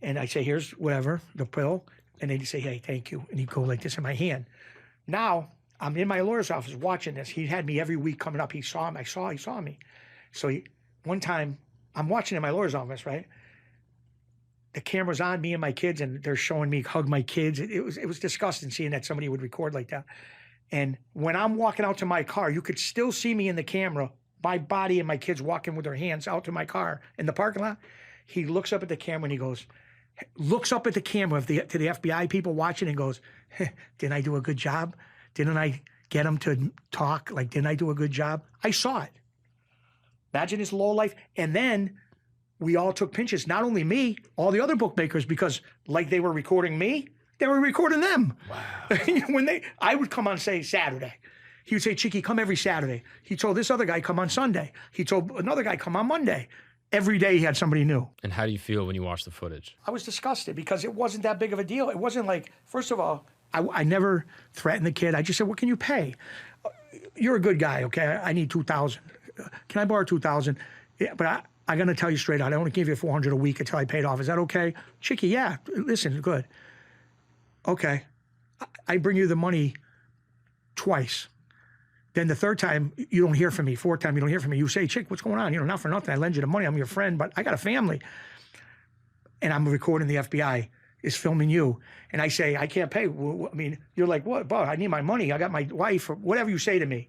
And I'd say, here's whatever, the pill. And they'd say, hey, thank you. And he'd go like this in my hand. Now, I'm in my lawyer's office watching this. He had me every week coming up. He saw me. He saw me. So one time, I'm watching in my lawyer's office, right? The camera's on me and my kids, and they're showing me hug my kids. It was disgusting seeing that somebody would record like that. And when I'm walking out to my car, you could still see me in the camera, my body and my kids walking with their hands out to my car in the parking lot. He looks up at the camera and he goes, looks up at the camera to the FBI people watching and goes, didn't I do a good job? Didn't I get them to talk? Like, didn't I do a good job? I saw it. Imagine his low life. And then we all took pinches, not only me, all the other bookmakers, because like they were recording me, they were recording them. Wow. I would come on, say, Saturday. He would say, Chicky, come every Saturday. He told this other guy, come on Sunday. He told another guy, come on Monday. Every day he had somebody new. And how do you feel when you watch the footage? I was disgusted because it wasn't that big of a deal. It wasn't like, first of all, I never threatened the kid. I just said, what can you pay? You're a good guy, okay? I need $2,000. Can I borrow $2,000? Yeah, but I'm going to tell you straight out, I only give you $400 a week until I paid off. Is that okay? Chicky, yeah, listen, good. Okay. I bring you the money twice. Then the third time, you don't hear from me. Fourth time, you don't hear from me. You say, Chick, what's going on? Not for nothing. I lend you the money. I'm your friend, but I got a family. And I'm recording the FBI is filming you. And I say, I can't pay. I mean, you're like, what? Bob, I need my money. I got my wife, or whatever you say to me.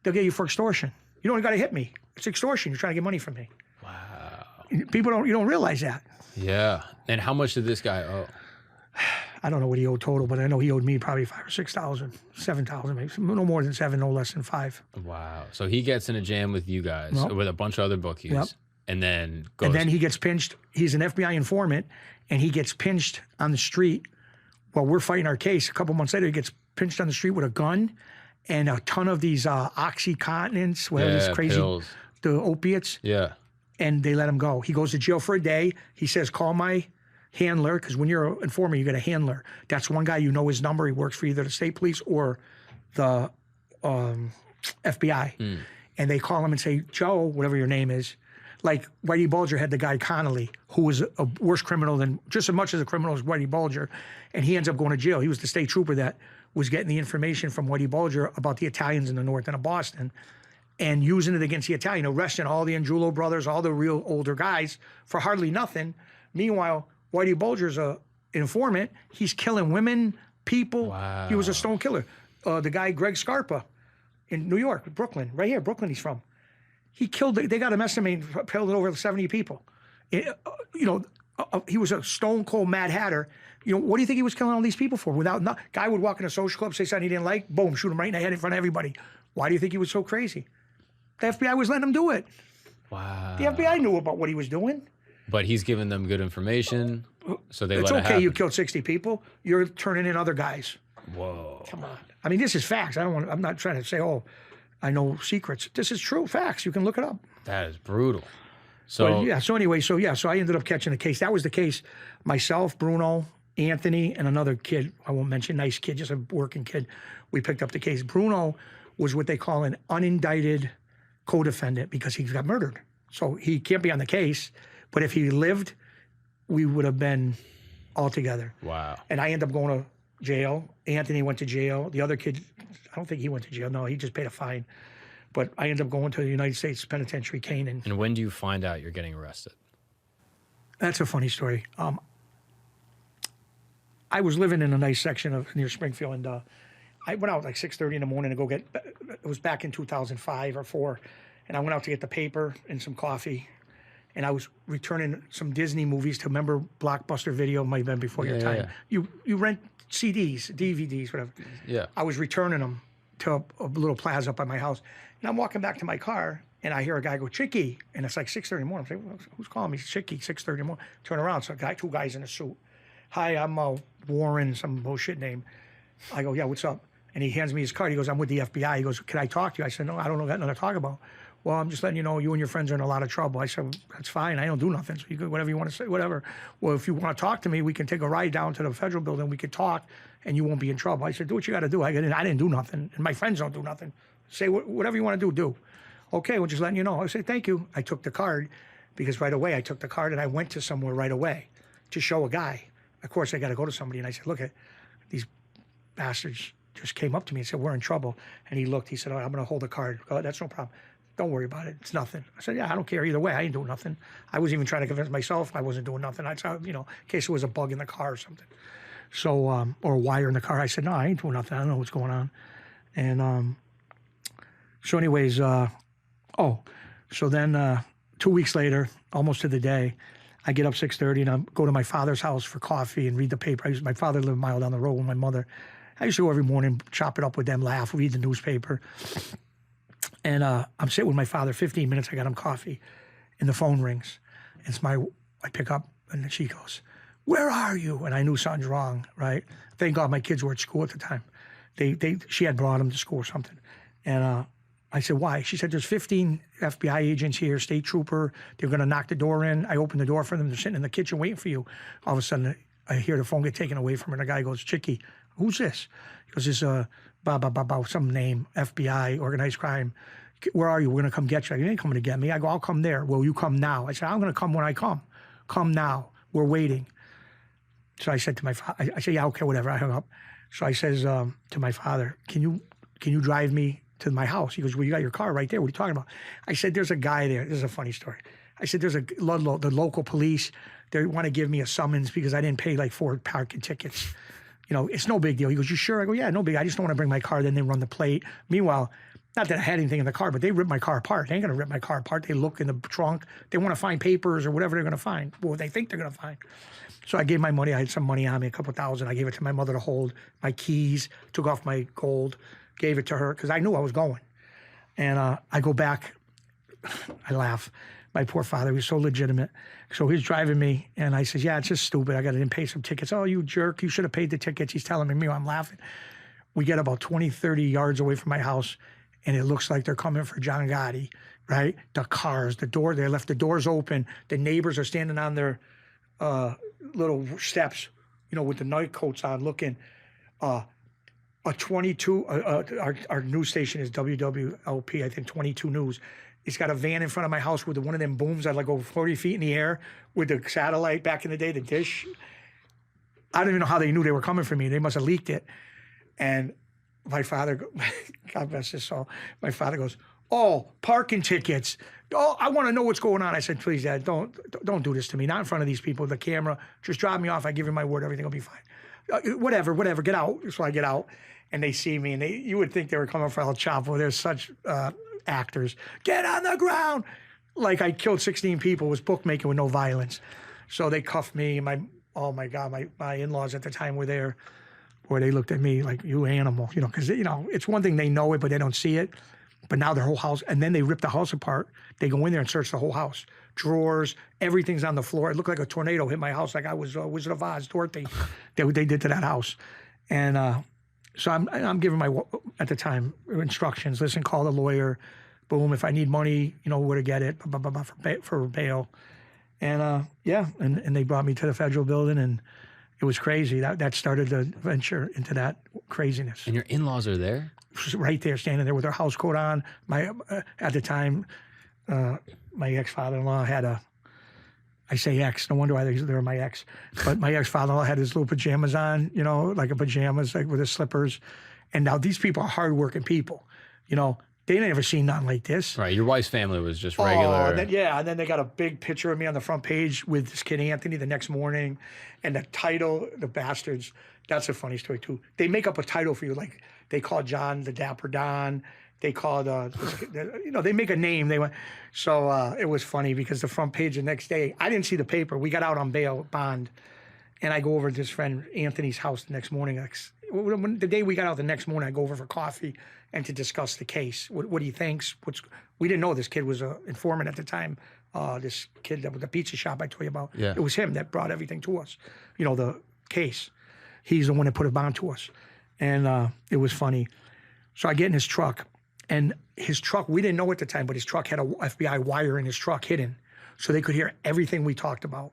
They'll get you for extortion. You don't got to hit me. It's extortion. You're trying to get money from me. Wow. You don't realize that. Yeah. And how much did this guy owe? I don't know what he owed total, but I know he owed me probably $5,000 or $6,000, $7,000, maybe no more than $7,000, no less than $5,000. Wow! So he gets in a jam with you guys, with a bunch of other bookies, and then goes. And then he gets pinched. He's an FBI informant, and he gets pinched on the street while we're fighting our case. A couple months later, he gets pinched on the street with a gun and a ton of these Oxycontins, whatever these crazy, pills. The opiates. Yeah. And they let him go. He goes to jail for a day. He says, call my handler, because when you're an informant, you get a handler. That's one guy, you know his number. He works for either the state police or the FBI. And they call him and say, Joe, whatever your name is, like Whitey Bulger had the guy Connolly, who was a worse criminal than, just as much as a criminal as Whitey Bulger, and he ends up going to jail. He was the state trooper that was getting the information from Whitey Bulger about the Italians in the north end of Boston and using it against the Italian, arresting all the Angiulo brothers, all the real older guys for hardly nothing. Meanwhile, Whitey Bulger's an informant. He's killing women, people. Wow. He was a stone killer. The guy, Greg Scarpa, in New York, Brooklyn, right here, Brooklyn he's from. He killed, they got him estimated, killed over 70 people. He was a stone cold Mad Hatter. What do you think he was killing all these people for? Guy would walk in a social club, say something he didn't like, boom, shoot him right in the head in front of everybody. Why do you think he was so crazy? The FBI was letting him do it. Wow. The FBI knew about what he was doing. But he's giving them good information, so they let it happen. It's okay you killed 60 people. You're turning in other guys. Whoa. Come on. I mean, this is facts. I'm not trying to say, oh, I know secrets. This is true facts. You can look it up. That is brutal. So So I ended up catching the case. That was the case. Myself, Bruno, Anthony, and another kid, I won't mention, nice kid, just a working kid. We picked up the case. Bruno was what they call an unindicted co-defendant because he got murdered. So he can't be on the case. But if he lived, we would have been all together. Wow. And I ended up going to jail. Anthony went to jail. The other kid, I don't think he went to jail. No, he just paid a fine. But I ended up going to the United States Penitentiary, Canaan. And when do you find out you're getting arrested? That's a funny story. I was living in a nice section near Springfield, and I went out like 6:30 in the morning to go get, it was back in 2005 or 4, and I went out to get the paper and some coffee. and I was returning some Disney movies to remember Blockbuster Video, might have been before your time. You rent CDs, DVDs, whatever. Yeah. I was returning them to a little plaza up by my house. And I'm walking back to my car, and I hear a guy go, Chicky. And it's like 6:30 in the morning. I'm saying, who's calling me? Chicky, 6:30 in the morning. Turn around, so two guys in a suit. Hi, I'm Warren, some bullshit name. I go, yeah, what's up? And he hands me his card. He goes, I'm with the FBI. He goes, can I talk to you? I said, no, I don't know, got nothing to talk about. Well, I'm just letting you know you and your friends are in a lot of trouble. I said, that's fine. I don't do nothing. So you can, whatever you want to say, whatever. Well, if you want to talk to me, we can take a ride down to the federal building. We could talk, and you won't be in trouble. I said, do what you got to do. I didn't do nothing, and my friends don't do nothing. Say whatever you want to do, do. Okay, well, just letting you know. I said, thank you. I took the card, because right away I took the card, and I went to somewhere right away to show a guy. Of course, I got to go to somebody, and I said, look, these bastards just came up to me and said, we're in trouble. And he looked, he said, oh, I'm going to hold the card. Oh, that's no problem. Don't worry about it. It's nothing. I said, yeah, I don't care either way. I ain't doing nothing. I was even trying to convince myself I wasn't doing nothing. I said, in case there was a bug in the car or something. So, or a wire in the car. I said, no, I ain't doing nothing. I don't know what's going on. And so anyways, so then 2 weeks later, almost to the day, I get up 6:30 and I go to my father's house for coffee and read the paper. My father lived a mile down the road with my mother. I used to go every morning, chop it up with them, laugh, read the newspaper. And I'm sitting with my father, 15 minutes, I got him coffee, and the phone rings. It's I pick up, and then she goes, where are you? And I knew something's wrong, right? Thank God my kids were at school at the time. She had brought them to school or something. And I said, why? She said, there's 15 FBI agents here, state trooper. They're going to knock the door in. I opened the door for them. They're sitting in the kitchen waiting for you. All of a sudden, I hear the phone get taken away from her. And the guy goes, Chicky, who's this? He goes, this some name, FBI, organized crime. Where are you? We're going to come get you. You ain't coming to get me. I go, I'll come there. Well, you come now. I said, I'm going to come when I come. Come now. We're waiting. So I said to my father, I said, yeah, okay, whatever. I hung up. So I says to my father, can you drive me to my house? He goes, well, you got your car right there. What are you talking about? I said, there's a guy there. This is a funny story. I said, there's the local police. They want to give me a summons because I didn't pay like 4 parking tickets. It's no big deal. He goes, you sure? I go, yeah, no big. I just don't want to bring my car. Then they run the plate. Meanwhile, not that I had anything in the car, but they ripped my car apart. They ain't going to rip my car apart. They look in the trunk. They want to find papers or whatever they're going to find. Well, they think they're going to find. So I gave my money. I had some money on me, a couple $1,000. I gave it to my mother to hold. My keys, took off my gold, gave it to her because I knew I was going. And I go back. I laugh. My poor father, he was so legitimate. So he's driving me, and I says, yeah, it's just stupid. I got to pay some tickets. Oh, you jerk. You should have paid the tickets. He's telling me, I'm laughing. We get about 20, 30 yards away from my house, and it looks like they're coming for John Gotti, right? The cars, the door, they left the doors open. The neighbors are standing on their little steps, with the night coats on, looking. A 22, our news station is WWLP, I think 22 News. It's got a van in front of my house with one of them booms that like go 40 feet in the air with the satellite back in the day, the dish. I don't even know how they knew they were coming for me. They must have leaked it. And my father, God bless his soul, my father goes, oh, parking tickets. Oh, I want to know what's going on. I said, please, Dad, don't do this to me. Not in front of these people, the camera. Just drop me off. I give you my word. Everything will be fine. Whatever, get out. So I get out, and they see me, and you would think they were coming for El Chapo. They're such actors. Get on the ground. Like I killed 16 people, was bookmaking with no violence. So they cuffed me. Oh my God, my in-laws at the time were there, where they looked at me like, you animal, because, it's one thing they know it, but they don't see it. But now their whole house, and then they rip the house apart. They go in there and search the whole house. Drawers, everything's on the floor. It looked like a tornado hit my house, like I was Wizard of Oz, Dorothy. They did to that house. And so I'm giving at the time, instructions. Listen, call the lawyer. Boom, if I need money, where to get it, for bail. And and they brought me to the federal building, and it was crazy. That started the venture into that craziness. And your in-laws are there? Right there, standing there with their house coat on. At the time, my ex-father-in-law had I say ex, no wonder why they were my ex. But my ex-father-in-law had his little pajamas on, like a pajamas, like with his slippers. And now these people are hardworking people. They never seen nothing like this. Right, your wife's family was just regular. And then they got a big picture of me on the front page with this kid Anthony the next morning. And the title, the bastards, that's a funny story too. They make up a title for you, like they call John the Dapper Don. they called, they make a name. They went, so it was funny because the front page the next day, I didn't see the paper. We got out on bail bond, and I go over to this friend Anthony's house the next morning. The day we got out the next morning, I go over for coffee and to discuss the case. What he thinks. We didn't know this kid was an informant at the time. This kid that was the pizza shop I told you about. Yeah. It was him that brought everything to us. The case. He's the one that put a bond to us. And it was funny. So I get in his truck. And his truck, we didn't know at the time, but his truck had a FBI wire in his truck hidden. So they could hear everything we talked about.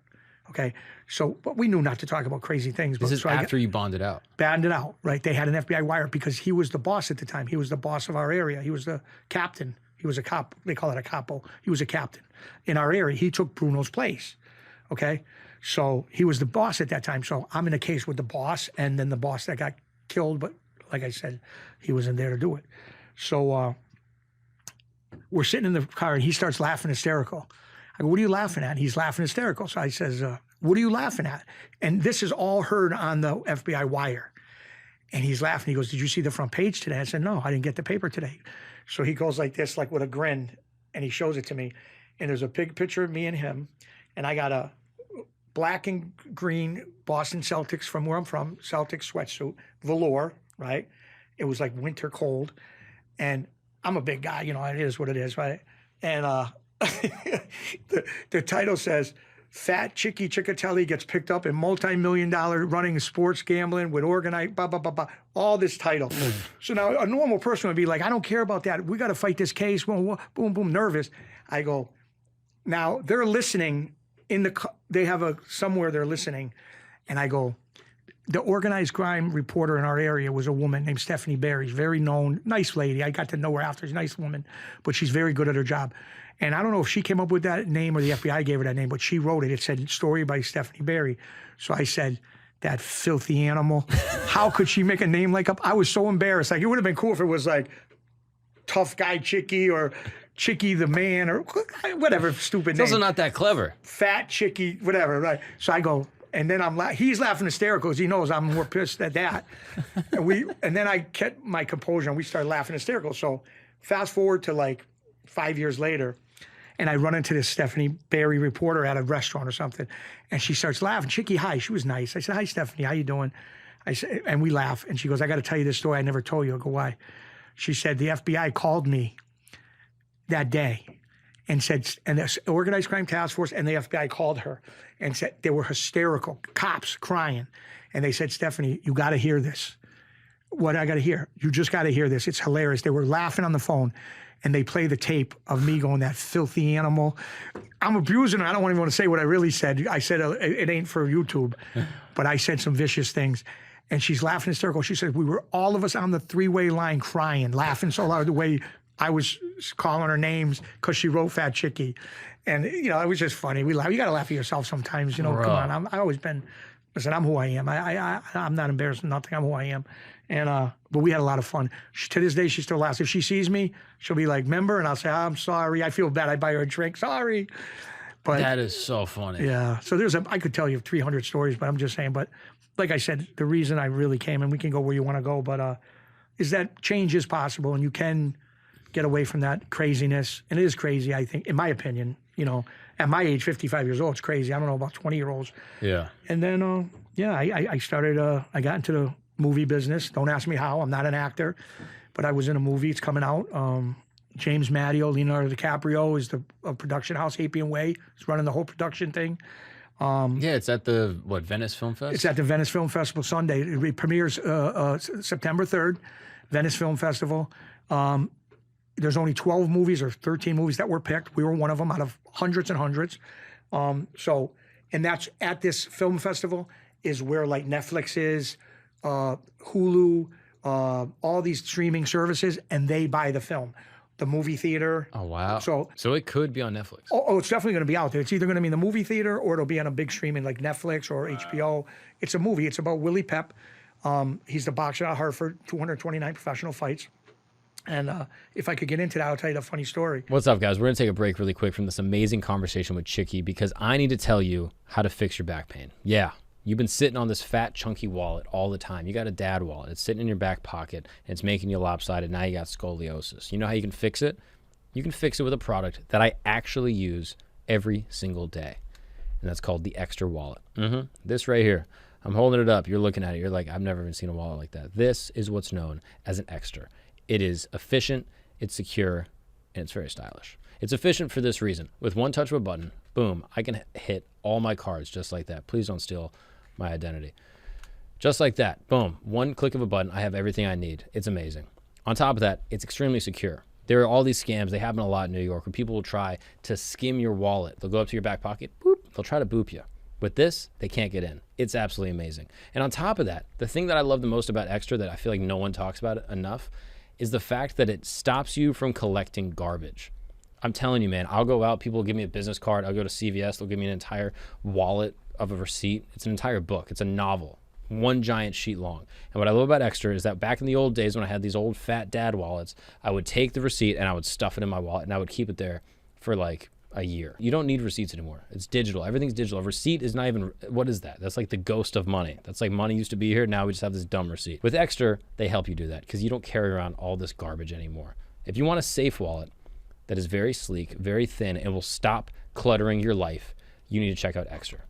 Okay. So, but we knew not to talk about crazy things. This is after you bonded out. Bonded out, right? They had an FBI wire because he was the boss at the time. He was the boss of our area. He was the captain. He was a cop. They call it a capo. He was a captain in our area. He took Bruno's place. Okay. So he was the boss at that time. So I'm in a case with the boss and then the boss that got killed. But like I said, he wasn't there to do it. So we're sitting in the car and he starts laughing hysterical. I go, what are you laughing at? He's laughing hysterical. So I says, what are you laughing at? And this is all heard on the FBI wire. And he's laughing. He goes, did you see the front page today? I said, no, I didn't get the paper today. So he goes like this, like with a grin, and he shows it to me. And there's a big picture of me and him. And I got a black and green Boston Celtics from where I'm from, Celtics sweatsuit, velour, right? It was like winter cold. And I'm a big guy, it is what it is, right? And the title says, Fat Chicky Cecchetelli gets picked up in multi-million-dollar running sports gambling with organized, blah, blah, blah, blah, all this title. So now a normal person would be like, I don't care about that. We got to fight this case. Boom, boom, boom, nervous. I go, now they're listening they have somewhere they're listening. And I go, the organized crime reporter in our area was a woman named Stephanie Barry. She's very known, nice lady. I got to know her after. She's a nice woman, but she's very good at her job. And I don't know if she came up with that name or the FBI gave her that name, but she wrote it. It said, story by Stephanie Barry. So I said, that filthy animal. How could she make a name like up? I was so embarrassed. Like, it would have been cool if it was like Tough Guy Chicky or Chicky the Man or whatever stupid name. It's also not that clever. Fat Chicky, whatever, right? So I go, and then he's laughing hysterical because he knows I'm more pissed at that. And then I kept my composure and we started laughing hysterical. So fast forward to like 5 years later, and I run into this Stephanie Barry reporter at a restaurant or something, and she starts laughing. Chicky, hi. She was nice. I said, hi, Stephanie. How you doing? I said, and we laugh. And she goes, I got to tell you this story I never told you. I go, why? She said, the FBI called me that day and said, and the Organized Crime Task Force and the FBI called her and said they were hysterical, cops crying. And they said, Stephanie, you got to hear this. What I got to hear? You just got to hear this. It's hilarious. They were laughing on the phone. And they play the tape of me going, that filthy animal. I'm abusing her. I don't even want to say what I really said. I said, it ain't for YouTube. But I said some vicious things. And she's laughing hysterical. She said, we were all of us on the three-way line crying, laughing so loud the way I was calling her names because she wrote Fat Chicky. And, it was just funny. We laugh. You got to laugh at yourself sometimes. Come on. I've always been, listen, I'm who I am. I'm not embarrassed of nothing. I'm who I am. And but we had a lot of fun. To this day, she still laughs. If she sees me, she'll be like, "Member," and I'll say, "I'm sorry. I feel bad. I buy her a drink. Sorry." But that is so funny. Yeah. So I could tell you 300 stories, but I'm just saying. But like I said, the reason I really came, and we can go where you want to go, but is that change is possible, and you can get away from that craziness. And it is crazy, I think, in my opinion. At my age, 55 years old, it's crazy. I don't know about 20-year-olds. Yeah. And then, I started. I got into the movie business. Don't ask me how. I'm not an actor, but I was in a movie. It's coming out. James Madio, Leonardo DiCaprio is the production house, Appian Way. It's running the whole production thing. It's at the, Venice Film Fest? It's at the Venice Film Festival Sunday. It premieres September 3rd, Venice Film Festival. There's only 12 movies or 13 movies that were picked. We were one of them out of hundreds and hundreds. And that's at this film festival is where like Netflix is, Hulu, all these streaming services, and they buy the film. The movie theater. Oh, wow. So it could be on Netflix. Oh, it's definitely going to be out there. It's either going to be in the movie theater or it'll be on a big streaming like Netflix or HBO. It's a movie. It's about Willie Pep. He's the boxer out of Hartford, 229 professional fights. And if I could get into that, I'll tell you a funny story. What's up, guys? We're going to take a break really quick from this amazing conversation with Chicky because I need to tell you how to fix your back pain. Yeah. You've been sitting on this fat, chunky wallet all the time. You got a dad wallet. It's sitting in your back pocket, and it's making you lopsided. Now you got scoliosis. You know how you can fix it? You can fix it with a product that I actually use every single day, and that's called the Ekster wallet. This right here. I'm holding it up. You're looking at it. You're like, I've never even seen a wallet like that. This is what's known as an Ekster. It is efficient, it's secure, and it's very stylish. It's efficient for this reason. With one touch of a button, boom, I can hit all my cards just like that. Please don't steal my identity. Just like that, boom, one click of a button, I have everything I need. It's amazing. On top of that, it's extremely secure. There are all these scams. They happen a lot in New York where people will try to skim your wallet. They'll go up to your back pocket, boop, they'll try to boop you. With this, they can't get in. It's absolutely amazing. And on top of that, the thing that I love the most about Ekster that I feel like no one talks about it enough is the fact that it stops you from collecting garbage. I'm telling you, man, I'll go out, people will give me a business card, I'll go to CVS, they'll give me an entire wallet of a receipt. It's an entire book. It's a novel, one giant sheet long. And what I love about Ekster is that back in the old days when I had these old fat dad wallets, I would take the receipt and I would stuff it in my wallet and I would keep it there for like a year. You don't need receipts anymore. It's digital. Everything's digital. A receipt is not even, what is that? That's like the ghost of money. That's like money used to be here. Now we just have this dumb receipt. With Ekster, they help you do that because you don't carry around all this garbage anymore. If you want a safe wallet that is very sleek, very thin, and will stop cluttering your life, you need to check out Ekster.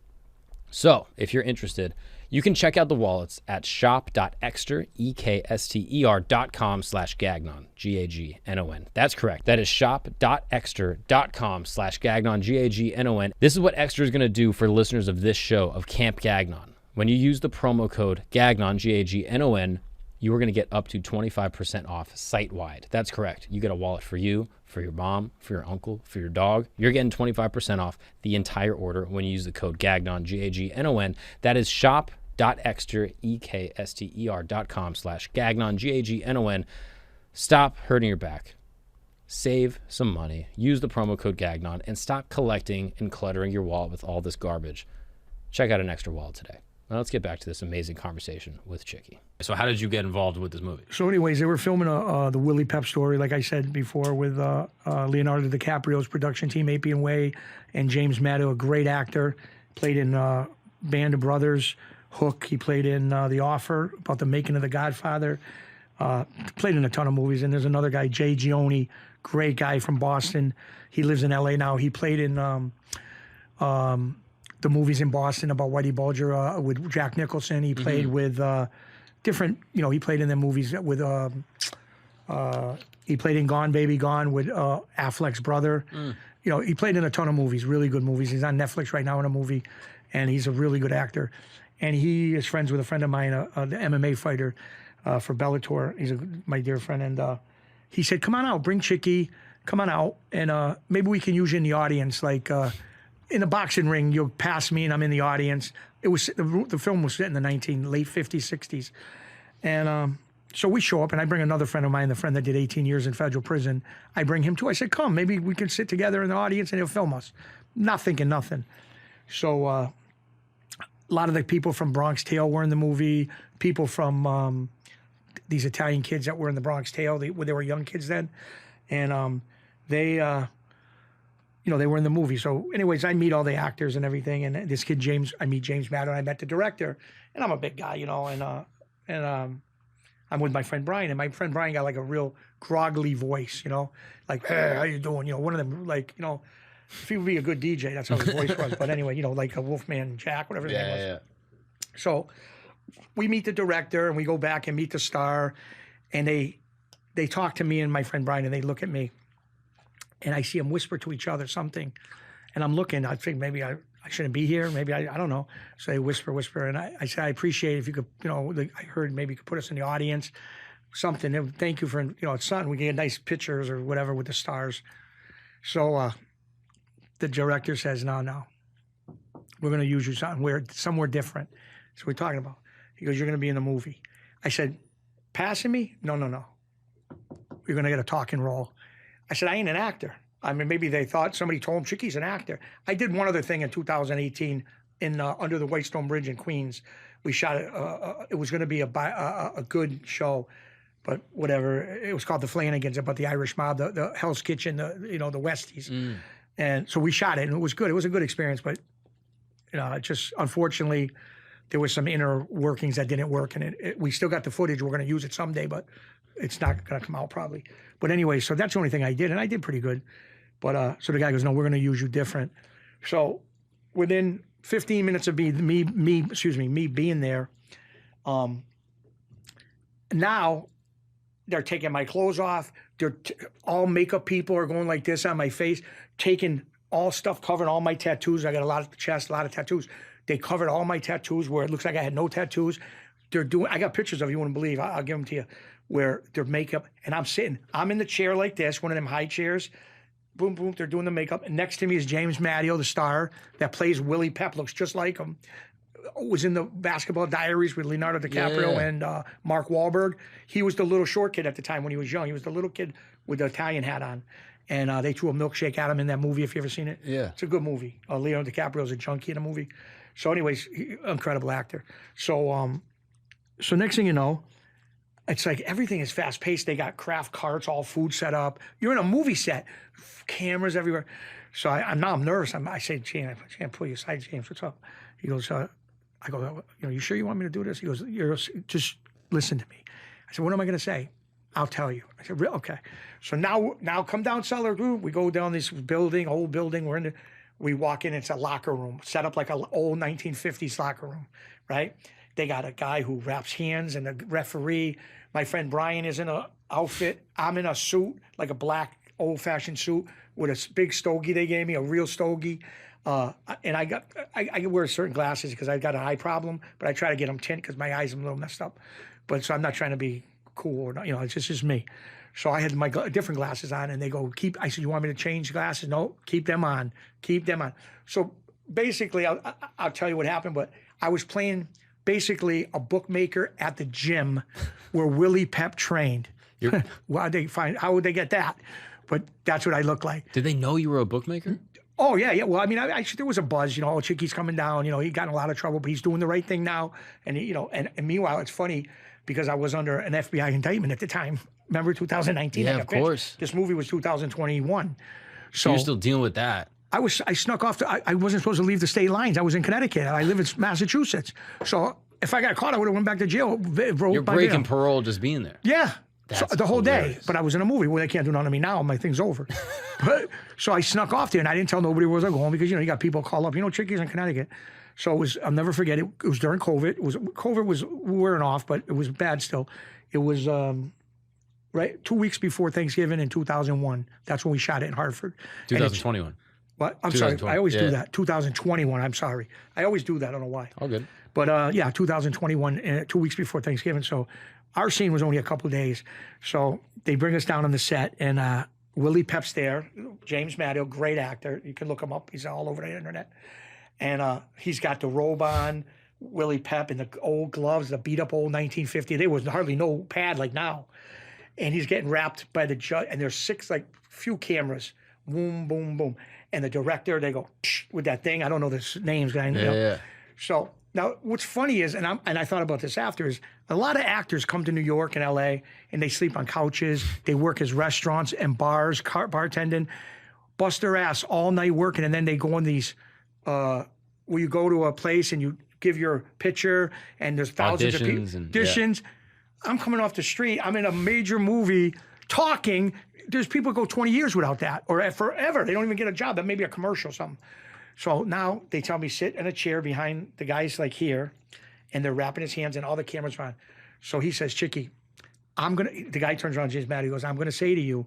So if you're interested, you can check out the wallets at shop.ekster, ekster.com/Gagnon, Gagnon. That's correct. That is shop.ekster.com/Gagnon, Gagnon. This is what Ekster is going to do for listeners of this show of Camp Gagnon. When you use the promo code Gagnon, Gagnon, you are going to get up to 25% off site-wide. That's correct. You get a wallet for you, for your mom, for your uncle, for your dog. You're getting 25% off the entire order when you use the code Gagnon, Gagnon. That is shop.ekster, ekster.com/Gagnon, Gagnon. Stop hurting your back. Save some money. Use the promo code Gagnon and stop collecting and cluttering your wallet with all this garbage. Check out an Ekster wallet today. Now let's get back to this amazing conversation with Chicky. So how did you get involved with this movie? So anyways, they were filming the Willie Pep story, like I said before, with Leonardo DiCaprio's production team, AP and Way, and James Maddow, a great actor, played in Band of Brothers, Hook. He played in The Offer, about the making of The Godfather. Played in a ton of movies. And there's another guy, Jay Gioni, great guy from Boston. He lives in L.A. now. He played in the movies in Boston about Whitey Bulger with Jack Nicholson. He played with different, he played in the movies with, he played in Gone Baby Gone with Affleck's brother. He played in a ton of movies, really good movies. He's on Netflix right now in a movie, and he's a really good actor. And he is friends with a friend of mine, the MMA fighter for Bellator. He's my dear friend. And he said, come on out, bring Chicky, come on out, and maybe we can use you in the audience, like, in the boxing ring, you'll pass me and I'm in the audience. It was the film was set in the late 50s, 60s. And so we show up and I bring another friend of mine, the friend that did 18 years in federal prison. I bring him too. I said, come, maybe we can sit together in the audience and he'll film us. Not thinking nothing. So a lot of the people from Bronx Tale were in the movie. People from these Italian kids that were in the Bronx Tale, they were young kids then. And they were in the movie. So anyways, I meet all the actors and everything. And this kid, James, I meet James Maddow. I met the director. And I'm a big guy, and I'm with my friend Brian. And my friend Brian got like a real groggly voice, like, hey, how you doing? One of them, like, if he would be a good DJ, that's how his voice was. But anyway, like a Wolfman Jack, whatever his name was. Yeah. So we meet the director and we go back and meet the star. And they talk to me and my friend Brian and they look at me. And I see them whisper to each other something. And I'm looking, I think maybe I shouldn't be here. Maybe I don't know. So they whisper. And I said, I appreciate it if you could, I heard maybe you could put us in the audience, something. And thank you for, it's something. We can get nice pictures or whatever with the stars. So the director says, no. We're going to use you somewhere different. So we're talking about. He goes, you're going to be in the movie. I said, passing me? No. You're going to get a talking role. I said, I ain't an actor. I mean, maybe they thought somebody told him Chicky's an actor. I did one other thing in 2018 in Under the Whitestone Bridge in Queens. We shot it. It was going to be a good show, but whatever. It was called The Flanagans, about the Irish mob, the Hell's Kitchen, the Westies. And so we shot it, and it was good. It was a good experience, but it just unfortunately there was some inner workings that didn't work, and we still got the footage. We're going to use it someday, but it's not going to come out probably. But anyway, so that's the only thing I did, and I did pretty good. But so the guy goes, no, we're going to use you different. So within 15 minutes of me being there, now they're taking my clothes off. All makeup people are going like this on my face, taking all stuff, covering all my tattoos. I got a lot of chest, a lot of tattoos. They covered all my tattoos where it looks like I had no tattoos. I got pictures of, you wouldn't believe, I'll give them to you, where their makeup, and I'm in the chair like this, one of them high chairs. Boom, boom, they're doing the makeup. And next to me is James Matteo, the star that plays Willie Pep, looks just like him. Was in the Basketball Diaries with Leonardo DiCaprio and Mark Wahlberg. He was the little short kid at the time when he was young. He was the little kid with the Italian hat on. And they threw a milkshake at him in that movie, if you ever seen it. Yeah. It's a good movie. Leonardo DiCaprio's a junkie in the movie. So anyways, incredible actor. So so next thing you know, it's like everything is fast paced. They got craft carts, all food set up. You're in a movie set, cameras everywhere. So I'm nervous. I say, James, pull you aside, James. What's up? He goes, I go, you sure you want me to do this? He goes, just listen to me. I said, what am I going to say? I'll tell you. I said, okay. So now come down cellar group. We go down this building, old building. We walk in. It's a locker room set up like an old 1950s locker room, right? They got a guy who wraps hands and a referee. My friend Brian is in an outfit. I'm in a suit, like a black old-fashioned suit with a big stogie they gave me, a real stogie. And I wear certain glasses because I got an eye problem, but I try to get them tint because my eyes are a little messed up. But so I'm not trying to be cool or not, it's just me. So I had my different glasses on, and they go, I said, you want me to change glasses? No, keep them on. So basically, I'll tell you what happened, but I was playing basically a bookmaker at the gym where Willie Pep trained. How would they get that? But that's what I look like. Did they know you were a bookmaker? Oh, yeah. Well, I mean, there was a buzz, Chicky's coming down, he got in a lot of trouble, but he's doing the right thing now. And, and meanwhile, it's funny because I was under an FBI indictment at the time. Remember 2019? Yeah, of course. This movie was 2021. So you're still dealing with that. I snuck off. I wasn't supposed to leave the state lines. I was in Connecticut. I live in Massachusetts. So if I got caught, I would have went back to jail. You're breaking parole just being there. Yeah. So the whole hilarious. day. But I was in a movie. Well, they can't do nothing to me now. My thing's over. So I snuck off there, and I didn't tell nobody where I was going because, you got people call up. Chicky's in Connecticut. So I'll never forget it. It was during COVID. COVID was wearing off, but it was bad still. It was right 2 weeks before Thanksgiving in 2001. That's when we shot it in Hartford. 2021. What? I'm sorry. I always do that. 2021. I'm sorry. I always do that. I don't know why. All good. But 2021, 2 weeks before Thanksgiving. So our scene was only a couple of days. So they bring us down on the set, and Willie Pep's there. James Matteo, great actor. You can look him up. He's all over the internet. And he's got the robe on, Willie Pep, and the old gloves, the beat-up old 1950. There was hardly no pad like now. And he's getting wrapped by the judge, and there's few cameras. Boom, boom, boom. And the director, they go with that thing. I don't know the names. Yeah. So now what's funny is, and I thought about this after, is a lot of actors come to New York and LA, and they sleep on couches. They work as restaurants and bars, bartending, bust their ass all night working, and then they go on these, where you go to a place and you give your picture, and there's thousands of people. Auditions. Yeah. I'm coming off the street. I'm in a major movie talking. There's people who go 20 years without that, or forever. They don't even get a job. That may be a commercial or something. So now they tell me sit in a chair behind the guys like here, and they're wrapping his hands and all the cameras are on. So he says, Chicky, the guy turns around, James Matteo, he goes, I'm going to say to you,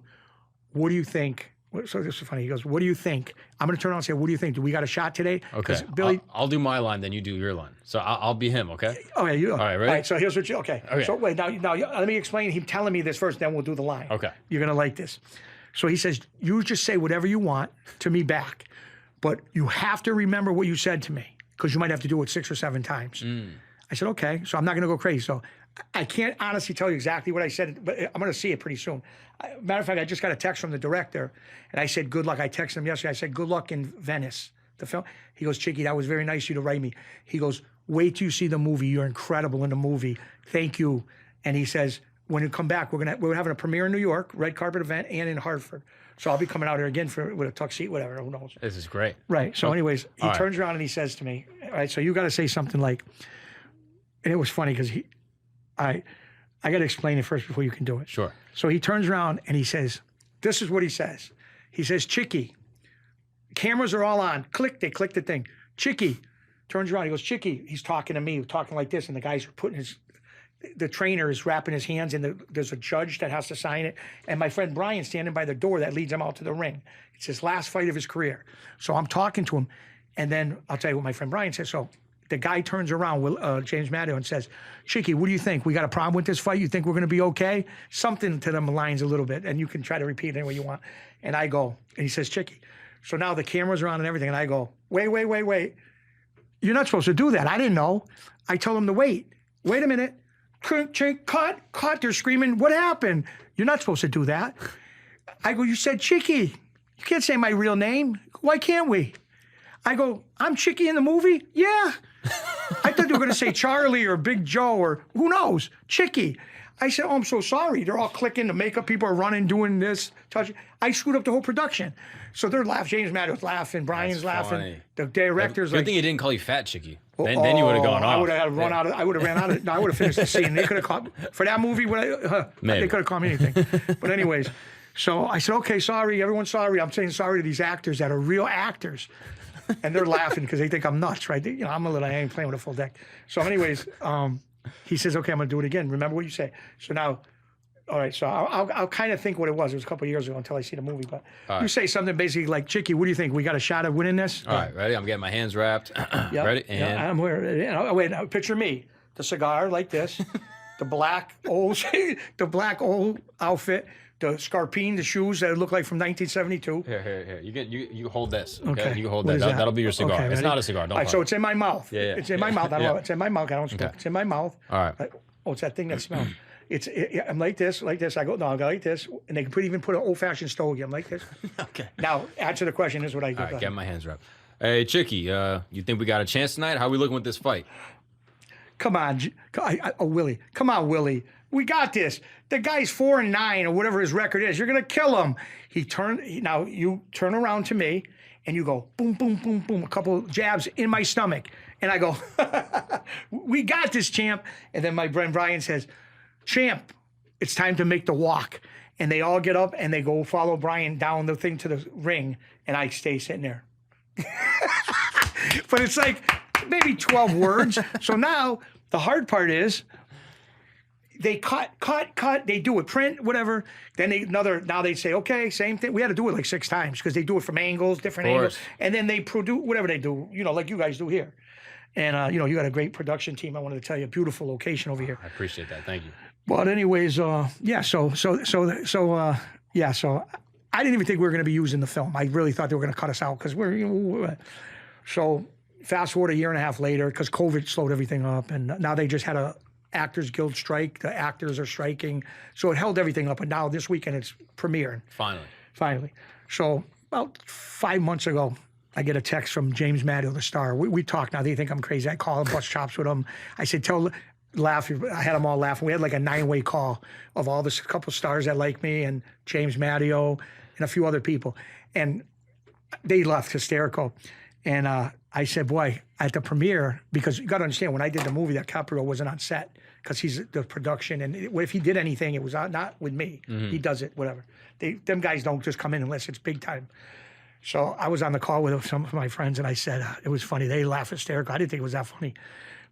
what do you think? So this is funny. He goes, what do you think? I'm going to turn around and say, what do you think? Do we got a shot today? Okay. Billy, I'll do my line, then you do your line. So I'll be him, okay? Okay. All right, ready? All right, so here's what okay. So wait, now let me explain him telling me this first, then we'll do the line. Okay. You're going to like this. So he says, you just say whatever you want to me back, but you have to remember what you said to me because you might have to do it 6 or 7 times. I said, okay. So I'm not going to go crazy. So I can't honestly tell you exactly what I said, but I'm going to see it pretty soon. Matter of fact, I just got a text from the director, and I said, good luck. I texted him yesterday. I said, good luck in Venice, the film. He goes, Chicky, that was very nice of you to write me. He goes, wait till you see the movie. You're incredible in the movie. Thank you. And he says, when you come back, we're having a premiere in New York, red carpet event, and in Hartford. So I'll be coming out here again with a tuxedo, whatever, who knows. This is great. Right. So anyways, he turns around and he says to me, all right, so you got to say something like, And it was funny because I got to explain it first before you can do it. Sure. So he turns around and he says, this is what he says. He says, Chicky, cameras are all on. Click, they click the thing. Chicky turns around. He goes, Chicky. He's talking to me, talking like this. And the guys are putting the trainer is wrapping his hands in. There's a judge that has to sign it. And my friend Brian standing by the door that leads him out to the ring. It's his last fight of his career. So I'm talking to him. And then I'll tell you what my friend Brian says. So the guy turns around, James Maddow, and says, Chicky, what do you think? We got a problem with this fight? You think we're going to be okay? Something to them aligns a little bit, and you can try to repeat it any way you want. And I go, and he says, Chicky. So now the cameras are on and everything, and I go, wait. You're not supposed to do that. I didn't know. I tell him to wait. Wait a minute. Cut. They're screaming, what happened? You're not supposed to do that. I go, you said Chicky. You can't say my real name. Why can't we? I go, I'm Chicky in the movie? Yeah. I thought they were going to say Charlie or Big Joe or who knows, Chicky. I said, oh, I'm so sorry. They're all clicking. The makeup people are running, doing this, touching. I screwed up the whole production. So they're laughing. James Maddow's laughing. Brian's laughing. Funny. The director's Good like. thing he didn't call you Fat Chicky. Then you would have gone off. I would have ran out of. No, I would have finished the scene. They could have caught for that movie. They could have called me anything. But anyways, so I said, okay, sorry, everyone's sorry. I'm saying sorry to these actors that are real actors. And they're laughing because they think I'm nuts, right? I'm I ain't playing with a full deck. So anyways, he says, okay, I'm going to do it again. Remember what you say. So now, all right, so I'll kind of think what it was. It was a couple of years ago until I see the movie. But you say something basically like, Chicky, what do you think? We got a shot at winning this? All right, ready? I'm getting my hands wrapped. Yep. Ready? And I'm wearing, wait, now, picture me. The cigar like this, the black old outfit, the scarpine, the shoes that look like from 1972. Here. You hold this. Okay. You can hold What that. is that? That'll be your cigar. Okay, it's ready? not a cigar. Don't All right, so it's in my mouth. Yeah. It's in my mouth. It's in my mouth. I don't smoke. Okay. It's in my mouth. All right. It's that thing that smells. I'm like this. I go, no, I go like this. And they can even put an old-fashioned stogie. I'm like this. Okay. Now, answer the question. This is what I do. All right, get my hands wrapped. Hey, Chicky, you think we got a chance tonight? How we looking with this fight? Come on, Willie. Come on, Willie. We got this. The guy's 4-9 or whatever his record is. You're gonna kill him. Now you turn around to me and you go boom, boom, boom, boom, a couple jabs in my stomach, and I go, we got this, champ. And then my friend Brian says, champ, it's time to make the walk. And they all get up and they go follow Brian down the thing to the ring, and I stay sitting there. But it's like maybe 12 words. So now the hard part is they cut. They do it, print, whatever. Then now they say, okay, same thing. We had to do it like 6 times because they do it from angles, different angles. And then they produce whatever they do, like you guys do here. And, you got a great production team. I wanted to tell you, a beautiful location over here. I appreciate that. Thank you. But anyways, So I didn't even think we were going to be using the film. I really thought they were going to cut us out because so fast forward a year and a half later, because COVID slowed everything up, and now they just had a Actors Guild strike. The actors are striking, so it held everything up. And now this weekend it's premiering. Finally. So about 5 months ago, I get a text from James Maddow, the star. We talk now. They think I'm crazy. I call him, bust chops with him. I said, laugh. I had them all laughing. We had like a 9-way call of all this couple stars that like me and James Maddow and a few other people. And they left hysterical. And I said, boy, at the premiere, because you got to understand, when I did the movie, that DiCaprio wasn't on set because he's the production. And if he did anything, it was not with me. Mm-hmm. He does it, whatever. Them guys don't just come in unless it's big time. So I was on the call with some of my friends, and I said, it was funny. They laughed hysterical. I didn't think it was that funny.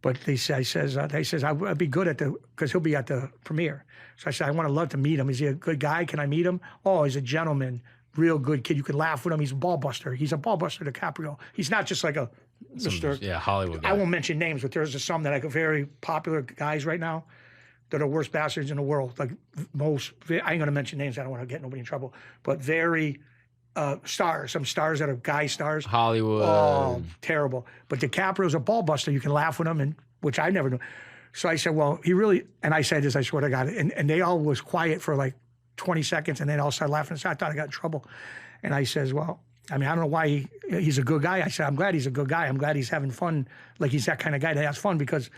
But they says I'd be good because he'll be at the premiere. So I said, I want to love to meet him. Is he a good guy? Can I meet him? Oh, he's a gentleman, real good kid. You can laugh with him. He's a ball buster. He's a ball buster, DiCaprio. He's not just like a Mr. Hollywood guy. I won't mention names, but there's some that are very popular guys right now that are worst bastards in the world. Like most, I ain't going to mention names. I don't want to get nobody in trouble. But very stars, some stars that are guy stars. Hollywood. Oh, terrible. But DiCaprio's a ball buster. You can laugh with him, which I never do. So I said, well, he really, and I said this, I swear to God, and they all was quiet for like 20 seconds, and then all started laughing. So I thought I got in trouble. And I says, well, I mean, I don't know why he's a good guy. I said, I'm glad he's a good guy. I'm glad he's having fun. Like he's that kind of guy that has fun, because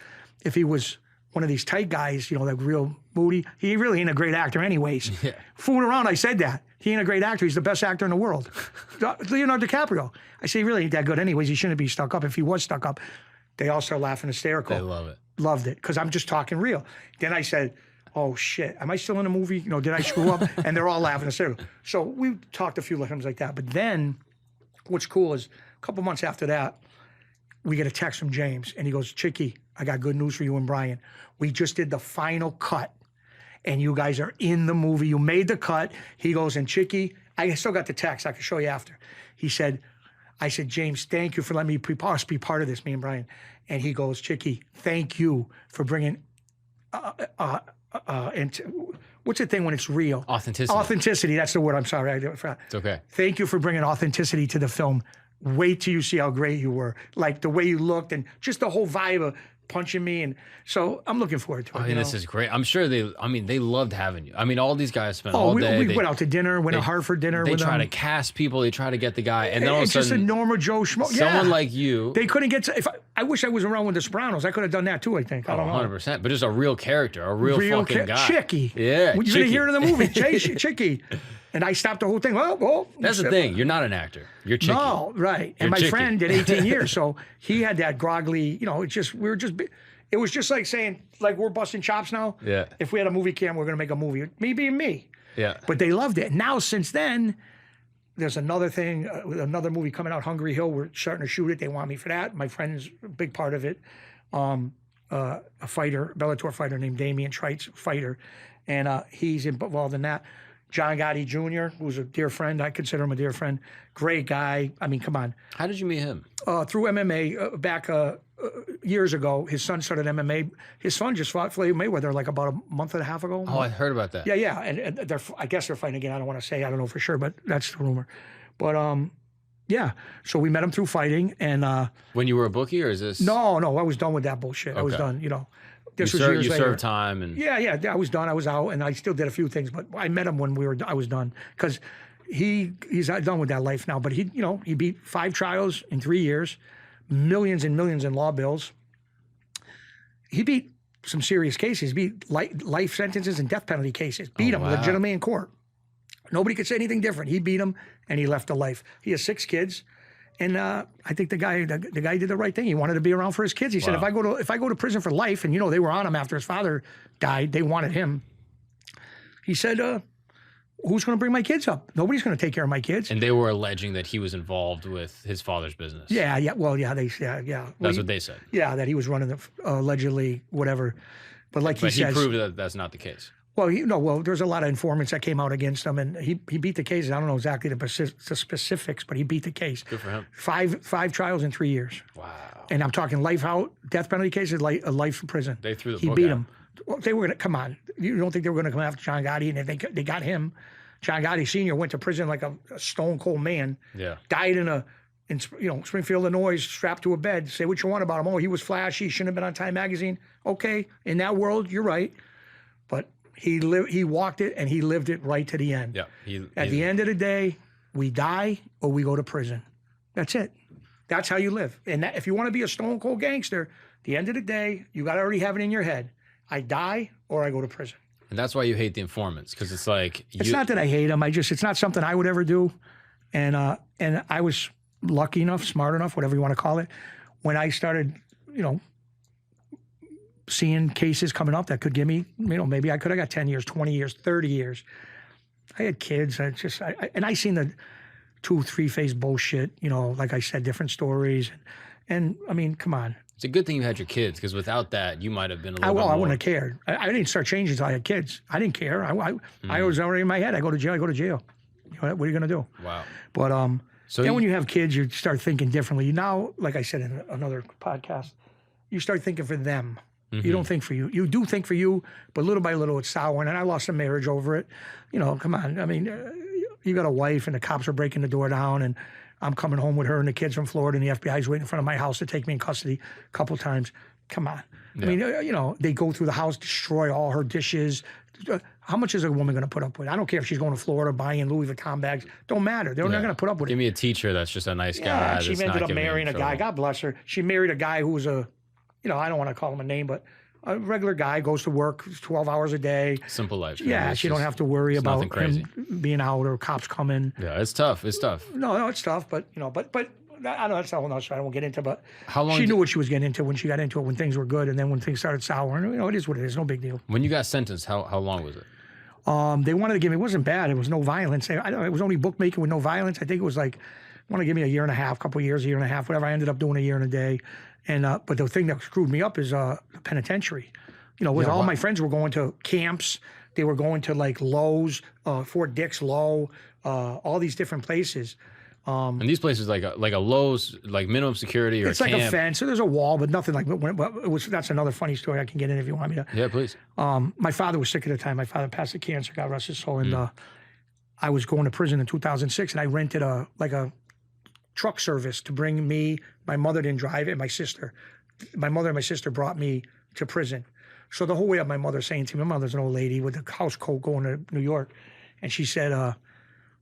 if he was one of these tight guys, like real moody, he really ain't a great actor anyways. Yeah. Fooling around, I said that. He ain't a great actor. He's the best actor in the world. Leonardo DiCaprio. I say he really ain't that good anyways. He shouldn't be stuck up. If he was stuck up, they all start laughing hysterical. They love it. loved it because I'm just talking real. Then I said, oh shit, am I still in a movie? You know, did I screw up? And they're all laughing. So we talked a few times like that. But then what's cool is a couple months after that, we get a text from James and he goes, Chicky, I got good news for you and Brian. We just did the final cut and you guys are in the movie. You made the cut. He goes, and Chicky, I still got the text. I can show you after. He said, I said, James, thank you for letting me be part of this, me and Brian. And he goes, Chicky, thank you for bringing, what's the thing when it's real? Authenticity. Authenticity, that's the word. I'm sorry. It's okay. Thank you for bringing authenticity to the film. Wait till you see how great you were. Like the way you looked and just the whole vibe of punching me. And so I'm looking forward to it. I mean, this is great. I'm sure they loved having you. I mean, all these guys spent all we day. We went out to dinner, went to Hartford dinner. They try to cast people. They try to get the guy. And then all of a sudden. It's just a normal Joe Schmo. Someone like you. They couldn't get to, I wish I was around with the Sopranos. I could have done that too, I think. I don't know. 100%. But just a real character, a real fucking guy. Chicky. Yeah. You're going to hear it in the movie. Chicky. And I stopped the whole thing. Well, that's the thing. You're not an actor. You're Chicky. No, right. And my Chicky. friend did 18 years, so he had that groggly. It was just like saying, like we're busting chops now. Yeah. If we had a movie cam, we're gonna make a movie. Me being me. Yeah. But they loved it. Now since then, there's another thing, another movie coming out, Hungry Hill. We're starting to shoot it. They want me for that. My friend's a big part of it. A fighter, Bellator fighter named Damian Trites, fighter, and he's involved in that. John Gotti Jr., who's a dear friend. I consider him a dear friend. Great guy. I mean, come on. How did you meet him? Through MMA back years ago. His son started MMA. His son just fought Floyd Mayweather like about a month and a half ago. Oh, I heard about that. Yeah. And I guess they're fighting again. I don't want to say. I don't know for sure, but that's the rumor. But yeah. So we met him through fighting. And when you were a bookie, or is this? No. I was done with that bullshit. Okay. I was done. You know. This was years you later. served time and yeah, I was done. I was out, and I still did a few things. But I met him when I was done because he's done with that life now. But he beat 5 trials in 3 years, millions and millions in law bills. He beat some serious cases. He beat life sentences and death penalty cases. Beat him legitimately in court. Nobody could say anything different. He beat him, and he left a life. He has 6 kids. And I think the guy did the right thing. He wanted to be around for his kids. He said, if I go to prison for life, and they were on him after his father died, they wanted him. He said, who's going to bring my kids up? Nobody's going to take care of my kids. And they were alleging that he was involved with his father's business. Yeah. Well, yeah. That's what they said. Yeah, that he was running allegedly whatever. But he says, proved that that's not the case. Well, there's a lot of informants that came out against him, and he beat the case. I don't know exactly the specifics, but he beat the case. Good for him. 5 trials in 3 years. Wow. And I'm talking life out, death penalty cases, life in prison. They threw the He book beat out. him. Well, they were going to, come on. You don't think they were going to come after John Gotti? And if they got him, John Gotti Sr. went to prison like a stone cold man. Yeah. Died in Springfield, Illinois, strapped to a bed. Say what you want about him. Oh, he was flashy. Shouldn't have been on Time Magazine. Okay, in that world, you're right. But he walked it and he lived it right to the end. Yeah. At the end of the day, we die or we go to prison. That's it. That's how you live. And if you want to be a stone cold gangster, at the end of the day, you got to already have it in your head. I die or I go to prison. And that's why you hate the informants, because it's like it's not that I hate them. It's not something I would ever do. And I was lucky enough, smart enough, whatever you want to call it, when I started, seeing cases coming up that could give me, maybe I could have got 10 years, 20 years, 30 years. I had kids. And I seen the 2-3-phase bullshit, like I said, different stories. And I mean, come on. It's a good thing you had your kids, because without that, you might have been a little bit more. I wouldn't have cared. I didn't start changing until I had kids. I didn't care. I was already in my head. I go to jail. What are you going to do? Wow. But so then when you have kids, you start thinking differently. Now, like I said in another podcast, you start thinking for them. Mm-hmm. You don't think for you. You do think for you, but little by little it's souring. And I lost a marriage over it. Come on. I mean, you got a wife and the cops are breaking the door down and I'm coming home with her and the kids from Florida and the FBI's waiting in front of my house to take me in custody a couple times. Come on. Yeah. I mean, they go through the house, destroy all her dishes. How much is a woman going to put up with? I don't care if she's going to Florida buying Louis Vuitton bags. Don't matter. They're not going to put up with it. Give me a teacher that's just a nice guy. She ended up marrying a guy. God bless her. She married a guy who was I don't want to call him a name, but a regular guy, goes to work 12 hours a day. Simple life. Yeah, she don't have to worry about him being out or cops coming. Yeah, it's tough. It's tough. No, it's tough, but I know that's a whole nother story I won't get into, but How long she did- knew what she was getting into when she got into it, when things were good, and then when things started souring, it is what it is, no big deal. When you got sentenced, how long was it? They wanted to give me, it wasn't bad, it was no violence. It was only bookmaking with no violence. I think it was like, want to give me a year and a half, couple of years, a year and a half, whatever. I ended up doing a year and a day. And but the thing that screwed me up is the penitentiary. You know, with all my friends were going to camps. They were going to like Lowe's, Fort Dix, Low, all these different places. And these places like a Lowe's, like minimum security or It's a like camp. a fence. So there's a wall, but nothing like. That's another funny story I can get in if you want me to. Yeah, please. My father was sick at the time. My father passed of cancer, God rest his soul. And I was going to prison in 2006, and I rented a truck service to bring me. My mother didn't drive, and my sister. My mother and my sister brought me to prison. So the whole way up, my mother's saying to me, my mother's an old lady with a house coat going to New York, and she said,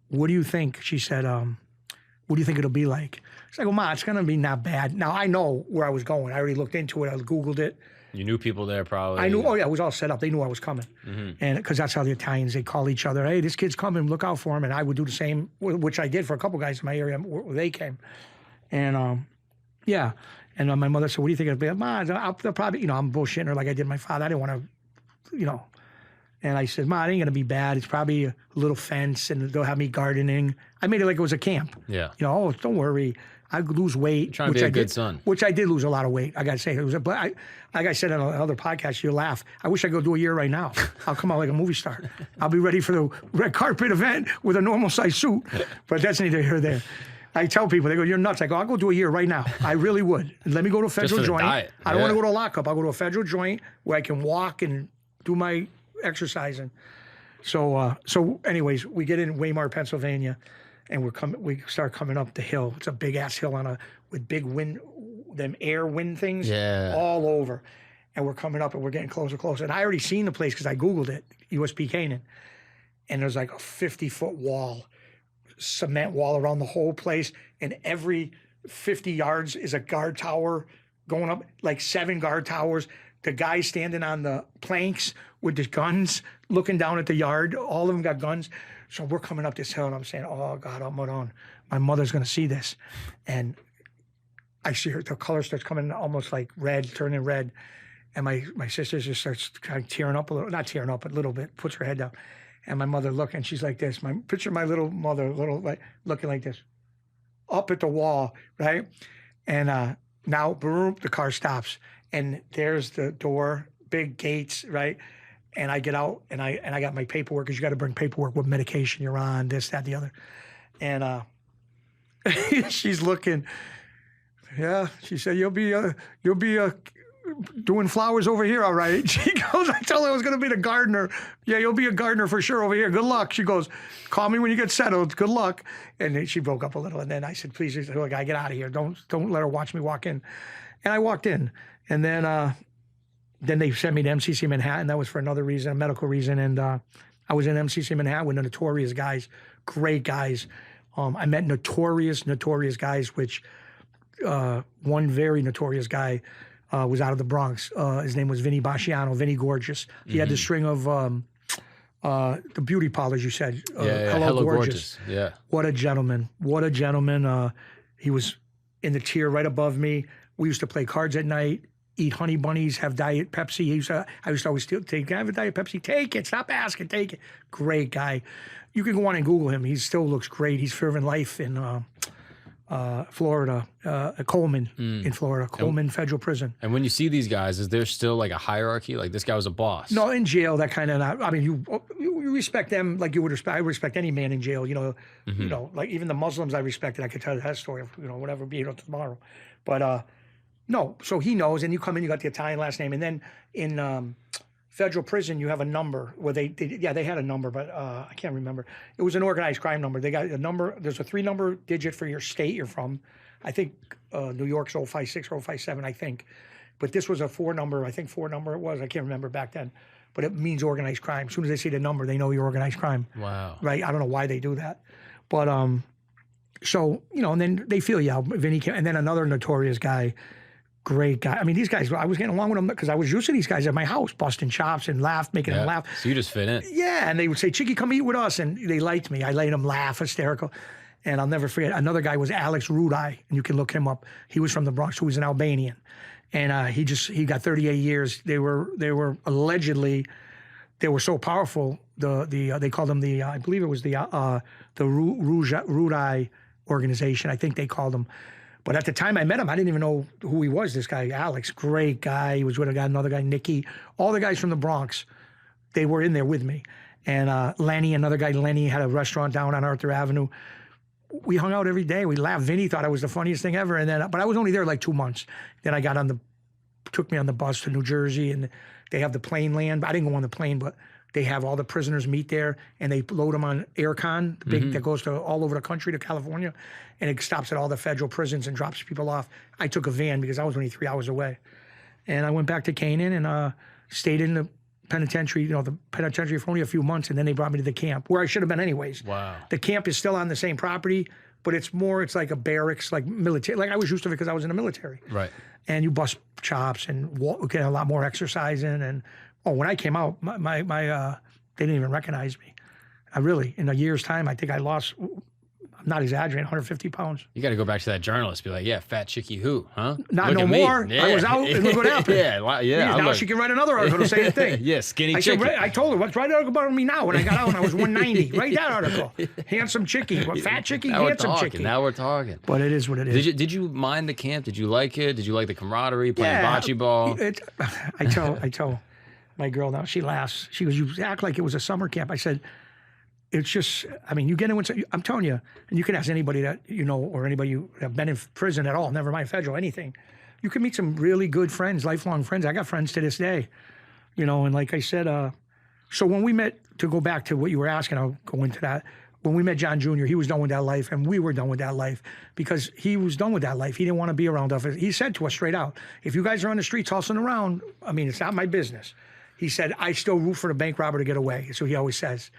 "What do you think?" She said, "What do you think it'll be like?" It's like, "Well, Ma, it's gonna be not bad." Now I know where I was going. I already looked into it. I Googled it. You knew people there probably. I knew. Oh yeah, it was all set up. They knew I was coming, and because that's how the Italians, they call each other. Hey, this kid's coming. Look out for him. And I would do the same, which I did for a couple guys in my area where they came, and yeah. And my mother said, "What do you think it'll be?" Ma, they'll probably, I'm bullshitting her like I did my father. I didn't want to, And I said, "Ma, it ain't gonna be bad. It's probably a little fence, and they'll have me gardening." I made it like it was a camp. Yeah. Oh, don't worry. I lose weight. Trying to be a good son. Which I did lose a lot of weight. I got to say, but like I said on another podcast, you laugh. I wish I could do a year right now. I'll come out like a movie star. I'll be ready for the red carpet event with a normal size suit. But that's neither here nor there. I tell people, they go, "You're nuts." I go, "I'll go do a year right now. I really would. Let me go to a federal for the joint. diet. I don't want to go to a lockup. I'll go to a federal joint where I can walk and do my exercising." So anyways, we get in Weimar, Pennsylvania, and we start coming up the hill. It's a big ass hill with big wind, them air wind things all over. And we're coming up and we're getting closer, closer. And I already seen the place because I Googled it, USP Canaan. And there's like a 50-foot wall, cement wall around the whole place. And every 50 yards is a guard tower going up, like 7 guard towers. The guys standing on the planks with the guns, looking down at the yard. All of them got guns. So we're coming up this hill, and I'm saying, "Oh, God, my mother's going to see this." And I see her, the color starts coming almost like red, turning red. And my sister just starts kind of tearing up a little, not tearing up, but a little bit, puts her head down. And my mother looking, she's like this. Picture my little mother, like looking like this, up at the wall, right? And now, boom, the car stops. And there's the door, big gates, right? And I get out, and I got my paperwork, because you got to bring paperwork, what medication you're on, this, that, the other. And she's looking. Yeah, she said, you'll be doing flowers over here, all right. She goes, I told her I was going to be the gardener. Yeah, you'll be a gardener for sure over here. Good luck. She goes, call me when you get settled. Good luck. And then she broke up a little. And then I said, please, look, I get out of here. Don't let her watch me walk in. And I walked in. And then they sent me to MCC Manhattan. That was for another reason, a medical reason. And I was in MCC Manhattan with the notorious guys, great guys. I met notorious guys, which one very notorious guy was out of the Bronx. His name was Vinny Basciano, Vinny Gorgeous. He had the string of the beauty parlors, you said. Hello Gorgeous. Yeah. What a gentleman. He was in the tier right above me. We used to play cards at night, eat honey bunnies, have Diet Pepsi. I used to always take, "Can I have a Diet Pepsi?" "Take it. Stop asking. Take it." Great guy. You can go on and Google him. He still looks great. He's serving life in Florida, Coleman in Florida, Coleman Federal Prison. And when you see these guys, is there still like a hierarchy? Like this guy was a boss? No, in jail, that kind of. I mean, you respect them like you would respect. I would respect any man in jail. You know, like even the Muslims I respected. I could tell that story. Whatever, be tomorrow. But no, so he knows. And you come in, you got the Italian last name, and then in federal prison, you have a number where they had a number, but I can't remember. It was an organized crime number. They got a number. There's a 3-number digit for your state you're from. I think New York's 056 or 057, I think. But this was a 4-number. I think 4-number it was. I can't remember back then. But it means organized crime. As soon as they see the number, they know you're organized crime. Wow. Right? I don't know why they do that. But so, and then they feel you out. Vinny came, and then another notorious guy. Great guy. I mean, these guys, I was getting along with them because I was used to these guys at my house, busting chops and making them laugh. So you just fit in. Yeah, and they would say, "Chicky, come eat with us." And they liked me. I made them laugh, hysterical. And I'll never forget, another guy was Alex Rudai, and you can look him up. He was from the Bronx, who was an Albanian. And he got 38 years. They were allegedly, they were so powerful, they called them I believe it was the Rudai organization, I think they called them. But at the time I met him, I didn't even know who he was, this guy, Alex. Great guy. He was with another guy, Nicky. All the guys from the Bronx, they were in there with me. And Lenny, another guy, Lenny, had a restaurant down on Arthur Avenue. We hung out every day. We laughed. Vinny thought I was the funniest thing ever. And then, but I was only there like 2 months. Then I took me on the bus to New Jersey, and they have the plane land. I didn't go on the plane, but they have all the prisoners meet there, and they load them on Aircon, the big that goes to all over the country to California, and it stops at all the federal prisons and drops people off. I took a van because I was only 3 hours away, and I went back to Canaan and stayed in the penitentiary, the penitentiary for only a few months, and then they brought me to the camp where I should have been anyways. Wow. The camp is still on the same property, but it's like a barracks, like military. Like I was used to it because I was in the military. Right. And you bust chops and get a lot more exercising. And when I came out, my they didn't even recognize me. In a year's time, I think I lost, I'm not exaggerating, 150 pounds. You got to go back to that journalist, be like, yeah, fat Chicky who, huh? Not no more. Yeah. I was out, and look what happened. Yeah. Now she can write another article to say the thing. Yeah, skinny Chicky. I told her, write an article about me now when I got out and I was 190. Write that article. Handsome Chicky. Fat Chicky, handsome Chicky. Now we're talking. But it is what it is. Did you mind the camp? Did you like it? Did you like the camaraderie, playing bocce ball? I tell my girl now, she laughs. She goes, you act like it was a summer camp. I said, it's just, you get into, I'm telling you, and you can ask anybody that you know or anybody who have been in prison at all, never mind federal, anything. You can meet some really good friends, lifelong friends. I got friends to this day, and like I said, so when we met, to go back to what you were asking, I'll go into that. When we met John Jr., he was done with that life, and we were done with that life because he was done with that life. He didn't want to be around us. He said to us straight out, if you guys are on the streets hustling around, it's not my business. He said, I still root for the bank robber to get away. So he always says,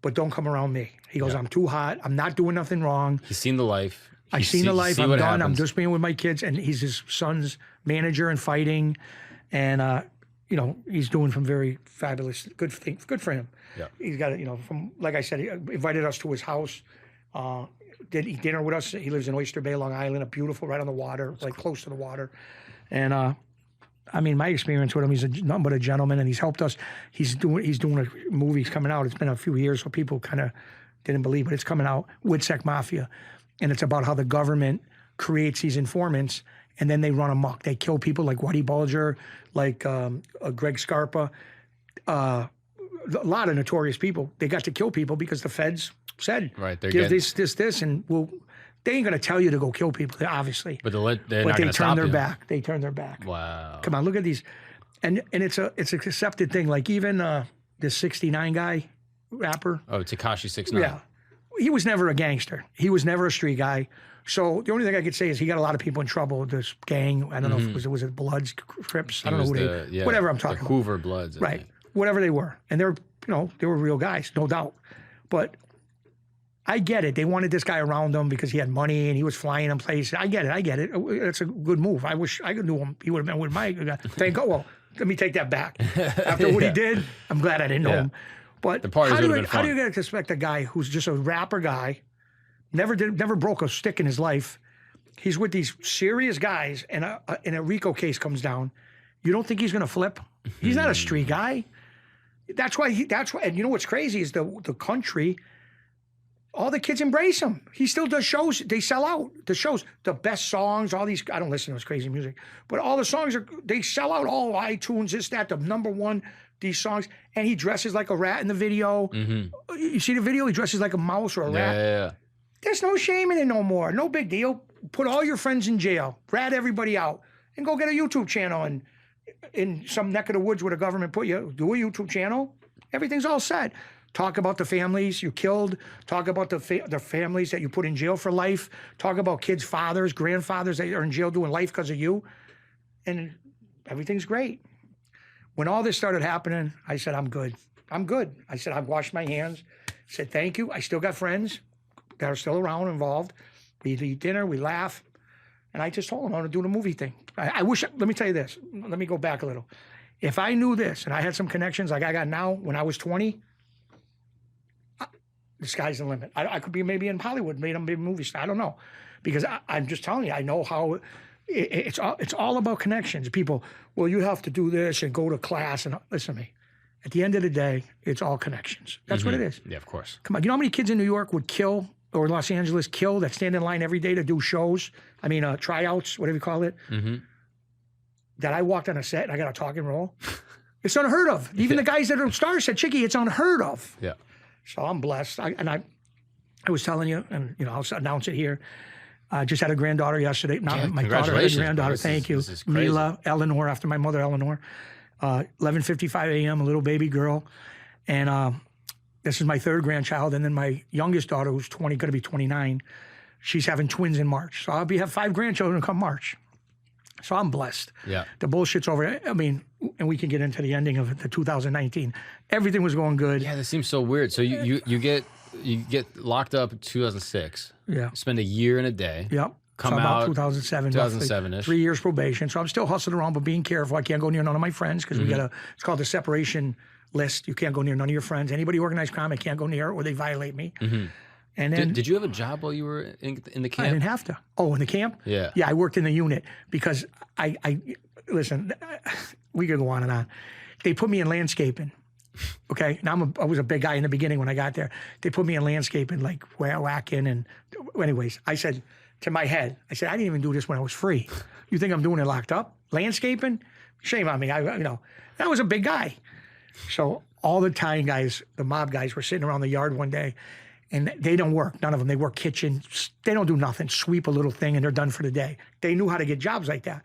but don't come around me. He goes, I'm too hot. I'm not doing nothing wrong. He's seen the life. I've seen the life. I'm done. Happens. I'm just being with my kids. And he's his son's manager and fighting. And, he's doing some very fabulous, good thing. Good for him. Yeah. He's got, from, like I said, he invited us to his house. Did eat dinner with us. He lives in Oyster Bay, Long Island, beautiful, right on the water, close to the water. And, my experience with him, he's nothing but a gentleman, and he's helped us. He's doing a movie. He's coming out. It's been a few years, so people kind of didn't believe, but it's coming out, Woodseck Mafia, and it's about how the government creates these informants, and then they run amok. They kill people like Whitey Bulger, like Greg Scarpa, a lot of notorious people. They got to kill people because the feds said, right, give this, and they ain't going to tell you to go kill people, obviously. But they're not going to stop you. They turn their back. Wow. Come on, look at these. And it's an accepted thing. Like even this 69 guy, rapper. Oh, Tekashi 69. Yeah. He was never a gangster. He was never a street guy. So the only thing I could say is he got a lot of people in trouble. This gang, I don't know if it was Bloods, Crips, I don't know who whatever I'm talking about. Hoover Bloods. Right. Whatever they were. And they were real guys, no doubt. But I get it. They wanted this guy around them because he had money and he was flying in places. I get it. It's a good move. I wish I knew him. He would have been with my guy. Thank God. Well, let me take that back. After what he did, I'm glad I didn't know him. But the parties would have been fun. How do you expect a guy who's just a rapper guy, never broke a stick in his life? He's with these serious guys, and a RICO case comes down. You don't think he's going to flip? He's not a street guy. That's why. And you know what's crazy is the country. All the kids embrace him. He still does shows. They sell out. The shows, the best songs, all these, I don't listen to this crazy music, but all the songs, they sell out all iTunes, this, that, the #1, these songs. And he dresses like a rat in the video. Mm-hmm. You see the video? He dresses like a mouse or a rat. Yeah. There's no shame in it no more. No big deal. Put all your friends in jail. Rat everybody out. And go get a YouTube channel. And in some neck of the woods where the government put you, do a YouTube channel. Everything's all set. Talk about the families you killed. Talk about the families that you put in jail for life. Talk about kids' fathers, grandfathers that are in jail doing life because of you. And everything's great. When all this started happening, I said, I'm good. I said, I've washed my hands. I said, thank you. I still got friends that are still around, involved. We eat dinner, we laugh. And I just told them I want to do the movie thing. I wish, let me tell you this. Let me go back a little. If I knew this and I had some connections like I got now when I was 20, The sky's the limit. I could be maybe in Hollywood, maybe I'm a movie star. I don't know. Because I'm just telling you, I know how it's all about connections. People, well, you have to do this and go to class. And listen to me. At the end of the day, it's all connections. That's what it is. Yeah, of course. Come on. You know how many kids in New York would kill, or Los Angeles kill, that stand in line every day to do shows? I mean, tryouts, whatever you call it. That I walked on a set and I got a talking role. It's unheard of. Even the guys that are stars said, Chicky, it's unheard of. Yeah. So I'm blessed. I was telling you, and I'll announce it here. I just had a granddaughter yesterday. Not my daughter, had a granddaughter. Thank you. Mila, Eleanor, after my mother, Eleanor. 11:55 a.m., a little baby girl. And this is my third grandchild. And then my youngest daughter, who's 20, going to be 29, she's having twins in March. So I'll have 5 grandchildren come March. So I'm blessed. Yeah. The bullshit's over. I mean, and we can get into the ending of the 2019. Everything was going good. Yeah, that seems so weird. So you get locked up in 2006. Yeah. Spend a year and a day. Yep. Come out 2007. 2007-ish. 3 years probation. So I'm still hustling around, but being careful. I can't go near none of my friends because we got it's called the separation list. You can't go near none of your friends. Anybody organized crime, I can't go near or they violate me. And then, did you have a job while you were in the camp? I didn't have to. Oh, in the camp? Yeah. Yeah, I worked in the unit because I listen, we could go on and on. They put me in landscaping. Okay, now I was a big guy in the beginning when I got there. They put me in landscaping, like whacking, and anyways, I said to my head, I said, I didn't even do this when I was free. You think I'm doing it locked up? Landscaping? Shame on me. I was a big guy. So all the Italian guys, the mob guys, were sitting around the yard one day, and they don't work. None of them. They work kitchen. They don't do nothing. Sweep a little thing, and they're done for the day. They knew how to get jobs like that.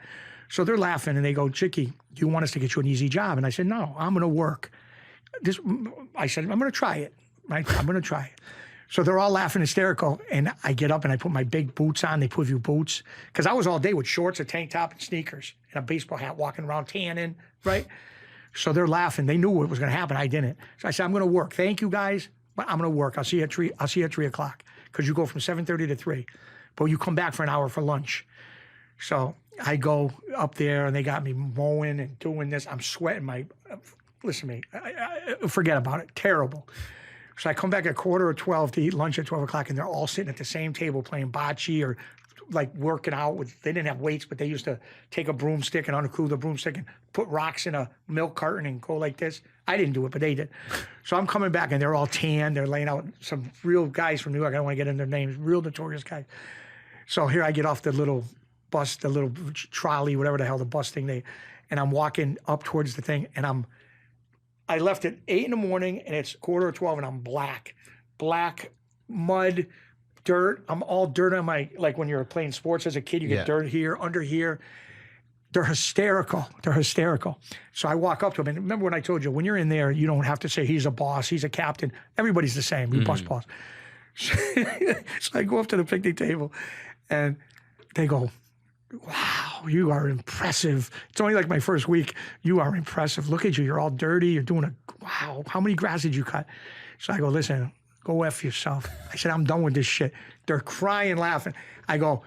So they're laughing, and they go, Chicky, do you want us to get you an easy job? And I said, no, I'm going to work. I said, I'm going to try it. Right? I'm going to try it. So they're all laughing hysterical, and I get up and I put my big boots on. They put you boots. Because I was all day with shorts, a tank top, and sneakers, and a baseball hat, walking around tanning, right? So they're laughing. They knew what was going to happen. I didn't. So I said, I'm going to work. Thank you, guys, but I'm going to work. I'll see you at 3 o'clock because you go from 7:30 to 3. But you come back for an hour for lunch. So I go up there, and they got me mowing and doing this. I'm sweating listen to me. Forget about it. Terrible. So I come back at 11:45 to eat lunch at 12 o'clock, and they're all sitting at the same table playing bocce or like working out. They didn't have weights, but they used to take a broomstick and unscrew the broomstick and put rocks in a milk carton and go like this. I didn't do it, but they did. So I'm coming back, and they're all tan. They're laying out some real guys from New York. I don't want to get into their names. Real notorious guys. So here I get off the little bus, the little trolley, whatever the hell the bus thing and I'm walking up towards the thing, and I left at 8 in the morning, and it's 11:45, and I'm black, mud, dirt. I'm all dirt on like when you're playing sports as a kid, you get dirt here, under here. They're hysterical. So I walk up to them, and remember when I told you, when you're in there, you don't have to say he's a boss, he's a captain. Everybody's the same. You boss. So I go up to the picnic table, and they go, wow, you are impressive. It's only like my first week. You are impressive. Look at you. You're all dirty. You're doing wow. How many grass did you cut? So I go, listen, go F yourself. I said, I'm done with this shit. They're crying, laughing. I go,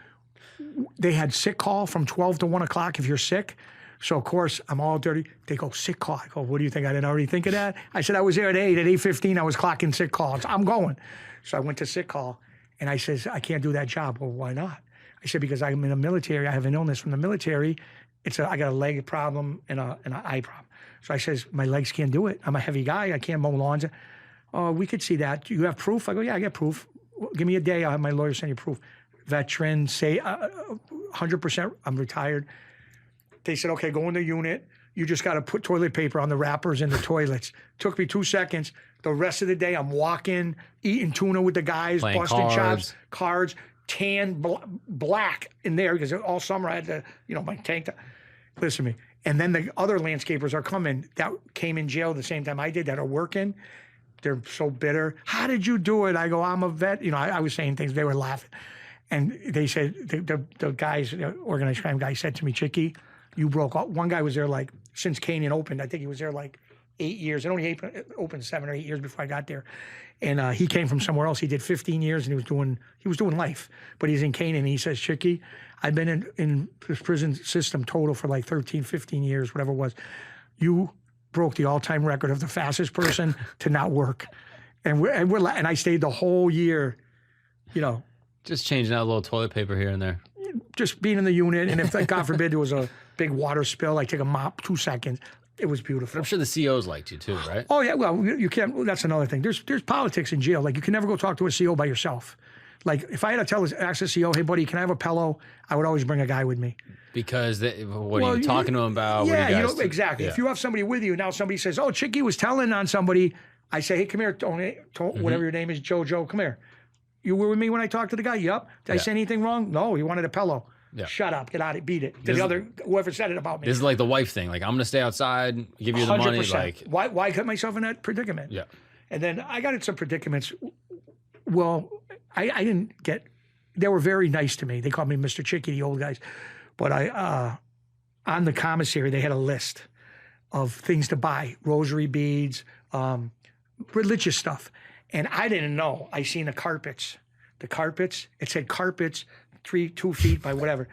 they had sick call from 12 to 1 o'clock if you're sick. So, of course, I'm all dirty. They go, sick call. I go, what do you think? I didn't already think of that? I said, I was there at 8. At 8:15, I was clocking sick calls. I'm going. So I went to sick call, and I says, I can't do that job. Well, why not? I said, because I'm in the military. I have an illness from the military. I got a leg problem and an eye problem. So I says, my legs can't do it. I'm a heavy guy. I can't mow lawns. Oh, we could see that. Do you have proof? I go, yeah, I got proof. Give me a day. I'll have my lawyer send you proof. Veteran, say 100% I'm retired. They said, okay, go in the unit. You just got to put toilet paper on the wrappers in the toilets. Took me 2 seconds. The rest of the day, I'm walking, eating tuna with the guys, playing busting cards. chops, cards. Tan, black in there because all summer I had my tank top. Listen to me. And then the other landscapers are coming that came in jail the same time I did that are working. They're so bitter. How did you do it? I go, I'm a vet. I was saying things. They were laughing. And they said, the guys, the organized crime guy said to me, Chicky, you broke all. One guy was there since Canyon opened. I think he was there 8 years. It only opened 7 or 8 years before I got there. And he came from somewhere else. He did 15 years, and he was doing life. But he's in Canaan, and he says, Chicky, I've been in this prison system total for 13, 15 years, whatever it was. You broke the all-time record of the fastest person to not work. And I stayed the whole year, Just changing out a little toilet paper here and there. just being in the unit. And if, like, God forbid, there was a big water spill, I take a mop, 2 seconds. It was beautiful. But I'm sure the COs liked you too, right? Oh, yeah. Well, you can't. That's another thing. There's politics in jail. Like, you can never go talk to a CO by yourself. Like, if I had to ask a CO, hey, buddy, can I have a pillow? I would always bring a guy with me. Because what are you talking to them about? Yeah, what are you guys exactly. Yeah. If you have somebody with you, now somebody says, oh, Chicky was telling on somebody. I say, hey, come here, Tony, whatever your name is, Joe, come here. You were with me when I talked to the guy? Yep. Did I say anything wrong? No, he wanted a pillow. Yeah. Shut up, get out of it, beat it. To the other, whoever said it about me. This is like the wife thing. Like, I'm going to stay outside, give you the 100%. Money. Like, why put myself in that predicament? Yeah. And then I got in some predicaments. Well, I didn't get, they were very nice to me. They called me Mr. Chicky, the old guys. But on the commissary, they had a list of things to buy, rosary beads, religious stuff. And I didn't know. I seen the carpets. It said carpets, 2 feet by whatever.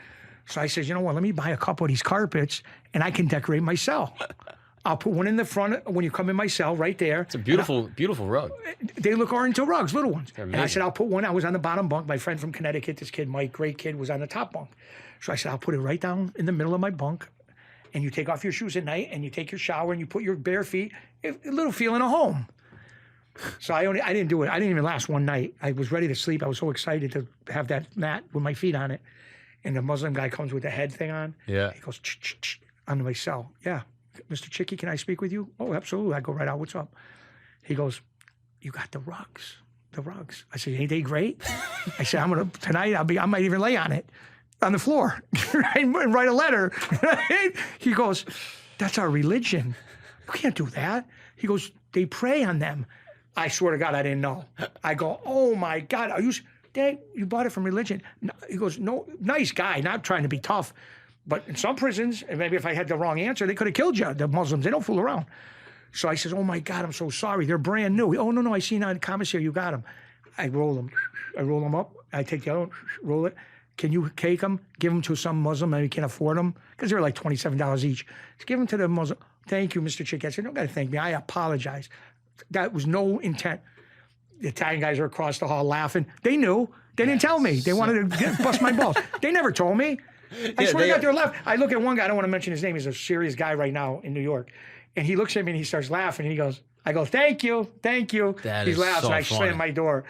So I said, you know what, let me buy a couple of these carpets and I can decorate my cell. I'll put one in the front when you come in my cell right there. It's a beautiful rug. They look oriental rugs, little ones. And I said, I'll put one. I was on the bottom bunk. My friend from Connecticut, this kid, Mike, great kid, was on the top bunk. So I said, I'll put it right down in the middle of my bunk. And you take off your shoes at night and you take your shower and you put your bare feet, a little feeling of home. So I didn't do it. I didn't even last one night. I was ready to sleep. I was so excited to have that mat with my feet on it. And the Muslim guy comes with the head thing on. Yeah. He goes, onto my cell. Yeah. Mr. Chicky, can I speak with you? Oh, absolutely. I go right out. What's up? He goes, you got the rugs. The rugs. I said, ain't they great? I said, tonight I might even lay on it, on the floor, and write a letter. He goes, that's our religion. You can't do that. He goes, they pray on them. I swear to God, I didn't know. I go, oh my God, Dad, you bought it from religion. No, he goes, no, nice guy, not trying to be tough. But in some prisons, and maybe if I had the wrong answer, they could have killed you. The Muslims, they don't fool around. So I says, oh my God, I'm so sorry. They're brand new. Oh, no, I seen on the commissary, you got them. I roll them up. I take the other one, roll it. Can you cake them, give them to some Muslim, maybe can't afford them? Because they're like $27 each. Just give them to the Muslim. Thank you, Mr. Chicky. I said, don't got to thank me. I apologize. That was no intent. The Italian guys are across the hall laughing. They knew. They didn't tell me. They wanted to bust my balls. They never told me. I swear to God, they're laughing. I look at one guy. I don't want to mention his name. He's a serious guy right now in New York. And he looks at me and he starts laughing. And he goes, I go, thank you. He laughs and I slam my door.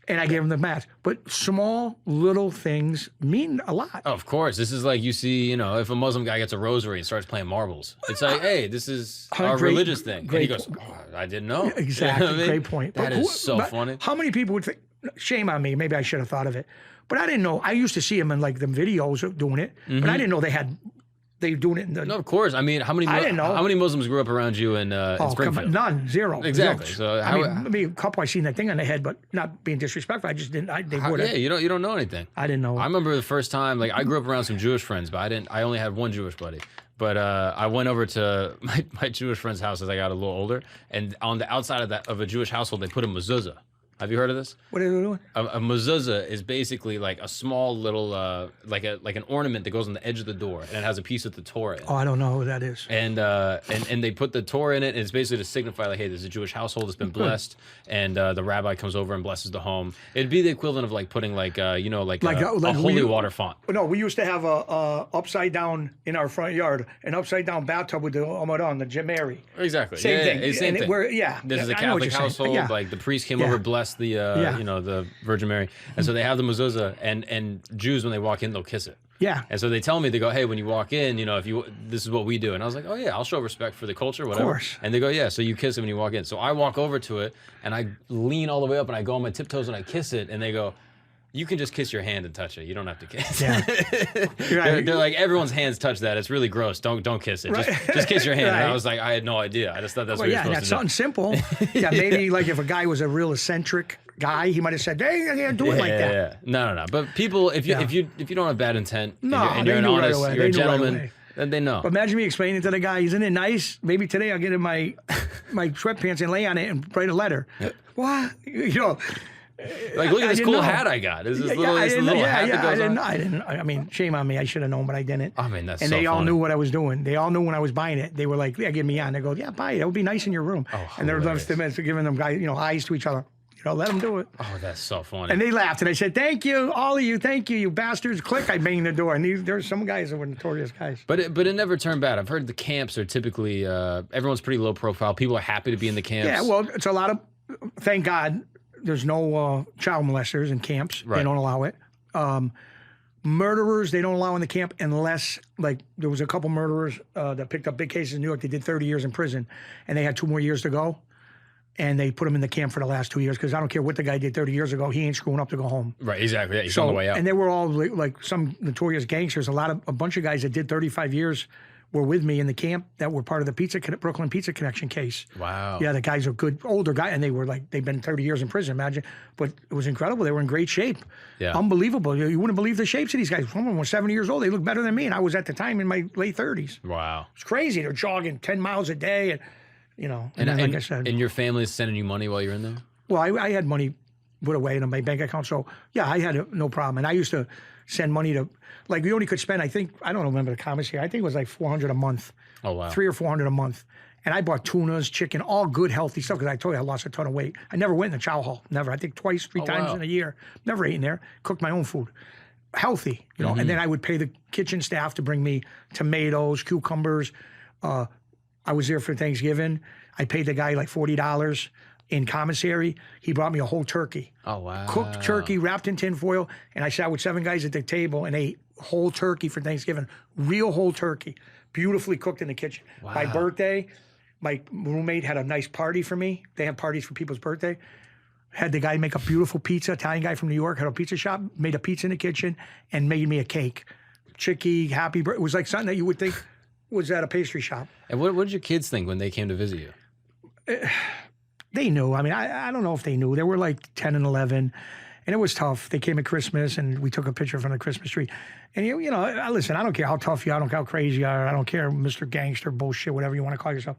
And I gave him the mask. But small, little things mean a lot. Oh, of course. This is like you see, if a Muslim guy gets a rosary and starts playing marbles. It's like, hey, this is our religious thing. And he goes, I didn't know. Exactly. You know what I mean? Great point. That is so funny. How many people would think, shame on me, maybe I should have thought of it. But I didn't know. I used to see them in like the videos of doing it. Mm-hmm. But I didn't know they were doing it in the... No, of course. I mean, I didn't know. How many Muslims grew up around you in Springfield? None. Zero. Exactly. Zero. So maybe a couple I seen that thing on the head, but not being disrespectful. I just didn't. They would. Yeah, you don't know anything. I didn't know. I remember the first time, like I grew up around some Jewish friends, but I only had one Jewish buddy. But I went over to my Jewish friend's house as I got a little older, and on the outside of a Jewish household, they put a mezuzah. Have you heard of this? What are they doing? A mezuzah is basically like a small little, like an ornament that goes on the edge of the door, and it has a piece with the Torah in it. Oh, I don't know who that is. And they put the Torah in it, and it's basically to signify like, hey, there's a Jewish household that's been blessed, and the rabbi comes over and blesses the home. It'd be the equivalent of like putting like a holy water font. No, we used to have a upside down in our front yard, an upside down bathtub with the Amadan, the Mary. Exactly. Same thing. Same thing. This is a Catholic household. Yeah. Like the priest came over, blessed the Virgin Mary, and so they have the mezuzah, and Jews when they walk in they'll kiss it. Yeah. And so they tell me, they go, hey, when you walk in, this is what we do, and I was like, oh yeah, I'll show respect for the culture, whatever. Of course. And they go, yeah, so you kiss it when you walk in. So I walk over to it and I lean all the way up and I go on my tiptoes and I kiss it, and they go, you can just kiss your hand and touch it. You don't have to kiss. Yeah. they're like, everyone's hands touch that. It's really gross. Don't kiss it. Right. Just kiss your hand. Right. And I was like, I had no idea. I just thought that's what you're supposed to do. Something simple. Yeah, maybe like if a guy was a real eccentric guy, he might have said, "Hey, I can't do it like that." Yeah. No. But people, if you don't have bad intent, and you're an honest, right you're a gentleman, then they know. But imagine me explaining to the guy, "Isn't it nice? Maybe today I'll get in my sweatpants and lay on it and write a letter." Yep. What? Like, look at this cool hat I got. Is this little hat that goes on? I didn't. I mean, shame on me. I should have known, but I didn't. I mean, that's and so they all funny. knew what I was doing. They all knew when I was buying it. They were like, yeah, give me on. They go, yeah, buy it. It would be nice in your room. Oh, and they're giving them guys, eyes to each other. Let them do it. Oh, that's so funny. And they laughed, and I said, thank you, all of you, thank you, you bastards. Click, I banged the door. And there's some guys that were notorious guys. But it never turned bad. I've heard the camps are typically, everyone's pretty low profile. People are happy to be in the camps. Yeah, well, it's a lot of, thank God, there's no child molesters in camps. Right. They don't allow it. Murderers, they don't allow in the camp unless, like, there was a couple murderers that picked up big cases in New York. They did 30 years in prison, and they had 2 more years to go. And they put him in the camp for the last 2 years because I don't care what the guy did 30 years ago. He ain't screwing up to go home. Right, exactly. Yeah, he's on the way out. And they were all like some notorious gangsters. A bunch of guys that did 35 years were with me in the camp that were part of the Brooklyn Pizza Connection case. Wow. Yeah, the guys are good, older guys, and they were like, they've been 30 years in prison, imagine. But it was incredible. They were in great shape. Yeah. Unbelievable. You wouldn't believe the shapes of these guys. Some of them were 70 years old. They looked better than me, and I was at the time in my late 30s. Wow. It's crazy. They're jogging 10 miles a day, and and then, like I said. And your family is sending you money while you're in there? Well, I had money put away in my bank account. So, yeah, I had no problem. And I used to send money to, like, we only could spend, I don't remember the commissary. I think it was like $400 a month. Oh, wow. $300 or $400 a month. And I bought tunas, chicken, all good, healthy stuff, because I told you I lost a ton of weight. I never went in the chow hall. Never. I think twice, 3 times in a year. Never ate in there. Cooked my own food. Healthy, And then I would pay the kitchen staff to bring me tomatoes, cucumbers. I was there for Thanksgiving. I paid the guy like $40 in commissary. He brought me a whole turkey. Oh, wow. Cooked turkey, wrapped in tin foil. And I sat with 7 guys at the table and ate whole turkey for Thanksgiving. Real whole turkey. Beautifully cooked in the kitchen. Wow. My birthday, my roommate had a nice party for me. They have parties for people's birthday. Had the guy make a beautiful pizza. Italian guy from New York had a pizza shop, made a pizza in the kitchen, and made me a cake. Chicky, happy birthday. It was like something that you would think was at a pastry shop. And what did your kids think when they came to visit you? They knew. I mean, I don't know if they knew. They were like 10 and 11, and it was tough. They came at Christmas, and we took a picture from the Christmas tree. And, listen, I don't care how tough you are. I don't care how crazy you are. I don't care, Mr. Gangster, bullshit, whatever you want to call yourself,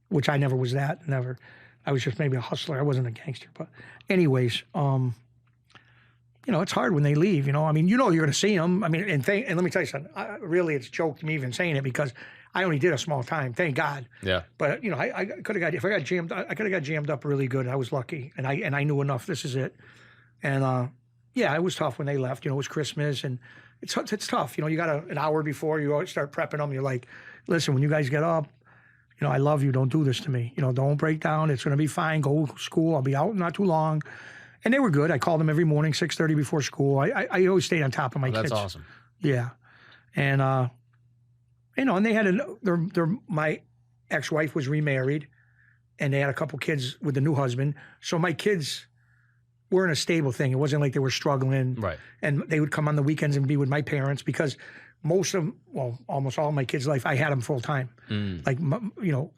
which I never was that, never. I was just maybe a hustler. I wasn't a gangster. But anyways, it's hard when they leave, I mean, you're going to see them. I mean, and let me tell you something. Really, it's a joke to me even saying it because I only did a small time, thank God. Yeah. But I could have got, if I got jammed, I could have got jammed up really good. I was lucky, and I knew enough. This is it. And yeah, it was tough when they left. It was Christmas, and it's tough. You got an hour before you start prepping them. You're like, listen, when you guys get up, I love you. Don't do this to me. Don't break down. It's going to be fine. Go to school. I'll be out not too long. And they were good. I called them every morning, 6:30 before school. I always stayed on top of my kids. That's awesome. Yeah. And, and they had my ex-wife was remarried, and they had a couple kids with the new husband. So my kids were in a stable thing. It wasn't like they were struggling. Right. And they would come on the weekends and be with my parents because almost all of my kids' life, I had them full time. Like,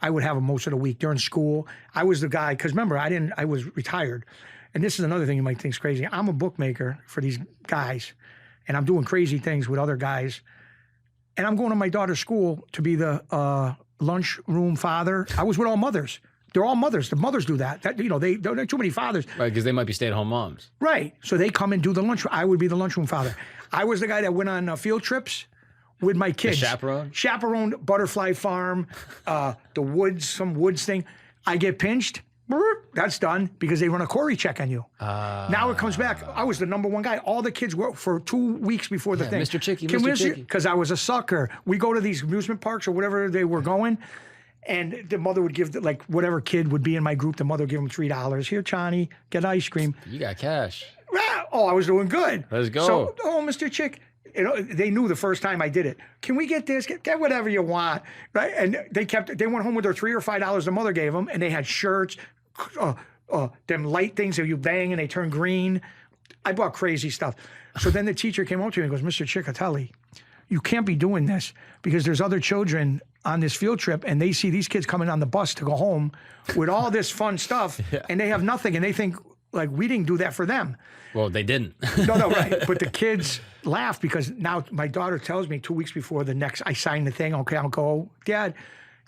I would have them most of the week during school. I was the guy, because remember, I was retired. And this is another thing you might think is crazy. I'm a bookmaker for these guys, and I'm doing crazy things with other guys. And I'm going to my daughter's school to be the lunchroom father. I was with all mothers. They're all mothers. The mothers do that. They don't have too many fathers. Right, because they might be stay-at-home moms. Right. So they come and do the lunch. I would be the lunchroom father. I was the guy that went on field trips with my kids. The chaperone? Chaperoned Butterfly Farm, the woods, some woods thing. I get pinched. That's done because they run a Corey check on you. Now it comes back. I was the #1 guy. All the kids were for 2 weeks before the thing. Mr. Chicky, Mr. Chicky. Because I was a sucker. We go to these amusement parks or whatever they were going, and the mother would give, whatever kid would be in my group, the mother would give them $3. Here, Johnny, get ice cream. You got cash. Oh, I was doing good. Let's go. So, Mr. Chick, they knew the first time I did it. Can we get this? Get whatever you want, right? And they went home with their $3 or $5 the mother gave them, and they had shirts, them light things that you bang and they turn green. I bought crazy stuff. So then the teacher came up to me and goes, Mr. Cecchetelli, you can't be doing this because there's other children on this field trip and they see these kids coming on the bus to go home with all this fun stuff and they have nothing and they think we didn't do that for them. Well, they didn't. No, right. But the kids laugh because now my daughter tells me 2 weeks before I signed the thing. Okay, I'll go, Dad,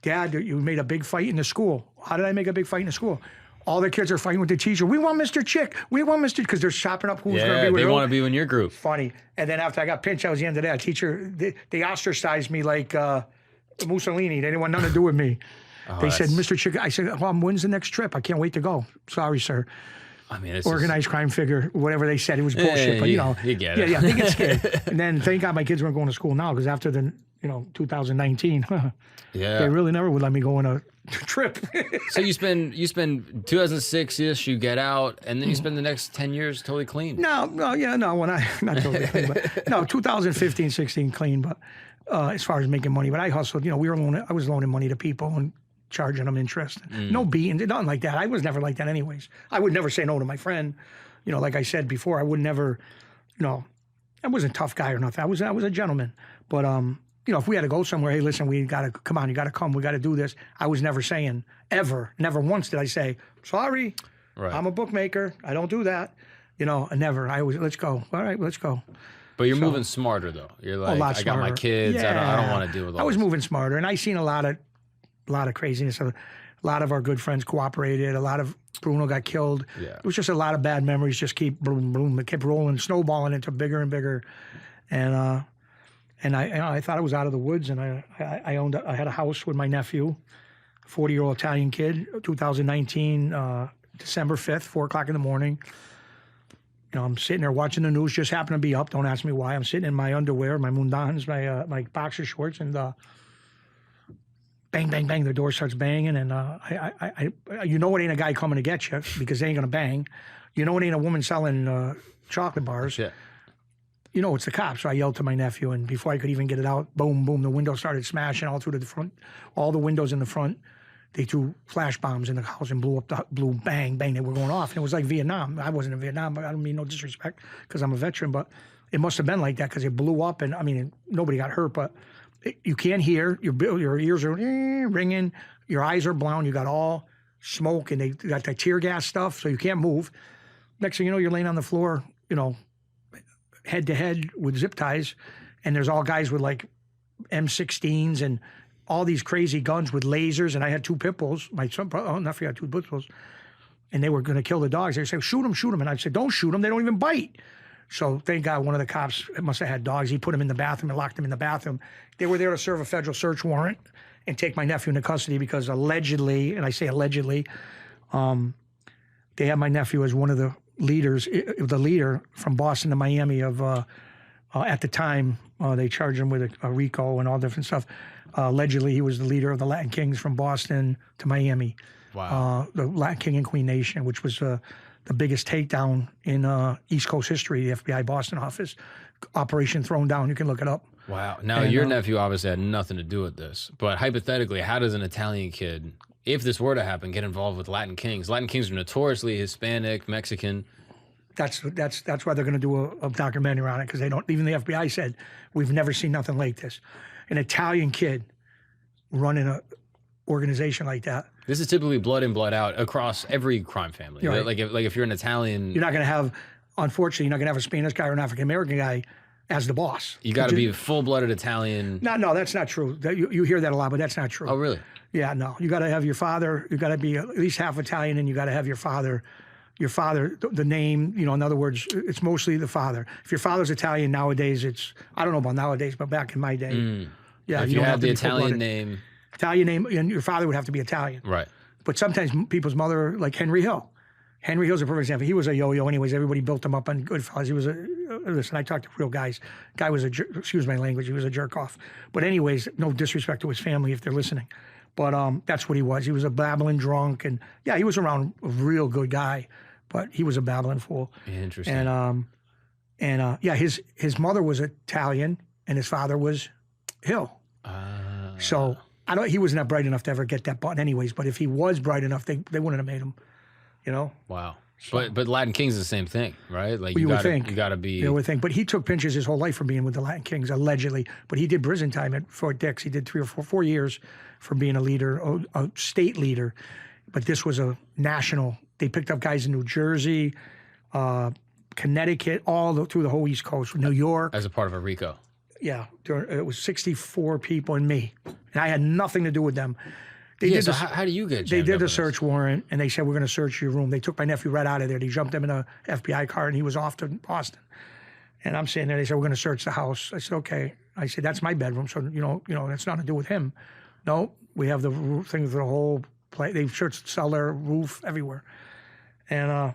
you made a big fight in the school. How did I make a big fight in the school? All the kids are fighting with the teacher. We want Mr. Chick. We want Mr. Because they're chopping up who's going to be with they who. want to be in your group. Funny. And then after I got pinched, that was the end of that. Teacher, they ostracized me like Mussolini. They didn't want nothing to do with me. They said, Mr. Chick. I said, well, when's the next trip? I can't wait to go. Sorry, sir. I mean, it's organized crime figure, whatever they said. It was bullshit, but you know. You get it. Yeah, they get scared. And then thank God my kids weren't going to school now because after the, 2019, they really never would let me go on a trip. So you spend 2006-ish, you get out, and then you spend the next 10 years totally clean. No, when not totally clean, but no, 2015, 16 clean, but as far as making money. But I hustled, I was loaning money to people and charging them interest. No beating, nothing like that. I was never like that anyways. I would never say no to my friend. Like I said before, I would never, I wasn't a tough guy or nothing. I was a gentleman. But, if we had to go somewhere, hey, listen, you got to come, we got to do this. I was never saying, never once did I say, sorry, I'm a bookmaker. I don't do that. Never. I always, let's go. All right, let's go. But you're moving smarter, though. You're like, I got my kids. Yeah. I don't want to deal with all I was this. moving smarter, and I seen a lot of craziness. A lot of our good friends cooperated. A lot of Bruno got killed. Yeah. It was just a lot of bad memories. Just keep boom, boom. It kept rolling, snowballing into bigger and bigger. And I thought I was out of the woods. And I had a house with my nephew, 40-year-old Italian kid. 2019, December 5th, 4:00 in the morning. I'm sitting there watching the news. Just happened to be up. Don't ask me why. I'm sitting in my underwear, my mundans, my boxer shorts, and bang, bang, bang. The door starts banging, and it ain't a guy coming to get you because they ain't gonna bang. It ain't a woman selling chocolate bars. Yeah. It's the cops. So I yelled to my nephew, and before I could even get it out, boom, boom, the window started smashing all through the front, all the windows in the front. They threw flash bombs in the house and blew bang, bang. They were going off, and it was like Vietnam. I wasn't in Vietnam, but I don't mean no disrespect because I'm a veteran, but it must have been like that because it blew up, and I mean nobody got hurt, but you can't hear. Your ears are ringing. Your eyes are blown. You got all smoke, and they got that tear gas stuff, so you can't move. Next thing you know, you're laying on the floor, head to head with zip ties, and there's all guys with like M16s and all these crazy guns with lasers. And I had two pit bulls. My nephew had two pit bulls, and they were going to kill the dogs. They said, shoot them. And I said, don't shoot them. They don't even bite. So thank God one of the cops must have had dogs. He put them in the bathroom and locked them in the bathroom. They were there to serve a federal search warrant and take my nephew into custody because allegedly, and I say allegedly, they had my nephew as one of the leaders, the leader from Boston to Miami of, at the time, they charged him with a RICO and all different stuff. Allegedly, he was the leader of the Latin Kings from Boston to Miami. Wow. The Latin King and Queen Nation, which was the biggest takedown in East Coast history, the FBI Boston office. Operation Thrown Down, you can look it up. Wow. Now, your nephew obviously had nothing to do with this, but hypothetically, how does an Italian kid, if this were to happen, get involved with Latin Kings? Latin Kings are notoriously Hispanic, Mexican. That's why they're going to do a documentary on it, because they don't. Even the FBI said we've never seen nothing like this. An Italian kid running an organization like that. This is typically blood in, blood out across every crime family. Right. Like if you're an Italian, you're not going to have. Unfortunately, you're not going to have a Spanish guy or an African American guy as the boss. You got to be full-blooded Italian. No, that's not true. You hear that a lot, but that's not true. Oh, really? Yeah, no. You got to have your father. You got to be at least half Italian, and you got to have your father. Your father, the name, in other words, it's mostly the father. If your father's Italian nowadays, I don't know about nowadays, but back in my day, yeah. If you have the Italian name. Italian name, and your father would have to be Italian. Right. But sometimes people's mother, like Henry Hill. Henry Hill's a perfect example. He was a yo-yo anyways. Everybody built him up on Goodfellas. He was listen, I talked to real guys. Guy was excuse my language, he was a jerk off. But anyways, no disrespect to his family if they're listening. But that's what he was. He was a babbling drunk. And yeah, he was around a real good guy, but he was a babbling fool. Interesting. And yeah, his mother was Italian and his father was Hill. So he wasn't that bright enough to ever get that button anyways, but if he was bright enough, they wouldn't have made him, Wow. So, but Latin Kings is the same thing, right? Like you would think. You got to be. You would think. But he took pinches his whole life for being with the Latin Kings, allegedly. But he did prison time at Fort Dix. He did 3 or 4 years for being a leader, a state leader. But this was a national. They picked up guys in New Jersey, Connecticut, through the whole East Coast, New York. As a part of a RICO. Yeah. It was 64 people and me. And I had nothing to do with them. How do you get? They did the the search warrant, and they said we're going to search your room. They took my nephew right out of there. They jumped him in a FBI car, and he was off to Boston. And I'm sitting there. They said we're going to search the house. I said okay. I said that's my bedroom, so that's nothing to do with him. No, we have the roof thing for the whole place. They searched cellar, roof, everywhere. And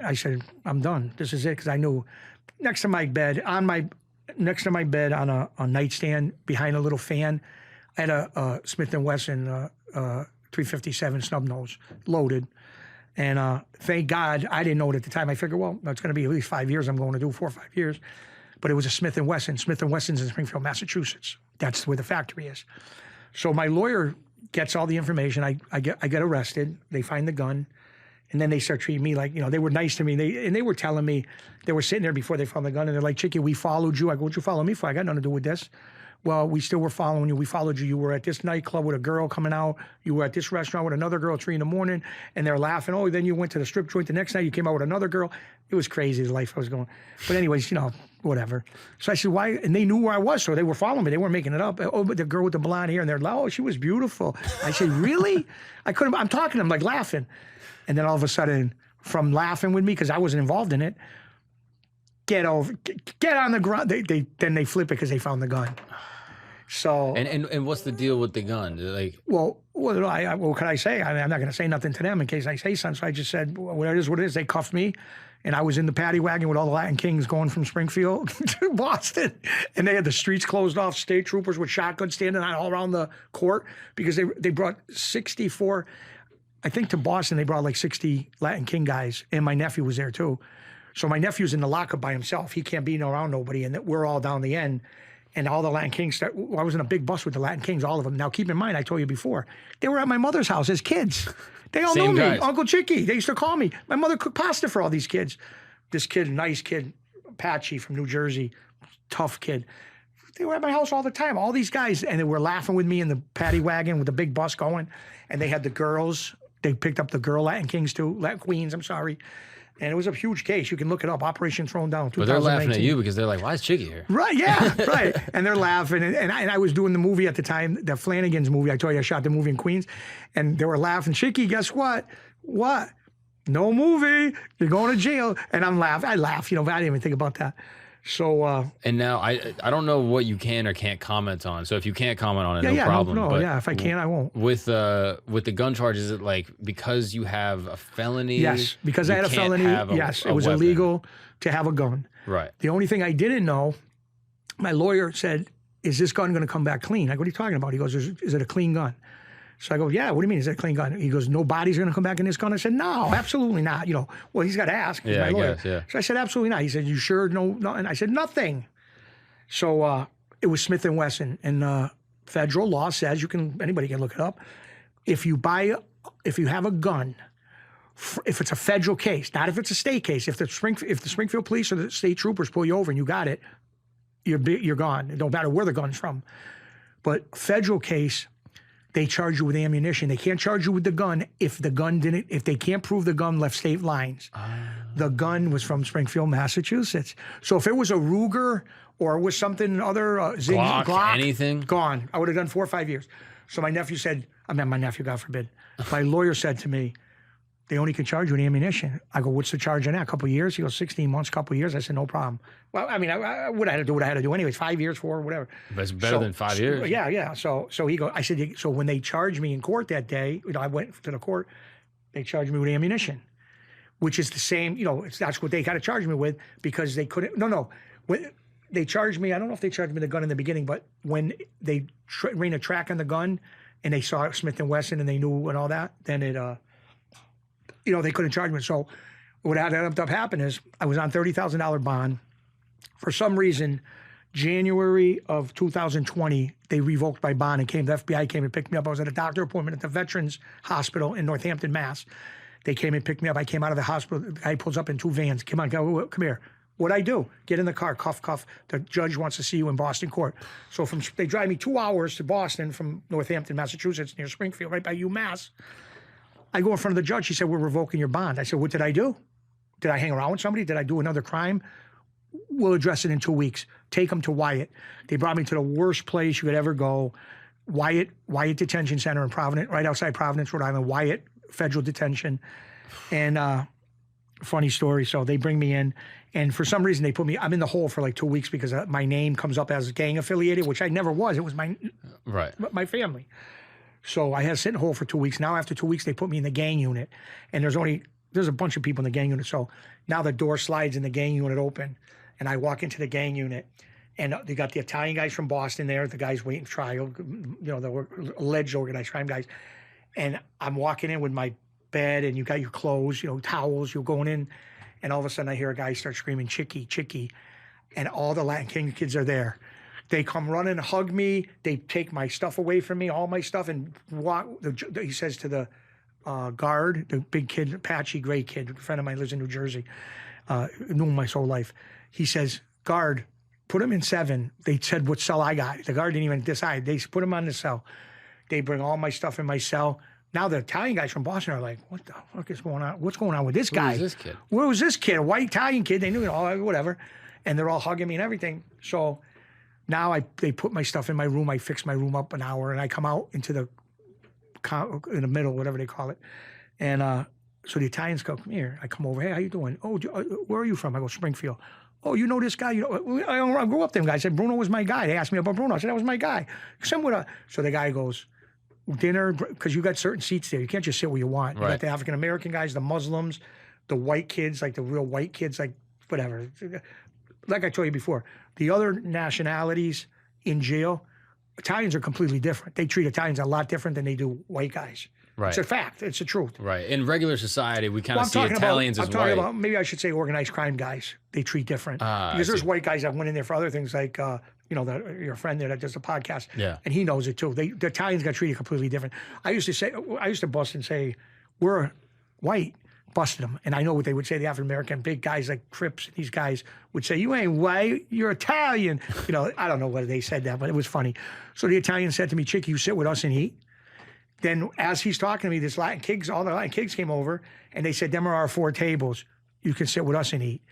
I said I'm done. This is it, because I knew next to my bed on a nightstand behind a little fan, I had a Smith & Wesson 357 snub nose loaded. And thank God, I didn't know it at the time. I figured, well, it's going to be at least 5 years I'm going to do, 4 or 5 years. But it was a Smith & Wesson. Smith & Wesson's in Springfield, Massachusetts. That's where the factory is. So my lawyer gets all the information. I get arrested. They find the gun. And then they start treating me like, they were nice to me. They were telling me, they were sitting there before they found the gun, and they're like, Chicky, we followed you. I go, what'd you follow me for? I got nothing to do with this. Well, we still were following you. We followed you. You were at this nightclub with a girl coming out. You were at this restaurant with another girl at 3 a.m, and they're laughing. Oh, then you went to the strip joint the next night. You came out with another girl. It was crazy, the life I was going. But anyways, whatever. So I said, why? And they knew where I was, so they were following me. They weren't making it up. Oh, but the girl with the blonde hair, and they're like, oh, she was beautiful. I said, really? I'm talking to them, like laughing. And then all of a sudden, from laughing with me, because I wasn't involved in it, get on the ground. Then they flip it because they found the gun. So and what's the deal with the gun? What can I say? I'm not going to say nothing to them in case I say something. So I just said, well, it is what it is. They cuffed me, and I was in the paddy wagon with all the Latin Kings going from Springfield to Boston, and they had the streets closed off. State troopers with shotguns standing all around the court because they brought 64. I think to Boston they brought like 60 Latin King guys, and my nephew was there too. So my nephew's in the lockup by himself. He can't be around nobody, and we're all down the end. And all the Latin Kings, I was in a big bus with the Latin Kings, all of them. Now, keep in mind, I told you before, they were at my mother's house as kids. They all knew me. Uncle Chicky, they used to call me. My mother cooked pasta for all these kids. This kid, nice kid, Apache from New Jersey, tough kid. They were at my house all the time, all these guys. And they were laughing with me in the paddy wagon with the big bus going. And they had the girls. They picked up the girl Latin Kings too, Latin Queens, I'm sorry. And it was a huge case. You can look it up. Operation Thrown Down. But they're laughing at you because they're like, why is Chicky here? Right, yeah, right. And they're laughing. And I was doing the movie at the time, the Flanagan's movie. I told you I shot the movie in Queens. And they were laughing. Chicky, guess what? What? No movie. You're going to jail. And I'm laughing. I laugh, but I didn't even think about that. So and now I don't know what you can or can't comment on. So if you can't comment on it, no problem. No, if I can, I won't. With the gun charges, is it like because you have a felony? Yes, because I had a felony. Yes, it was illegal to have a gun. Right. The only thing I didn't know, my lawyer said, "Is this gun going to come back clean?" I go, "What are you talking about?" He goes, "Is it a clean gun?" So I go, "Yeah, what do you mean? Is it a clean gun?" He goes, "No bodies are going to come back in this gun?" I said, "No, absolutely not." Well, he's got to ask. He's my lawyer. Guess, yeah. So I said, "Absolutely not." He said, "You sure? No." And I said, "Nothing." So it was Smith & Wesson. And federal law says anybody can look it up. If you have a gun, if it's a federal case, not if it's a state case, if the Springfield police or the state troopers pull you over and you got it, you're gone. It don't matter where the gun's from. But federal case, they charge you with ammunition. They can't charge you with the gun if they can't prove the gun left state lines. The gun was from Springfield, Massachusetts. So if it was a Ruger or it was something other, Glock, anything, gone. I would have done 4 or 5 years. So my nephew said, my nephew, God forbid. My lawyer said to me, they only can charge you with ammunition. I go, what's the charge on that? A couple of years? He goes, 16 months, couple of years. I said, no problem. Well, I mean, I would have had to do what I had to do anyways, 5 years, 4, whatever. But it's better than 5 years. Yeah. So he goes, I said, so when they charged me in court that day, I went to the court, they charged me with ammunition, which is the same, that's what they got to charge me with because they couldn't, when they charged me, I don't know if they charged me the gun in the beginning, but when they ran a track on the gun and they saw Smith & Wesson and they knew and all that, then it, they couldn't charge me. So what ended up happening is I was on $30,000 bond. For some reason, January of 2020, they revoked my bond and the FBI came and picked me up. I was at a doctor appointment at the Veterans Hospital in Northampton, Mass. They came and picked me up. I came out of the hospital. The guy pulls up in 2 vans. Come on, come here. What'd I do? Get in the car, cuff. The judge wants to see you in Boston court. So they drive me 2 hours to Boston from Northampton, Massachusetts, near Springfield, right by UMass. I go in front of the judge. He said, we're revoking your bond. I said, what did I do? Did I hang around with somebody? Did I do another crime? We'll address it in 2 weeks. Take them to Wyatt. They brought me to the worst place you could ever go. Wyatt Detention Center in Providence, right outside Providence, Rhode Island. Wyatt Federal Detention, and funny story. So they bring me in, and for some reason they put me. I'm in the hole for like 2 weeks because my name comes up as gang affiliated, which I never was. It was my family. So I had to sit in the hole for 2 weeks. Now after 2 weeks, they put me in the gang unit, and there's a bunch of people in the gang unit. So now the door slides in the gang unit open, and I walk into the gang unit, and they got the Italian guys from Boston there, the guys waiting trial, the alleged organized crime guys. And I'm walking in with my bed, and you got your clothes, towels, you're going in, and all of a sudden I hear a guy start screaming, Chicky, Chicky, and all the Latin King kids are there. They come running, hug me, they take my stuff away from me, all my stuff, and he says to the guard, the big kid, patchy gray kid, a friend of mine lives in New Jersey, knew him my whole life. He says, guard, put him in 7. They said what cell I got. The guard didn't even decide. They put him on the cell. They bring all my stuff in my cell. Now the Italian guys from Boston are like, what the fuck is going on? What's going on with this guy? Who is this kid? Where was this kid? A white Italian kid. They knew it all, whatever. And they're all hugging me and everything. So now they put my stuff in my room. I fix my room up an hour, and I come out into in the middle, whatever they call it. And so the Italians go, come here. I come over. Hey, how you doing? Oh, where are you from? I go, Springfield. Oh, you know this guy? I grew up there. Guy said, Bruno was my guy. They asked me about Bruno. I said, that was my guy. So the guy goes, dinner, because you got certain seats there. You can't just sit where you want. You got the African-American guys, the Muslims, the white kids, like the real white kids, like whatever. Like I told you before, the other nationalities in jail, Italians are completely different. They treat Italians a lot different than they do white guys. Right. It's a fact. It's the truth. Right. In regular society, we kind of see Italians as white. I'm talking about, maybe I should say organized crime guys. They treat different. Because there's white guys that went in there for other things like, your friend there that does the podcast. Yeah. And he knows it too. The Italians got treated completely different. I used to bust and say, we're white. Busted them. And I know what they would say, the African-American big guys like Crips, these guys would say, you ain't white, you're Italian. I don't know whether they said that, but it was funny. So the Italian said to me, Chicky, you sit with us and eat. Then as he's talking to me, all the Latin Kings came over, and they said, them are our 4 tables. You can sit with us and eat.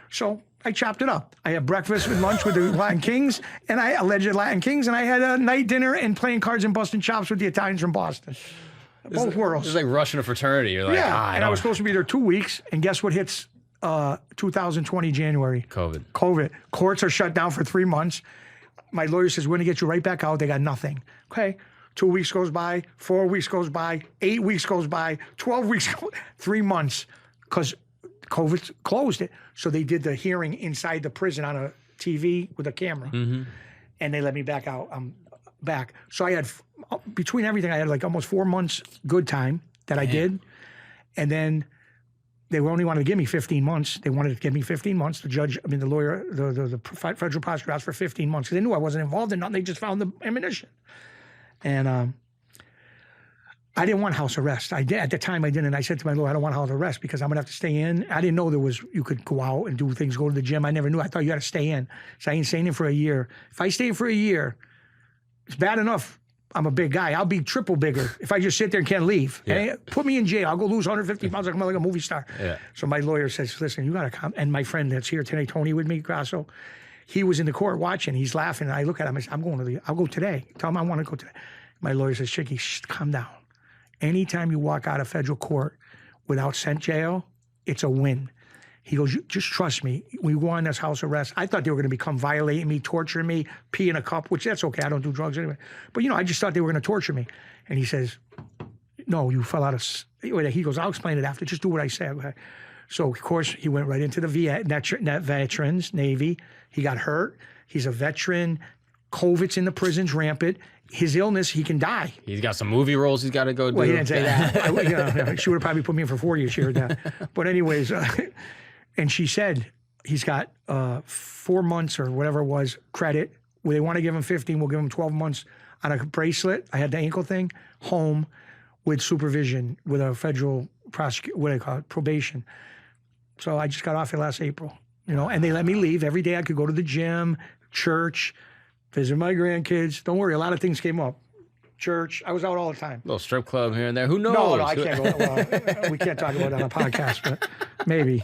So I chopped it up. I had breakfast and lunch with the Latin Kings, and alleged Latin Kings, and I had a night dinner and playing cards and busting chops with the Italians from Boston. Both worlds. It's like rushing a fraternity. You're like, and I was supposed to be there 2 weeks, and guess what hits 2020 January? COVID. Courts are shut down for 3 months. My lawyer says, we're going to get you right back out. They got nothing. Okay. 2 weeks goes by, 4 weeks goes by, 8 weeks goes by, 12 weeks, 3 months, because COVID closed it. So they did the hearing inside the prison on a TV with a camera, and they let me back out. I'm back. So I had, between everything, I had like almost 4 months good time that I did, and then they only wanted to give me 15 months. They wanted to give me 15 months. The lawyer, the federal prosecutor asked for 15 months because they knew I wasn't involved in nothing. They just found the ammunition. And I didn't want house arrest. At the time I didn't. I said to my lawyer, I don't want house arrest because I'm going to have to stay in. I didn't know you could go out and do things, go to the gym. I never knew. I thought you had to stay in. So I ain't staying in for a year. If I stay in for a year, it's bad enough. I'm a big guy. I'll be triple bigger if I just sit there and can't leave. Yeah. Put me in jail. I'll go lose 150 pounds. I'll come out like a movie star. Yeah. So my lawyer says, listen, you got to come. And my friend that's here today, Tony, with me, Grasso, he was in the court watching. He's laughing. And I look at him. I say, I'll go today. Tell him I want to go today. My lawyer says, Chicky, calm down. Anytime you walk out of federal court without sent jail, it's a win. He goes, just trust me. We go on this house arrest. I thought they were going to become violating me, torturing me, pee in a cup, which that's okay. I don't do drugs anyway. But, I just thought they were going to torture me. And he says, no, you fell out of... He goes, I'll explain it after. Just do what I say. Okay. So, of course, he went right into the veterans, Navy. He got hurt. He's a veteran. COVID's in the prisons rampant. His illness, he can die. He's got some movie roles he's got to go do. Well, he didn't say that. She would have probably put me in for 4 years. She heard that. But anyways, and she said he's got 4 months or whatever it was credit. Well, they want to give him 15. We'll give him 12 months on a bracelet. I had the ankle thing, home with supervision with a federal probation. So I just got off it last April, and they let me leave. Every day I could go to the gym, church, visit my grandkids. Don't worry, a lot of things came up. Church, I was out all the time. Little strip club here and there. Who knows? No, I can't go. Well, we can't talk about it on a podcast, but maybe.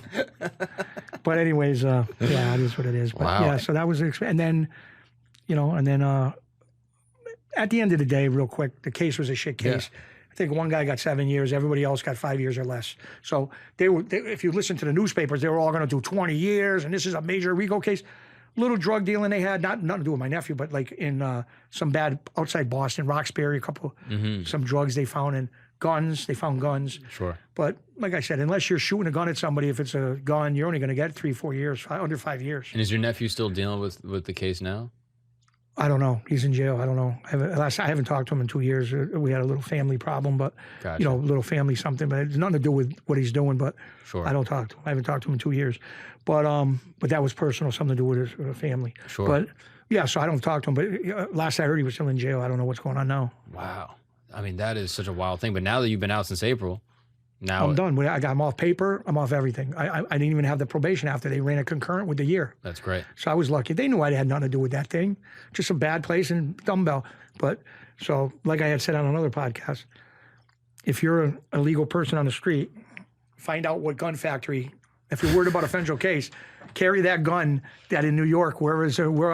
But anyways, yeah, it is what it is. But wow. Yeah, so that was, and then, at the end of the day, real quick, the case was a shit case. Yeah. I think one guy got 7 years. Everybody else got 5 years or less. So if you listen to the newspapers, they were all going to do 20 years, and this is a major RICO case. Little drug dealing they had, nothing to do with my nephew, but like in some bad outside Boston, Roxbury, some drugs they found, and guns. They found guns. Sure. But like I said, unless you're shooting a gun at somebody, if it's a gun, you're only going to get 3-4 years, under 5 years. And is your nephew still dealing with the case now? I don't know. He's in jail. I don't know. I haven't talked to him in 2 years. We had a little family problem, but Gotcha. Little family something. But it's nothing to do with what he's doing. But Sure. I don't talk to him. I haven't talked to him in 2 years. But that was personal, something to do with his family. Sure. But yeah, so I don't talk to him. But last I heard, he was still in jail. I don't know what's going on now. Wow. I mean, that is such a wild thing. But now that you've been out since April, now I'm done. I got him off paper. I'm off everything. I didn't even have the probation after they ran a concurrent with the year. That's great. So I was lucky. They knew I had nothing to do with that thing. Just a bad place and dumbbell. But so, like I had said on another podcast, if you're an illegal person on the street, find out what gun factory. If you're worried about a federal case, carry that gun that in New York, where I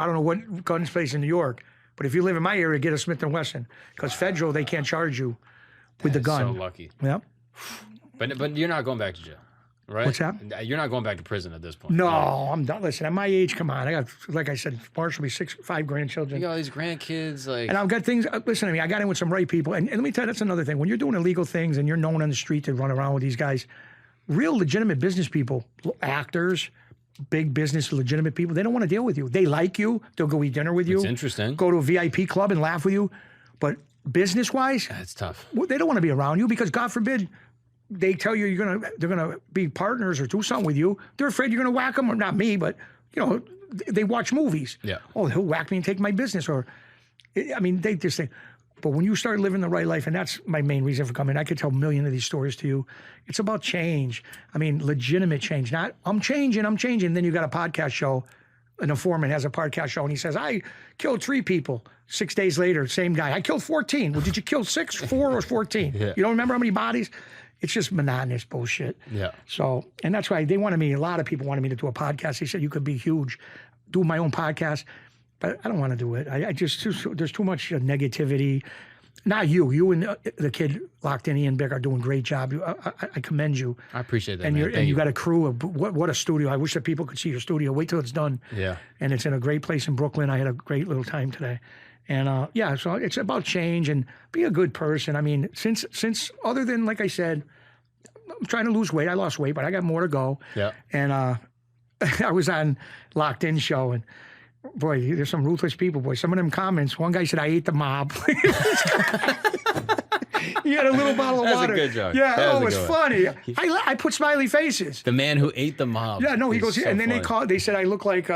don't know what gun place in New York. But if you live in my area, get a Smith & Wesson. Because federal, they can't charge you with the gun. So lucky. Yep. But you're not going back to jail, right? What's that? You're not going back to prison at this point. No, right? I'm done. Listen, at my age, come on. I got, like I said, March will be 5 grandchildren. You got all these grandkids, like. And I've got things, listen to me, I got in with some right people. And let me tell you, that's another thing. When you're doing illegal things and you're known on the street to run around with these guys, real legitimate business people, actors, big business, legitimate people, they don't want to deal with you. They like you. They'll go eat dinner with you. It's interesting. Go to a VIP club and laugh with you. But business-wise, That's tough. they don't want to be around you because, God forbid, they tell you they're gonna be partners or do something with you. They're afraid you're gonna whack them, or not me, but they watch movies. Yeah. Oh, he'll whack me and take my business, or I mean, they just think. But when you start living the right life, and that's my main reason for coming, I could tell a million of these stories to you. It's about change. I mean, legitimate change. Not I'm changing. Then you got a podcast show. An informant has a podcast show, and he says, "I killed 3 people." 6 days later, same guy. I killed 14. Well, did you kill 6, 4, or 14? Yeah. You don't remember how many bodies? It's just monotonous bullshit. Yeah. So, and that's why they wanted me, a lot of people wanted me to do a podcast. They said, you could be huge, do my own podcast. But I don't want to do it. I just, there's too much negativity. Not you. You and the kid locked in, Ian Bick, are doing a great job. I commend you. I appreciate that, and man. you got a crew of, what a studio. I wish that people could see your studio. Wait till it's done. Yeah. And it's in a great place in Brooklyn. I had a great little time today. And yeah, so it's about change and be a good person. I mean, since other than, like I said, I'm trying to lose weight. I lost weight, but I got more to go. Yeah. And I was on Locked In show, and boy, there's some ruthless people, boy. Some of them comments, one guy said, I ate the mob. He had a little bottle of That's water. a good joke. Yeah, That was it a was good one. funny. I put smiley faces. The man who ate the mob. Yeah, no, he goes, so and then funny. they said I look like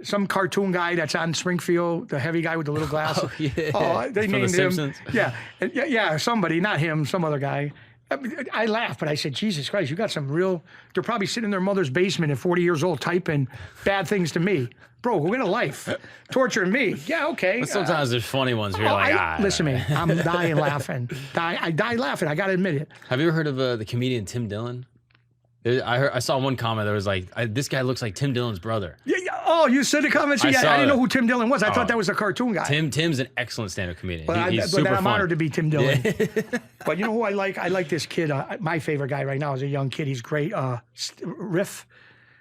some cartoon guy that's on Springfield, the heavy guy with the little glasses. Oh, yeah. Oh, they From named The him. Simpsons? Yeah, somebody, not him, some other guy. I laughed, but I said, Jesus Christ, you got some real, they're probably sitting in their mother's basement at 40 years old typing bad things to me. Bro, we're in a life. Torturing me. Yeah, okay. But sometimes there's funny ones where you're like, listen to me, I'm dying laughing. I die laughing, I got to admit it. Have you ever heard of the comedian Tim Dillon? I saw one comment that was like, this guy looks like Tim Dillon's brother. Yeah. Oh, you said the comments? I Yeah, saw I didn't know it. who Tim Dillon was. I thought that was a cartoon guy. Tim's an excellent stand-up comedian. But, He's but super I'm fun. honored to be Tim Dillon. But you know who I like? I like this kid. My favorite guy right now is a young kid. He's great.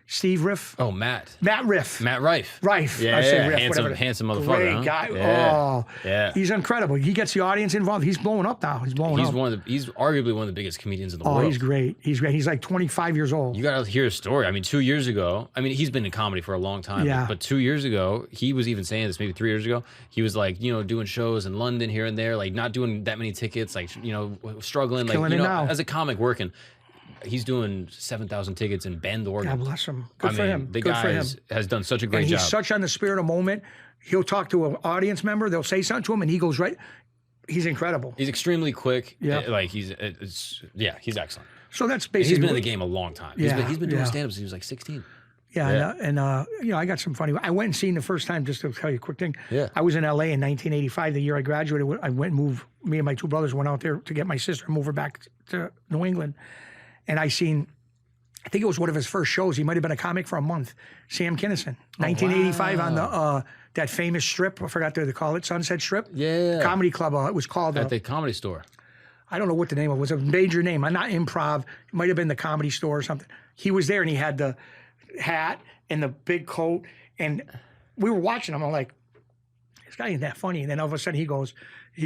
Steve Riff. Oh, Matt. Matt Riff. Matt Rife. Rife. Yeah, I say Riff, handsome, whatever. handsome motherfucker. Great huh? guy. Yeah. Oh, yeah. He's incredible. He gets the audience involved. He's blowing up now. He's blowing up. He's arguably one of the biggest comedians in the Oh, world. he's great. He's great. He's like 25 years old. You got to hear his story. I mean, 2 years ago, he's been in comedy for a long time. Yeah. But 2 years ago, he was even saying this, maybe 3 years ago, he was like, doing shows in London here and there, like not doing that many tickets, like, struggling, like, killing it now. as a comic working. He's doing 7,000 tickets in Bend, Oregon. God bless him. Good for him. The Good guy for him. has done such a great And job. he's such on the spirit of moment. He'll talk to an audience member. They'll say something to him, and he goes right. He's incredible. He's extremely quick. Yeah. Like he's excellent. So that's And basically. he's been in the game a long time. Yeah, He's been doing yeah. stand-up since he was like 16. Yeah, and I got some funny. I went and seen the first time, just to tell you a quick thing. Yeah. I was in LA in 1985, the year I graduated. I went and moved. Me and my 2 brothers went out there to get my sister and move her back to New England. And I seen I think it was one of his first shows. He might have been a comic for a month. Sam Kinison, 1985 on the that famous strip. I forgot what they call it, Sunset Strip. Yeah. Comedy Club. It was called At the Comedy Store. I don't know what the name was. It was a major name. Not Improv. It might have been the Comedy Store or something. He was there and he had the hat and the big coat. And we were watching him. I'm like, this guy ain't that funny. And then all of a sudden he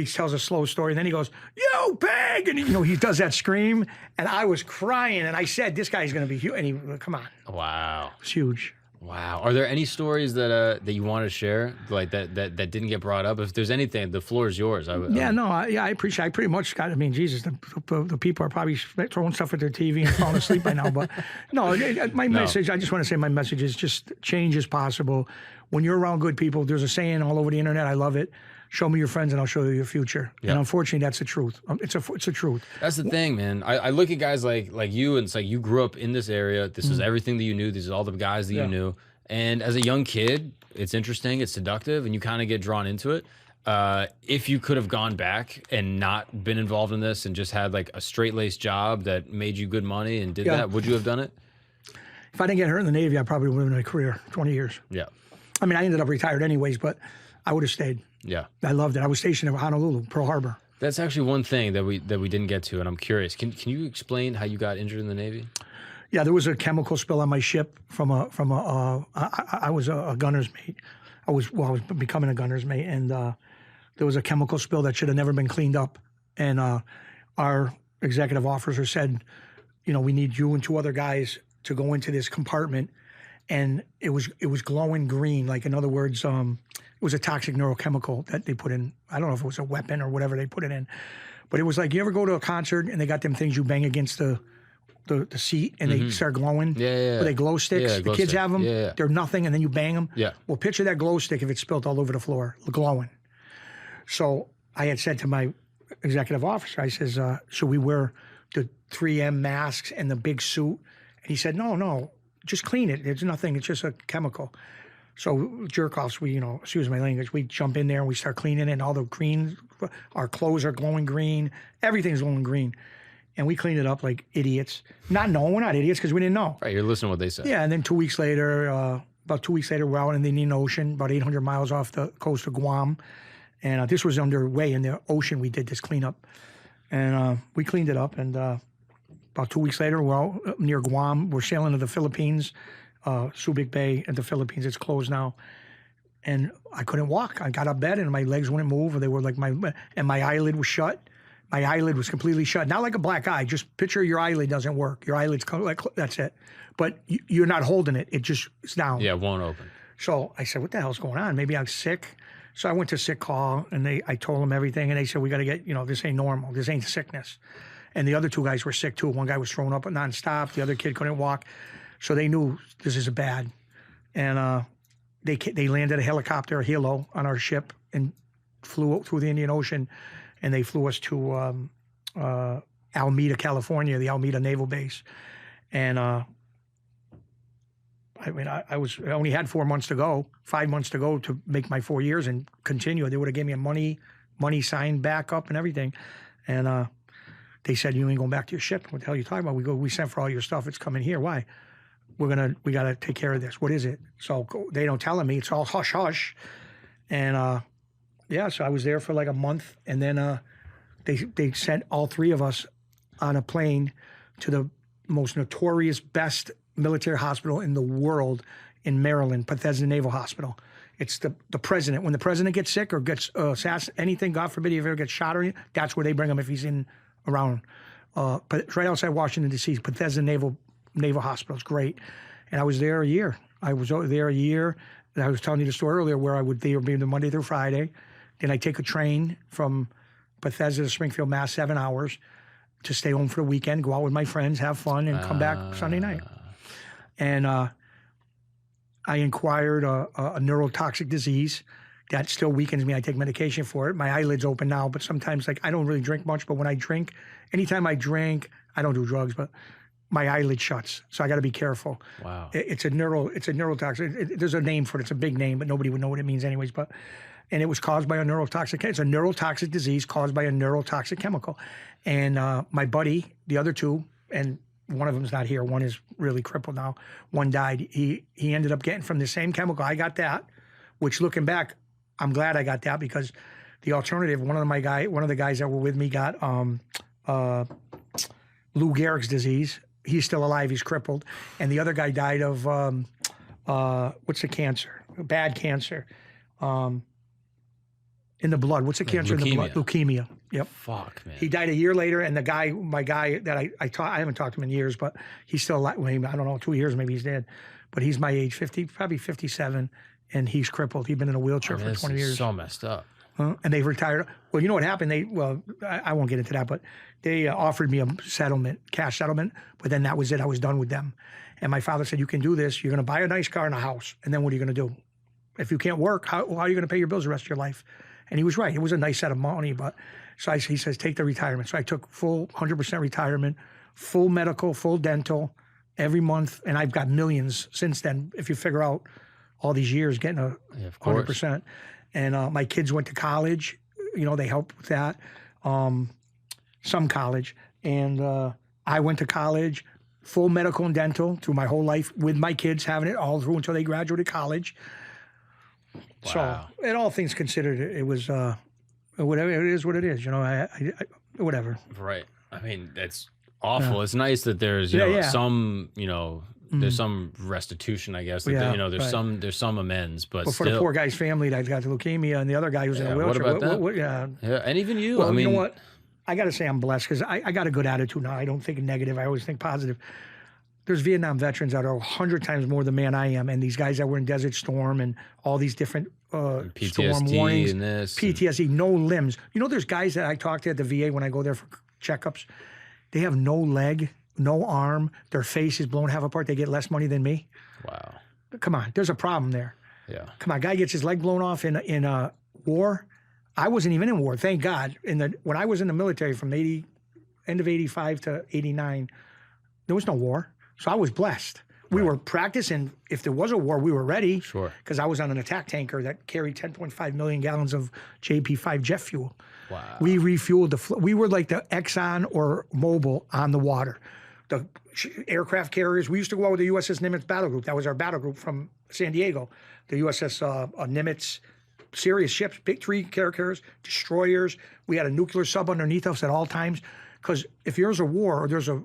tells a slow story. And then he goes, yo, Peg. And he does that scream. And I was crying. And I said, this guy's going to be huge. And he, come on. Wow. It's huge. Wow. Are there any stories that you want to share, like that didn't get brought up? If there's anything, the floor is yours. I appreciate. I pretty much got. I mean, Jesus, the people are probably throwing stuff at their TV and falling asleep by now. But no, message. I just want to say my message is just change is possible. When you're around good people, there's a saying all over the internet. I love it. Show me your friends and I'll show you your future. Yep. And unfortunately, that's the truth. It's a truth. That's the thing, man. I look at guys like you, and it's like you grew up in this area. This is everything that you knew. These are all the guys that you knew. And as a young kid, it's interesting, it's seductive, and you kind of get drawn into it. If you could have gone back and not been involved in this and just had like a straight-laced job that made you good money and did that, would you have done it? If I didn't get hurt in the Navy, I probably would have been in a career, 20 years. Yeah. I mean, I ended up retired anyways, but I would have stayed. Yeah. I loved it. I was stationed at Honolulu, Pearl Harbor. That's actually one thing that we didn't get to, and I'm curious. Can you explain how you got injured in the Navy? Yeah, there was a chemical spill on my ship I was a gunner's mate. I was becoming a gunner's mate, and there was a chemical spill that should have never been cleaned up. And our executive officer said, we need you and 2 other guys to go into this compartment, and it was glowing green. Like, in other words, it was a toxic neurochemical that they put in. I don't know if it was a weapon or whatever they put it in, but it was like, you ever go to a concert and they got them things you bang against the seat and they start glowing? Yeah. Or they glow sticks. Yeah, the kids have them. Yeah. They're nothing, and then you bang them. Yeah. Well, picture that glow stick if it's spilt all over the floor, glowing. So I had said to my executive officer, I says, should we wear the 3M masks and the big suit? And he said, no, just clean it. There's nothing. It's just a chemical. So jerk-offs, excuse my language, we jump in there and we start cleaning it, and all the green, our clothes are glowing green, everything's glowing green. And we cleaned it up like idiots. Not knowing, we're not idiots because we didn't know. Right, you're listening to what they said. Yeah, and then 2 weeks later, about 2 weeks later, we're out in the Indian Ocean, about 800 miles off the coast of Guam. And this was underway in the ocean. We did this cleanup. And we cleaned it up. And about 2 weeks later, we're out near Guam. We're sailing to the Philippines, Subic Bay in the Philippines. It's closed now. And I couldn't walk. I got out of bed and my legs wouldn't move. Or they were like and my eyelid was shut. My eyelid was completely shut. Not like a black eye. Just picture your eyelid doesn't work. Your eyelid's like, that's it. But you're not holding it. It's down. Yeah, it won't open. So I said, what the hell's going on? Maybe I'm sick. So I went to sick call, and I told them everything, and they said, we got to get, this ain't normal. This ain't sickness. And the other 2 guys were sick, too. One guy was thrown up nonstop. The other kid couldn't walk. So they knew this is bad. And they landed a helicopter, a helo, on our ship and flew through the Indian Ocean. And they flew us to Alameda, California, the Alameda Naval Base. And I only had 4 months to go, 5 months to go to make my 4 years and continue. They would have gave me a money sign back up and everything. And they said, you ain't going back to your ship. What the hell are you talking about? We sent for all your stuff. It's coming here. Why? We got to take care of this. What is it? So they don't tell me. It's all hush, hush. And so I was there for like a month, and then they sent all 3 of us on a plane to the most notorious, best military hospital in the world in Maryland, Bethesda Naval Hospital. It's the president. When the president gets sick or gets assassinated, anything, God forbid, if he ever gets shot or anything, that's where they bring him if he's around. But right outside Washington, D.C., Bethesda Naval Hospital. It's great. And I was there a year. I was there a year. And I was telling you the story earlier where I would be there Monday through Friday. Then I take a train from Bethesda to Springfield, Mass, 7 hours to stay home for the weekend, go out with my friends, have fun, and come back Sunday night. And I acquired a neurotoxic disease that still weakens me. I take medication for it. My eyelid's open now, but sometimes, I don't really drink much, but when I drink, anytime I drink, I don't do drugs, but my eyelid shuts. So I got to be careful. Wow. It's a neurotoxic. There's a name for it. It's a big name, but nobody would know what it means anyways. And it was caused by a neurotoxic. It's a neurotoxic disease caused by a neurotoxic chemical. And my buddy, the other 2, and One of them's not here. One is really crippled now. One died. He ended up getting from the same chemical. I got that, which looking back, I'm glad I got that because the alternative, one of the guys that were with me got Lou Gehrig's disease. He's still alive. He's crippled. And the other guy died of, what's the cancer? Bad cancer. In the blood. What's the cancer in the blood? Leukemia. Yep. Fuck, man. He died a year later, and my guy that I haven't talked to him in years, but he's still alive. I don't know, 2 years maybe he's dead. But he's my age, 50, probably 57, and he's crippled. He's been in a wheelchair for 20 years. So messed up. And they've retired. Well, you know what happened? I won't get into that, but they offered me a settlement, cash settlement, but then that was it. I was done with them. And my father said, you can do this. You're going to buy a nice car and a house, and then what are you going to do? If you can't work, how are you going to pay your bills the rest of your life? And he was right. It was a nice set of money, but he says, take the retirement. So I took full 100% retirement, full medical, full dental every month, and I've got millions since then. If you figure out all these years getting a 100%. And my kids went to college. You know, they helped with that. Some college. And I went to college, full medical and dental through my whole life with my kids, having it all through until they graduated college. Wow. So, in all things considered, it was whatever. It is what it is. You know, I whatever. Right. I mean, that's awful. Yeah. It's nice that there's some there's some restitution, I guess. There's some amends, but for the poor guy's family that got the leukemia and the other guy who's in a wheelchair. What about that? Yeah, and even you. Well, you know what? I got to say I'm blessed because I got a good attitude now. I don't think negative. I always think positive. There's Vietnam veterans that are 100 times more the man I am, and these guys that were in Desert Storm and all these different PTSD storm warnings, and this, PTSD, no limbs. You know, there's guys that I talk to at the VA when I go there for checkups. They have no leg, no arm. Their face is blown half apart. They get less money than me. Wow. Come on, there's a problem there. Yeah. Come on, guy gets his leg blown off in a war. I wasn't even in war, thank God. When I was in the military from end of 85 to 89, there was no war. So I was blessed. We were practicing. If there was a war, we were ready. Sure. Because I was on an attack tanker that carried 10.5 million gallons of JP5 jet fuel. Wow. We refueled we were like the Exxon or Mobil on the water. The aircraft carriers, we used to go out with the USS Nimitz battle group. That was our battle group from San Diego. The USS Nimitz, serious ships, big 3 carriers, destroyers. We had a nuclear sub underneath us at all times. Because if there's a war or there's a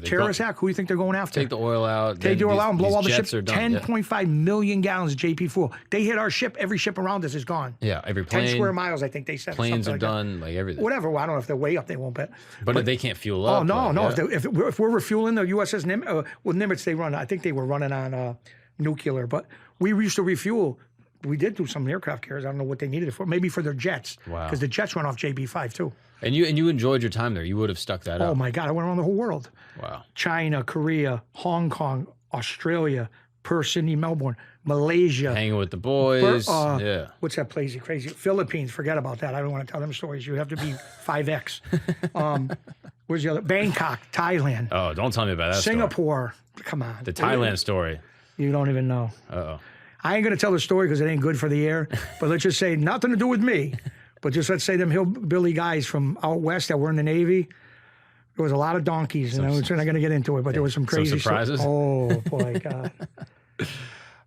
terrorist attack, who do you think they're going after? Take the oil out. Take the oil out and blow all the ships. 10.5 million gallons of JP fuel. They hit our ship. Every ship around us is gone. Yeah, every plane. 10 square miles, I think they said. Planes are done, like everything. Whatever. Well, I don't know if they're way up, they won't. But they can't fuel up. Oh, no. If we're refueling the USS Nimitz, they run. I think they were running on nuclear. But we used to refuel. We did do some aircraft carriers. I don't know what they needed it for. Maybe for their jets. Wow. Because the jets run off JB5 too. And you enjoyed your time there. You would have stuck that out. Oh my God, I went around the whole world. Wow. China, Korea, Hong Kong, Australia, Perth, Sydney, Melbourne, Malaysia. Hanging with the boys. Yeah. What's that place? Crazy. Philippines. Forget about that. I don't want to tell them stories. You have to be 5X. Where's the other? Bangkok, Thailand. Oh, don't tell me about that Singapore. Story. Come on. The Thailand story. You don't even know. Uh-oh. I ain't going to tell the story because it ain't good for the air. But let's just say nothing to do with me. But just let's say them hillbilly guys from out west that were in the Navy, there was a lot of donkeys, and I'm not going to get into it, but there was some crazy surprises. Oh, boy, God.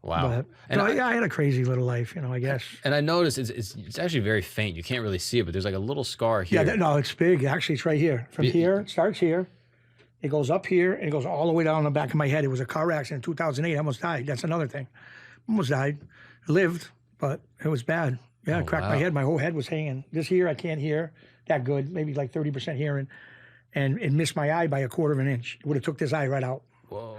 Wow. But, I had a crazy little life, I guess. And I noticed it's actually very faint. You can't really see it, but there's like a little scar here. Yeah, no, it's big. Actually, it's right here. From here, it starts here. It goes up here, and it goes all the way down the back of my head. It was a car accident in 2008. I almost died. That's another thing. Almost died. Lived, but it was bad. Yeah, it cracked my head. My whole head was hanging. This ear, I can't hear that good, maybe like 30% hearing. And it missed my eye by a quarter of an inch. It would have took this eye right out. Whoa.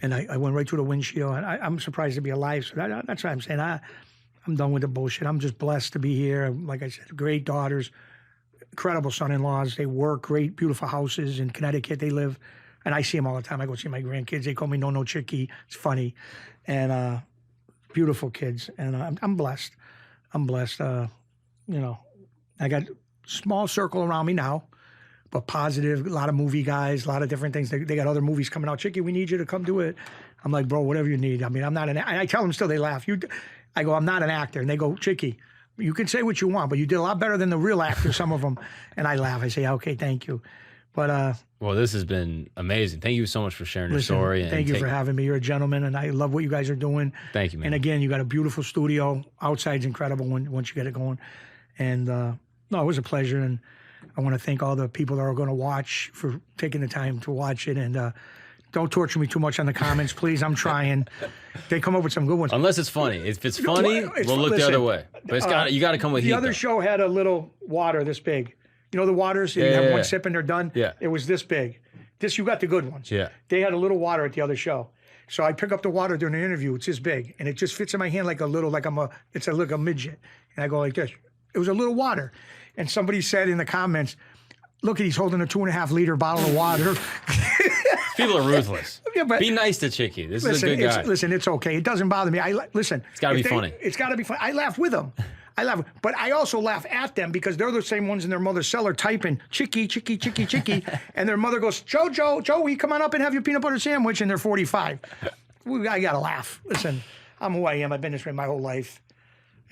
And I went right through the windshield. And I'm surprised to be alive. So that's what I'm saying. I'm done with the bullshit. I'm just blessed to be here. Like I said, great daughters, incredible son-in-laws. They work, great, beautiful houses in Connecticut. They live. And I see them all the time. I go see my grandkids. They call me No Chicky. It's funny. And beautiful kids. And I'm blessed. I'm blessed. I got a small circle around me now, but positive, a lot of movie guys, a lot of different things. They got other movies coming out. Chicky, we need you to come do it. I'm like, bro, whatever you need. I mean, I'm not and I tell them still, they laugh. I go, I'm not an actor. And they go, Chicky, you can say what you want, but you did a lot better than the real actors, some of them. And I laugh. I say, okay, thank you. But Well, this has been amazing. Thank you so much for sharing your story. And thank you for having me. You're a gentleman, and I love what you guys are doing. Thank you, man. And again, you got a beautiful studio. Outside's incredible once you get it going. And no, it was a pleasure. And I want to thank all the people that are going to watch for taking the time to watch it. And don't torture me too much on the comments, please. I'm trying. They come up with some good ones. Unless it's funny. If it's funny, we'll look the other way. But you got to come with heat. The other show had a little water this big. You know the waters? You have one sip and they're done? Yeah. It was this big. You got the good ones. Yeah. They had a little water at the other show. So I pick up the water during the interview. It's this big. And it just fits in my hand like a little, like it's like a midget. And I go like this. It was a little water. And somebody said in the comments, look, he's holding a 2.5 liter bottle of water. People are ruthless. Yeah, but be nice to Chicky. This is a good guy. Listen, it's okay. It doesn't bother me. Listen. It's got to be funny. It's got to be funny. I laugh with them. But I also laugh at them because they're the same ones in their mother's cellar typing Chicky, Chicky, Chicky, Chicky. And their mother goes, Joey, come on up and have your peanut butter sandwich. And they're 45. I got to laugh. Listen, I'm who I am. I've been this way my whole life.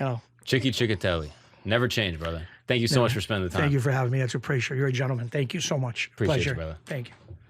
You know. Cecchetelli. Never change, brother. Thank you so much for spending the time. Thank you for having me. That's a pleasure. You're a gentleman. Thank you so much. Appreciate Pleasure. you, brother. Thank you.